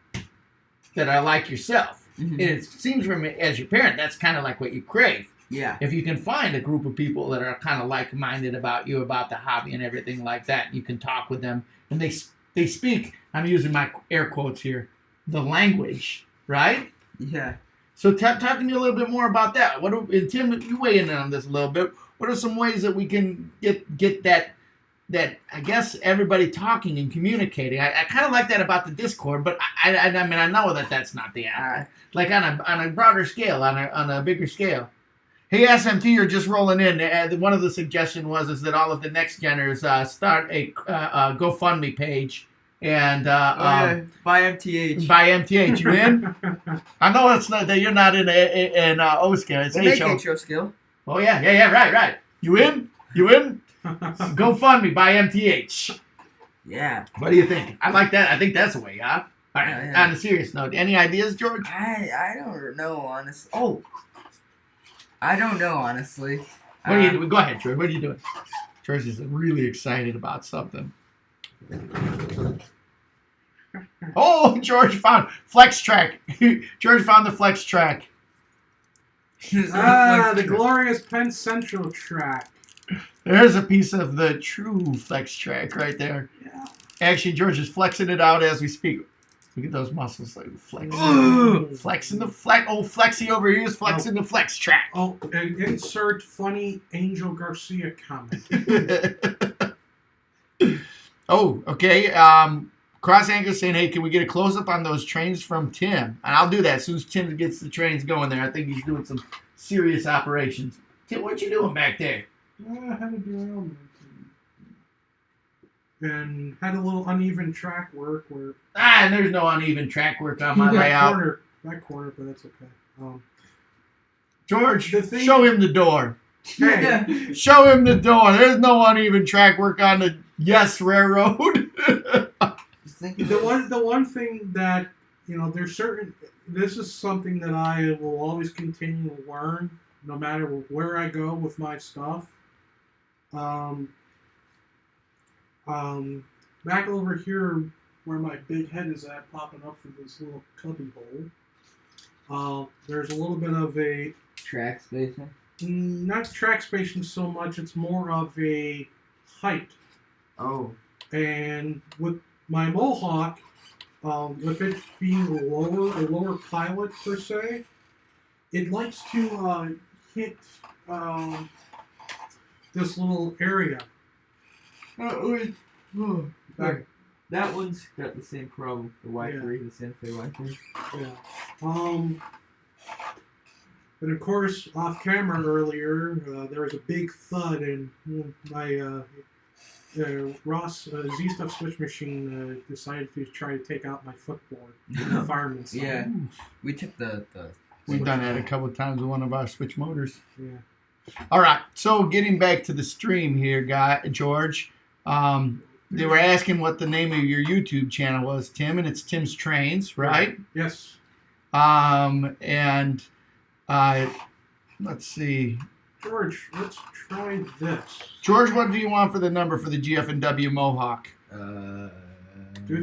that are like yourself. Mm-hmm. And it seems from as your parent, that's kind of like what you crave. Yeah. If you can find a group of people that are kind of like-minded about you, about the hobby and everything like that, you can talk with them, and they speak, I'm using my air quotes here, the language, right? Yeah. So talk to me a little bit more about that. And Tim, you weigh in on this a little bit. What are some ways that we can get that I guess everybody talking and communicating? I kind of like that about the Discord, but I know that that's not the like on a broader scale, on a bigger scale. Hey, SMT, you're just rolling in. One of the suggestions is that all of the next geners start a GoFundMe page and By MTH. buy MTH. You in? I know it's not that you're not in OSCA. It's We'll make HO. HO skill. Oh yeah, right. You in? GoFundMe, buy MTH. Yeah. What do you think? I like that. I think that's the way, huh? All right. Yeah. On a serious note, any ideas, George? I don't know, honestly. Oh. I don't know, honestly. What are you doing? Go ahead, George. What are you doing? George is really excited about something. Oh, George found Flex Track. George found the Flex Track. The glorious Penn Central track. There's a piece of the true Flex Track right there. Yeah. Actually, George is flexing it out as we speak. Look at those muscles, like flex. Flexing the flex. Oh, Flexi over here is flexing the Flex Track. Oh, and insert funny Angel Garcia comment. Oh, okay. Cross Anchor saying, hey, can we get a close up on those trains from Tim? And I'll do that as soon as Tim gets the trains going there. I think he's doing some serious operations. Tim, what you doing back there? I had a derailment. And had a little uneven track work where. And there's no uneven track work on my layout. That corner, but that's okay. George, show him the door. Hey, Show him the door. There's no uneven track work on the Yes Railroad. the one thing that there's certain. This is something that I will always continue to learn, no matter where I go with my stuff. Back over here where my big head is at, popping up from this little cubby hole. There's a little bit of a track spacing. Not track spacing so much. It's more of a height. Oh. And with my Mohawk, with it being a lower pilot per se, it likes to hit this little area. That one's got the same problem. The Y3, the Santa Fe Y3. Yeah. And of course, off camera earlier, there was a big thud, and my Ross Z-Stuff switch machine decided to try to take out my footboard. The fireman's side. Yeah. We took the We've done that a couple of times with one of our switch motors. Yeah. All right. So getting back to the stream here, George. They were asking what the name of your YouTube channel was, Tim, and it's Tim's Trains, right? Yes. And let's see. George, let's try this. George, what do you want for the number for the GF&W Mohawk? Do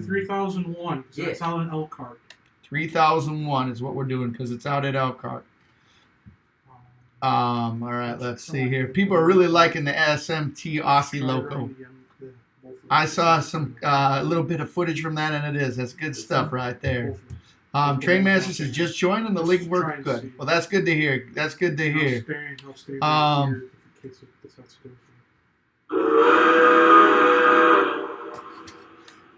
3001, because that's out in Elkhart. 3001 is what we're doing because it's out at Elkhart. All right, let's see here. People are really liking the SMT Aussie loco. I saw a little bit of footage from that, and that's good stuff right there. Trainmaster says just joined and the link worked good. Well, that's good to hear. That's good to hear. I'll stay right here in case it decides to go.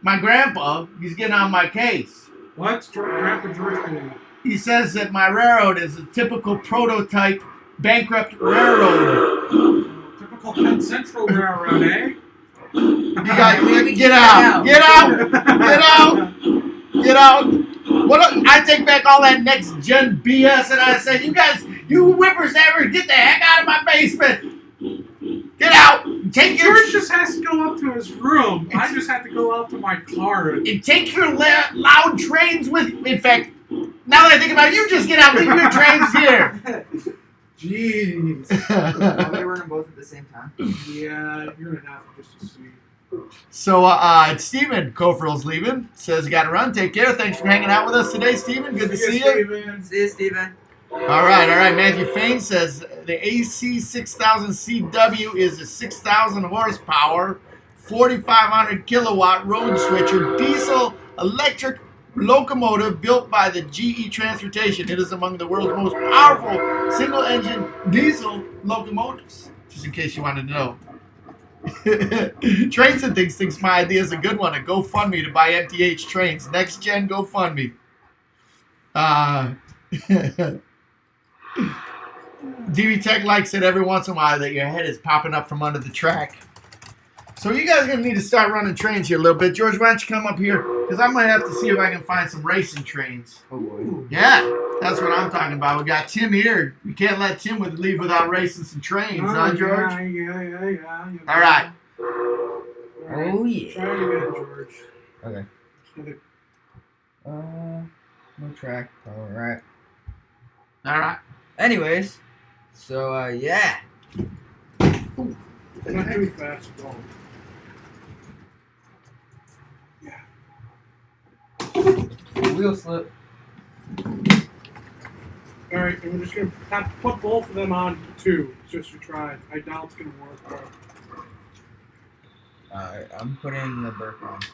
My grandpa, he's getting on my case. What's Grandpa George doing? He says that my railroad is a typical prototype bankrupt railroad. Typical Penn Central Railroad, eh? You got get out! Get out! Get out! Get out! What? I take back all that next gen BS, and I say, you whippersnappers, get the heck out of my basement! Get out! George just has to go up to his room. I just have to go out to my car. And take your loud trains with you. In fact, now that I think about it, you just get out. Leave your trains here. Jeez. Are we running both at the same time? Yeah, you're gonna have to just to see. So, Steven Kofrill's leaving. Says, got to run. Take care. Thanks for hanging out with us today, Steven. Good to see you. See you, Steven. All right. Matthew Fain says, the AC 6000 CW is a 6,000 horsepower, 4,500 kilowatt road switcher, diesel electric locomotive built by the GE Transportation. It is among the world's most powerful single-engine diesel locomotives. Just in case you wanted to know. Trains and Things thinks my idea is a good one. A GoFundMe to buy MTH trains. Next gen GoFundMe. DV Tech likes it every once in a while that your head is popping up from under the track. So you guys are going to need to start running trains here a little bit. George, why don't you come up here? Because I might have to see if I can find some racing trains. Oh, boy. Yeah, that's what I'm talking about. We got Tim here. We can't let Tim leave without racing some trains, huh, George? Yeah. All right. Oh, yeah. Try it again, George. Okay. No track. All right. All right. Anyways, so, yeah. Not too fast, go. Wheel slip. Alright, and we're just going to have to put both of them on 2, just to try. I doubt it's going to work. Alright, I'm putting the Burke on. So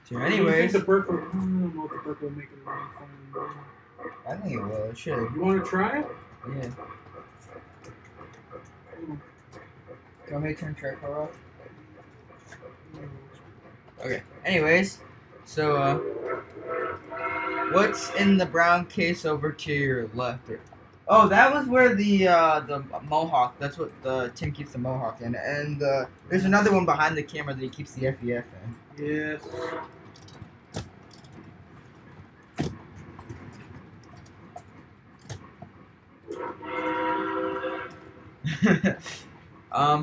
Do you anyways, think the Burke will, I don't know if the Burke will make it run fine. I think it will. It should. You want to try it? Yeah. Do you want me to turn track car off? Okay. Anyways, so what's in the brown case over to your left? Oh, that was where the Mohawk. That's what Tim keeps the Mohawk in, and there's another one behind the camera that he keeps the FEF in. Yes.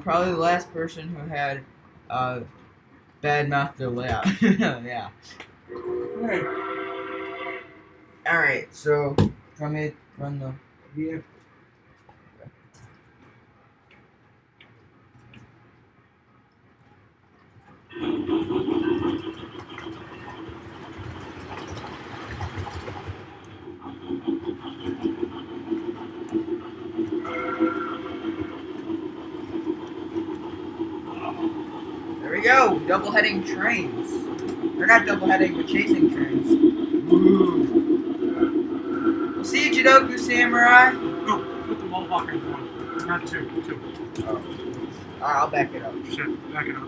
Probably the last person who had bad mouth their layout. Yeah. Alright. Alright, so do you want me to run the Yeah. There we go, double heading trains. Or not double heading, but chasing trains. Ooh. We'll see you, Jidoku Samurai. Go. Put the Mohawk in 1. Not 2. 2. Oh. Alright, I'll back it up. Shit. Back it up.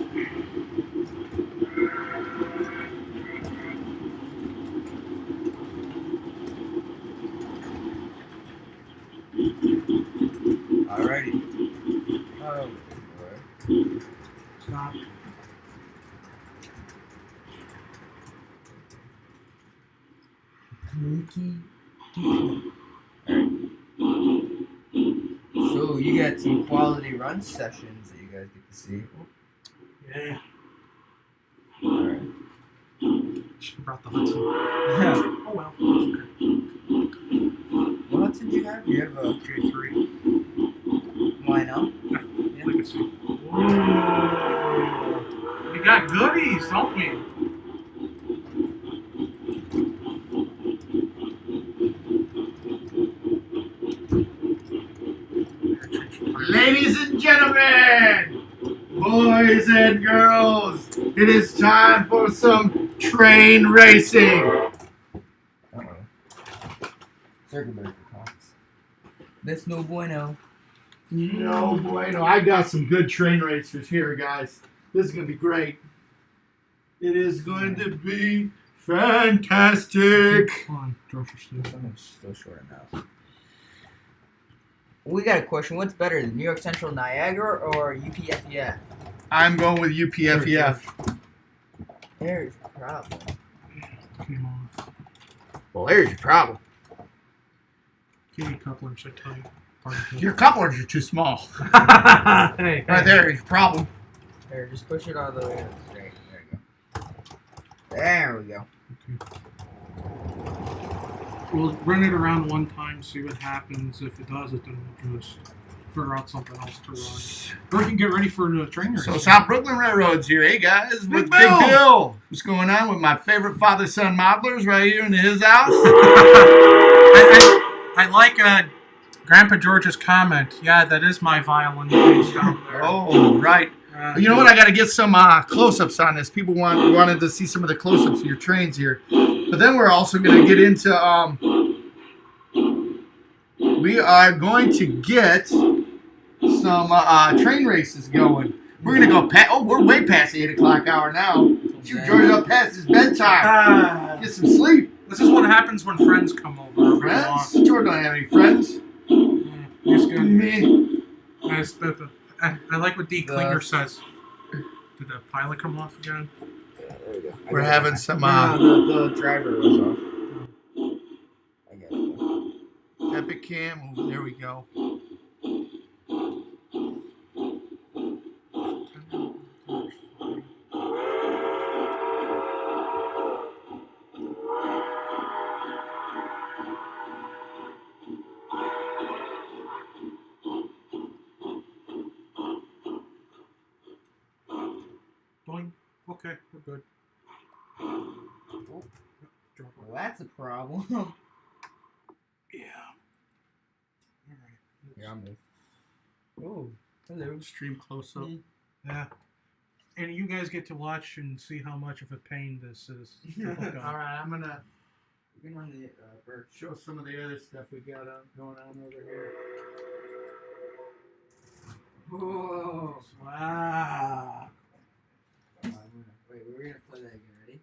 Alrighty. Oh, boy. Stop. So you got some quality run sessions that you guys get to see. Yeah. Alright. Should have brought the Hudson. Yeah. Oh well. Okay. What Hudson do you have? You have a J3. why not? Yeah. I can see. Whoa. We got goodies, don't we? Ladies and gentlemen, boys and girls, it is time for some train racing. Uh-oh. Circuit breaker cops. That's no bueno. No bueno. I got some good train racers here, guys. This is going to be great. It is going to be fantastic. Come on, George, you're still. I'm still short enough. We got a question. What's better, the New York Central Niagara or UPFEF? I'm going with UPFEF. There's the problem. Came off. Well, there's your problem. Kitty couplers, I tell you. Your couplers are too small. Hey, Right there is your problem. There, just push it all the way up straight. There you go. There we go. Okay. We'll run it around one time, see what happens. If it does it, then we'll just figure out something else to run. Or we can get ready for the train race. So South Brooklyn Railroad's here. Hey, guys. Big With Bill. Big Bill. What's going on with my favorite father-son modelers right here in his house? I like Grandpa George's comment. Yeah, that is my violin case down there. Oh, right. You know what? I got to get some close-ups on this. People wanted to see some of the close-ups of your trains here. But then we're also going to get into, we are going to get some train races going. We're going to go we're way past the 8 o'clock hour now. Shoot George up past his bedtime. Get some sleep. This is what happens when friends come over. Friends? George don't have any friends. Just gonna, Me. I like what D. Klinger says. Did the pilot come off again? There we go. We're having some No, the driver was off. I got it. Epic Cam. Oh, there we go. Boing. Okay, we're good. Oh. Drop it. Well, that's a problem. Yeah. Alright. Here, I'll move. Oh, hello. Stream close up. Yeah. And you guys get to watch and see how much of a pain this is. to hook up. All right, I'm gonna We're on the bird. show some of the other stuff we got going on over here. Whoa. Wow. Wait, we're gonna play that again. Ready?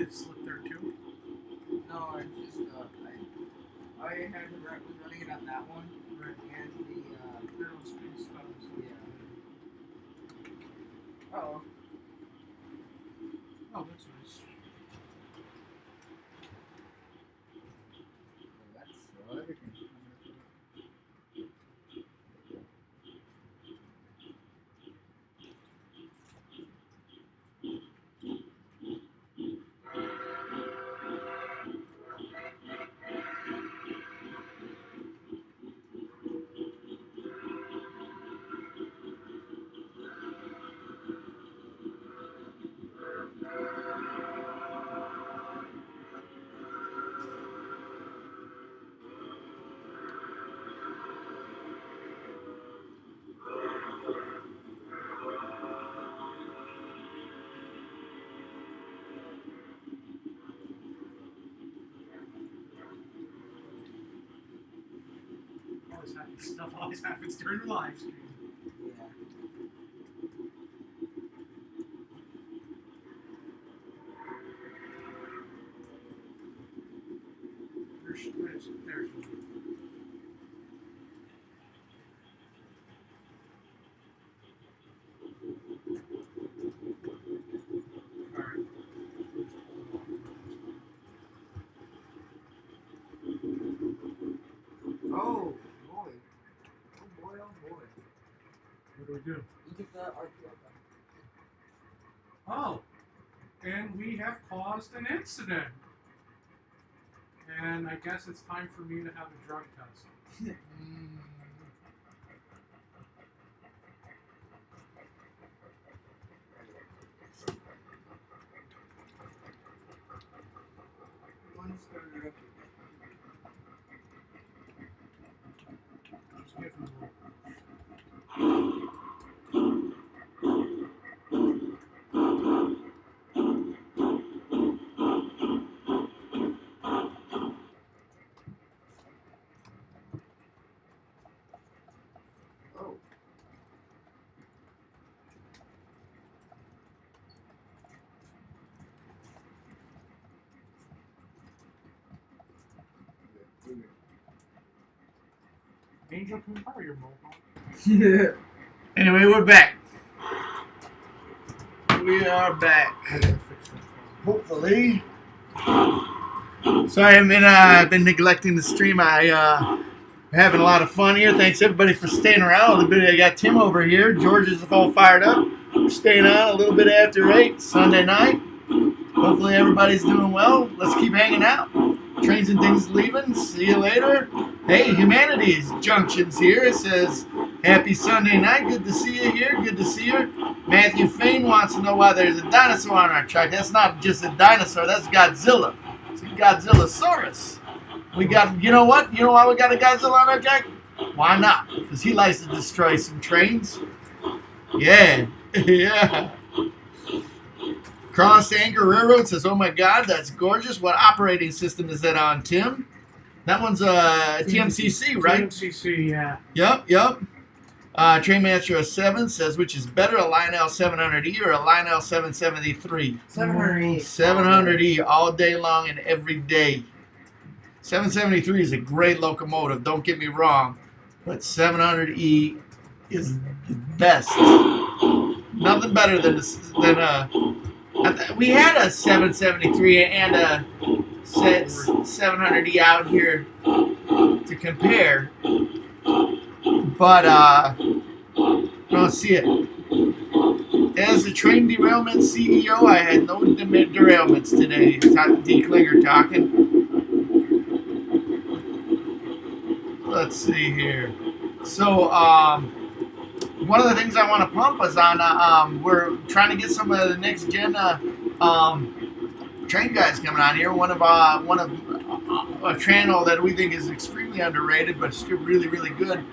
Slip there too. No, I just I had was running it on that one, Right. and the Aerospace stuff. yeah. Oh, Oh, that's nice. that's everything's coming up. Stuff always happens during the live stream. Yeah. There's Alright. Oh boy. Oh boy. Oh boy. What do we do? Look at that art. Oh, and we have caused an incident. And I guess it's time for me to have a drug test. One started up. Just give him a Oh. Angel can power your mohawk. Yeah. Anyway, we're back. We are back. I gotta fix that phone. Hopefully. Sorry, I've been neglecting the stream. Having a lot of fun here. Thanks everybody for staying around. I got Tim over here. George is all fired up. We're staying on a little bit after 8 Sunday night. Hopefully everybody's doing well. Let's keep hanging out. Trains and Things leaving. See you later. Hey, Humanities Junction's here. It says, happy Sunday night. Good to see you here. Good to see you. Matthew Fain wants to know why there's a dinosaur on our track. That's not just a dinosaur. That's Godzilla. It's a Godzillasaurus. We got, you know what? You know why we got a Godzilla on our track? Why not? Because he likes to destroy some trains. Yeah. Yeah. Cross Anchor Railroad says, oh my God, that's gorgeous. What operating system is that on, Tim? That one's TMCC, right? TMCC, yeah. Yep. Trainmaster 07 says, which is better, a Lionel 700E or a Lionel 773? 700E. 700E all day long and every day. 773 is a great locomotive, don't get me wrong, but 700E is the best. Nothing better than we had a 773 and a 700E out here to compare, but I don't see it. As the train derailment CEO, I had no derailments today. D. Klinger talking. Let's see here. So, one of the things I want to pump is on, we're trying to get some of the next gen train guys coming on here. One of a channel that we think is extremely underrated, but still really, really good.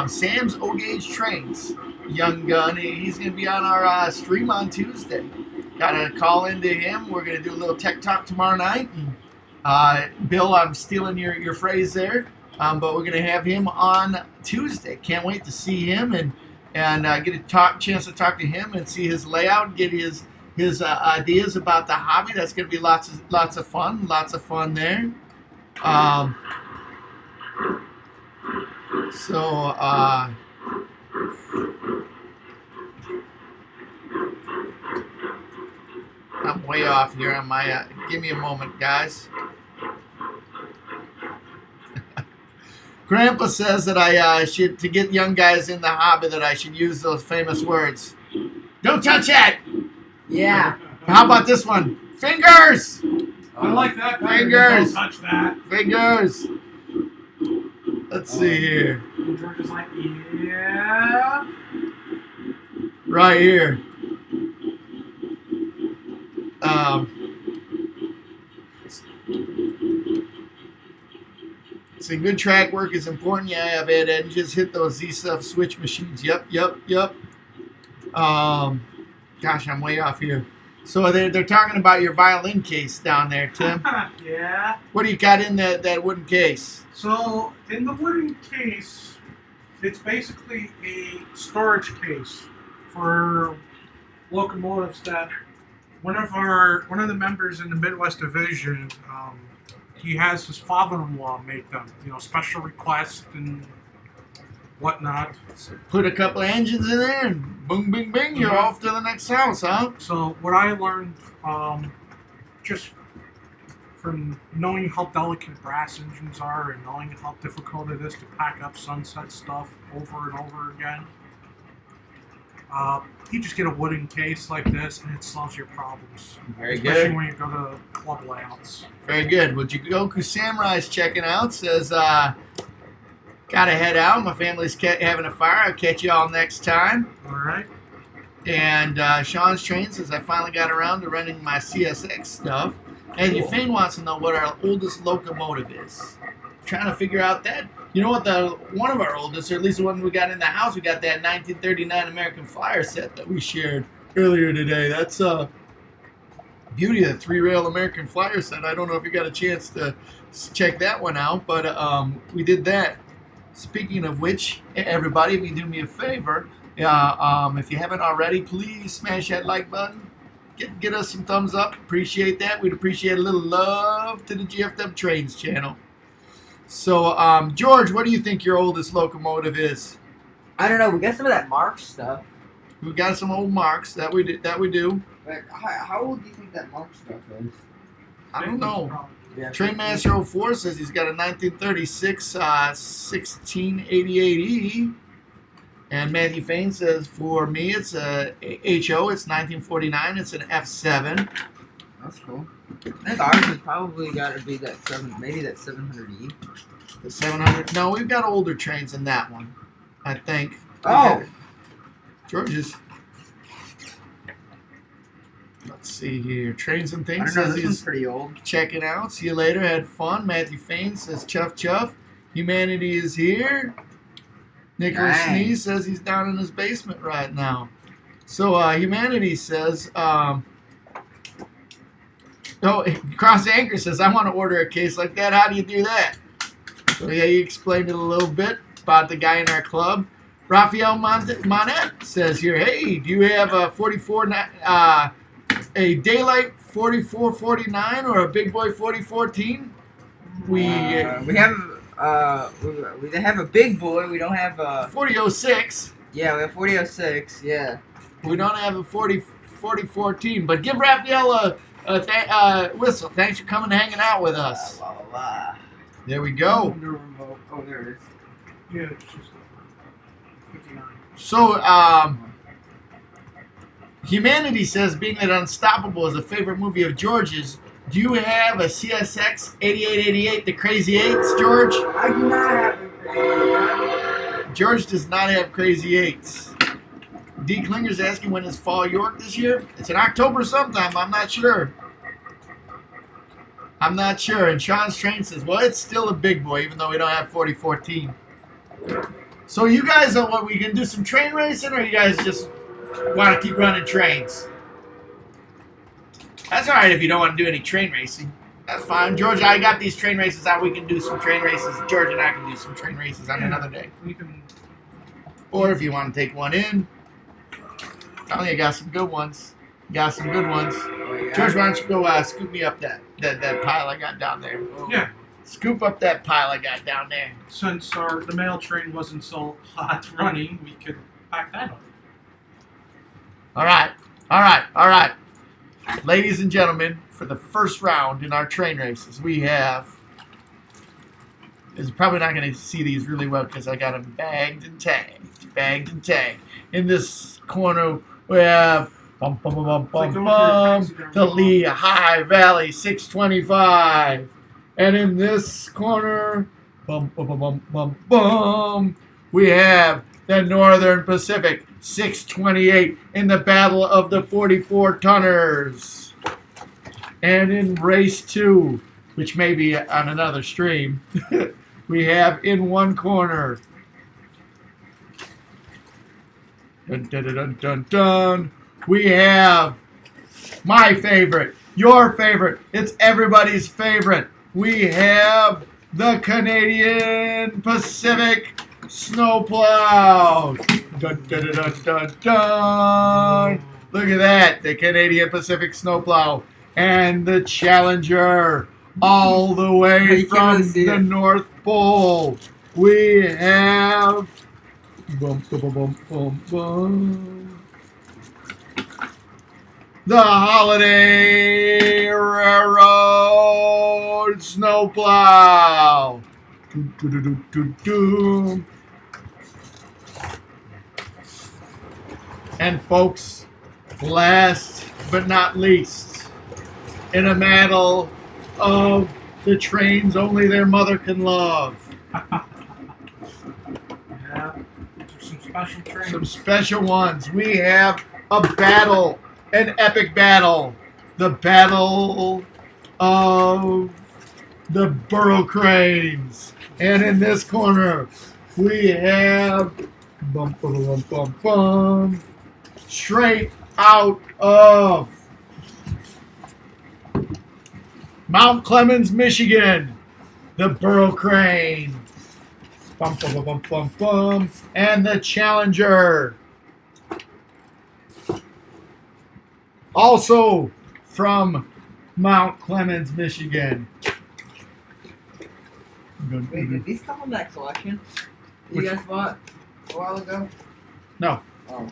Sam's O-Gauge Trains, young gun. He's going to be on our stream on Tuesday. Got to call into him. We're going to do a little tech talk tomorrow night. Bill, I'm stealing your phrase there. But we're going to have him on Tuesday. Can't wait to see him and get a chance to talk to him and see his layout, get his ideas about the hobby. That's going to be lots of fun there. I'm way off here on my. Give me a moment, guys. Grandpa says that I should, to get young guys in the hobby, that I should use those famous words. Don't touch that! Yeah. How about this one? Fingers! I like that. Fingers! Don't touch that. Fingers! Let's see here. And George is like, yeah. Right here. See, good track work is important. Yeah, I've had and just hit those Z-Stuff switch machines. Yep. Gosh, I'm way off here. So they're talking about your violin case down there, Tim. Yeah. What do you got in that wooden case? So in the wooden case, it's basically a storage case for locomotives that one of the members in the Midwest Division, he has his father-in-law make them, special requests and whatnot. So put a couple of engines in there and boom, bing, bing, you're off to the next house, huh? So what I learned, just from knowing how delicate brass engines are and knowing how difficult it is to pack up Sunset stuff over and over again, you just get a wooden case like this and it solves your problems. Very Especially good. when you go to club layouts. Very good. Well, Jigoku Samurai's checking out. Says, gotta head out. My family's having a fire. I'll catch you all next time. All right. And Sean's Train says, I finally got around to renting my CSX stuff. And Fane wants to know what our oldest locomotive is. Trying to figure out that. You know what? One of our oldest, or at least the one we got in the house, we got that 1939 American Flyer set that we shared earlier today. That's beauty of the 3-rail American Flyer set. I don't know if you got a chance to check that one out, but we did that. Speaking of which, everybody, if you do me a favor, if you haven't already, please smash that like button. Get us some thumbs up. Appreciate that. We'd appreciate a little love to the GFW Trains channel. So, George, what do you think your oldest locomotive is? I don't know. We got some of that Mark stuff. We got some old Marks that we do. But how old do you think that Mark stuff is? I don't know. Probably. Yeah, Trainmaster 04 says he's got a 1936 1688E. And Matthew Fain says, for me, it's a HO. It's 1949. It's an F7. That's cool. I think ours has probably got to be that maybe that 700E. The 700. No, we've got older trains than that one, I think. Oh, George's. Let's see here. Trains and I Things don't know. says This one's he's pretty old. checking out. See you later. Had fun. Matthew Fain says, chuff, chuff. Humanity is here. Nicholas Dang. Sneeze says he's down in his basement right now. So Humanity says, Cross Anchor says, I want to order a case like that. How do you do that? So yeah, you explained it a little bit about the guy in our club. Raphael Monet says here, hey, do you have a 44, a Daylight 4449 or a Big Boy 4014? We have a big boy. We don't have a 4006. Yeah, we have 4006. Yeah. We don't have a 4014. But give Raphael a whistle. Thanks for coming and hanging out with us. There we go. Oh, there it is. Yeah, it's just 59. So, Humanity says, being that Unstoppable is a favorite movie of George's, do you have a CSX 8888, the Crazy Eights, George? I do not have a George does not have Crazy Eights. D. Klinger's asking when is Fall York this year? It's in October sometime. I'm not sure. And Sean's Train says, well, it's still a big boy, even though we don't have 4014. So you guys are what, we can do some train racing, or you guys just want to keep running trains? That's all right if you don't want to do any train racing. That's fine. George, I got these train races out. We can do some train races. George and I can do some train races on another day. We can. Or if you want to take one in. I think I got some good ones. George, why don't you go scoop me up that pile I got down there? Yeah. Scoop up that pile I got down there. Since the mail train wasn't so hot running, we could pack that up. All right. Ladies and gentlemen, for the first round in our train races, we have... You're probably not going to see these really well because I got them bagged and tagged. In this corner, we have the Lehigh Valley 625. And in this corner, we have the Northern Pacific 628 in the Battle of the 44-tonners. And in race 2, which may be on another stream, we have in one corner, we have my favorite, your favorite, it's everybody's favorite. We have the Canadian Pacific Snowplow. Dun, dun, dun, dun, dun, dun. Look at that, the Canadian Pacific Snowplow. And the Challenger, all the way from the North Pole. We have... the Holiday Railroad Snowplow. And folks, last but not least, in a battle of the trains only their mother can love. Yeah, some special trains. Some special ones. We have a battle, an epic battle. The Battle of the Burro Cranes. And in this corner, we have straight out of Mount Clemens, Michigan, the Burro Crane. And the Challenger. Also from Mount Clemens, Michigan. Wait, did these come in that collection you guys bought a while ago? No, Oh.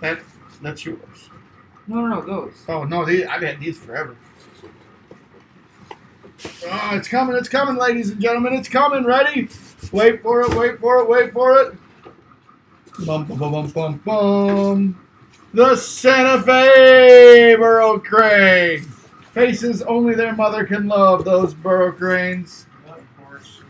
that's yours. No, those. Oh no, I've had these forever. Oh, it's coming, ladies and gentlemen, it's coming. Ready? Wait for it, wait for it, wait for it. Bum bum bum bum bum bum. The Santa Fe burrow crane. Faces only their mother can love. Those burrow cranes. Of course.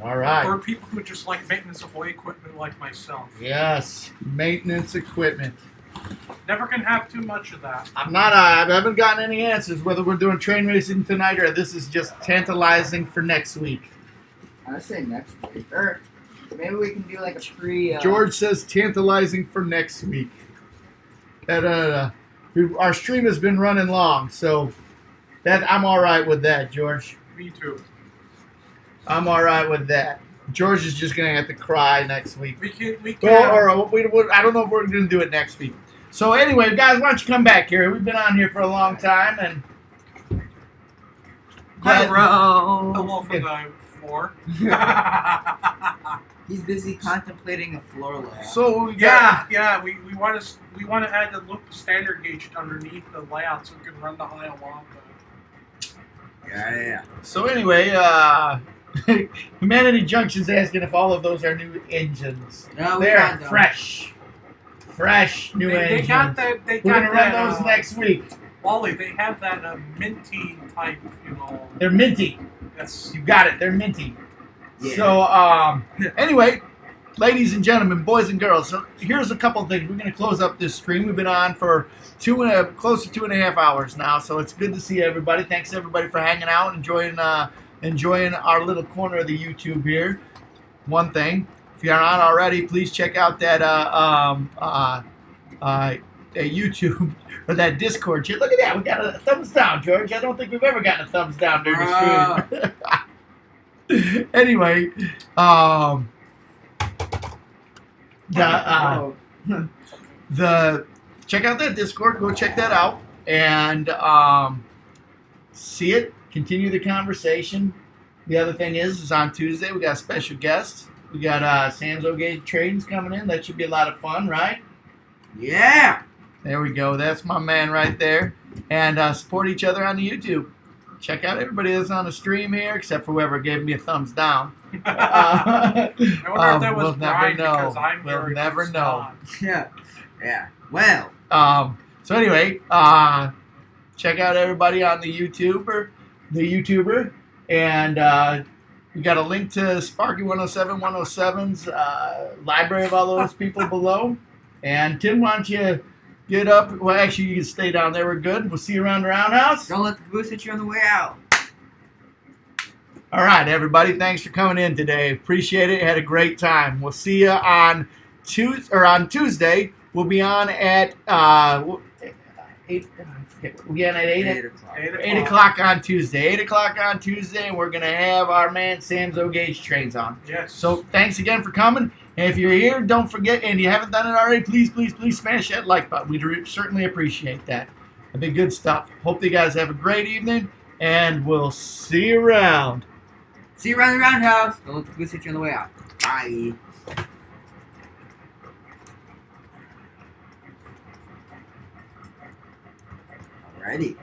All right. Or people who just like maintenance of way equipment like myself. Yes, maintenance equipment. Never can have too much of that. I haven't gotten any answers whether we're doing train racing tonight or this is just tantalizing for next week. I say next week. Or maybe we can do like a free. George says tantalizing for next week. Our stream has been running long, so that I'm all right with that, George. Me too. I'm all right with that. George is just gonna have to cry next week. We can. I don't know if we're gonna do it next week. So anyway, guys, why don't you come back here? We've been on here for a long time, and Hello from the floor. He's busy contemplating a floor layout. so We want to add the loop standard gauge underneath the layout so we can run the high along. Yeah. So anyway, Humanity Junction's asking if all of those are new engines. No, we They're got them. fresh new They engines. got that. They We're got gonna that. run those next week. Wally, they have that minty type. They're minty. That's You got it. They're minty. Yeah. So anyway, ladies and gentlemen, boys and girls, so here's a couple of things. We're going to close up this stream. We've been on for close to 2.5 hours now, so it's good to see everybody. Thanks everybody for hanging out, enjoying our little corner of the YouTube here. One thing, if you're not already, please check out that YouTube or that Discord chat. Look at that, we got a thumbs down, George. I don't think we've ever gotten a thumbs down during the stream. Anyway, the check out that Discord. Go check that out and see it. Continue the conversation. The other thing is on Tuesday we got a special guest. We got Sam's O'Gage Trains coming in. That should be a lot of fun, right? Yeah. There we go. That's my man right there. And support each other on the YouTube. Check out everybody that's on the stream here, except for whoever gave me a thumbs down. I wonder if that was we'll never Brian know. because I'm We'll here. never it's know. not. Yeah. Well. So anyway, check out everybody on the YouTuber, and we got a link to Sparky 107's library of all those people below. And Tim, why don't you get up? Well, actually, you can stay down there. We're good. We'll see you around the roundhouse. Don't let the boost hit you on the way out. All right, everybody. Thanks for coming in today. Appreciate it. Had a great time. We'll see you on Tuesday. We'll be on at 8. We'll be on at 8 o'clock. 8 o'clock on Tuesday. 8 o'clock on Tuesday, and we're gonna have our man Sam's O'Gage Trains on. Yes. So thanks again for coming. And if you're here, don't forget, and you haven't done it already, please smash that like button. We'd certainly appreciate that. That'd be good stuff. Hope you guys have a great evening, and we'll see you around. See you around the roundhouse. Don't let the boost hit you on the way out. Bye. Alrighty.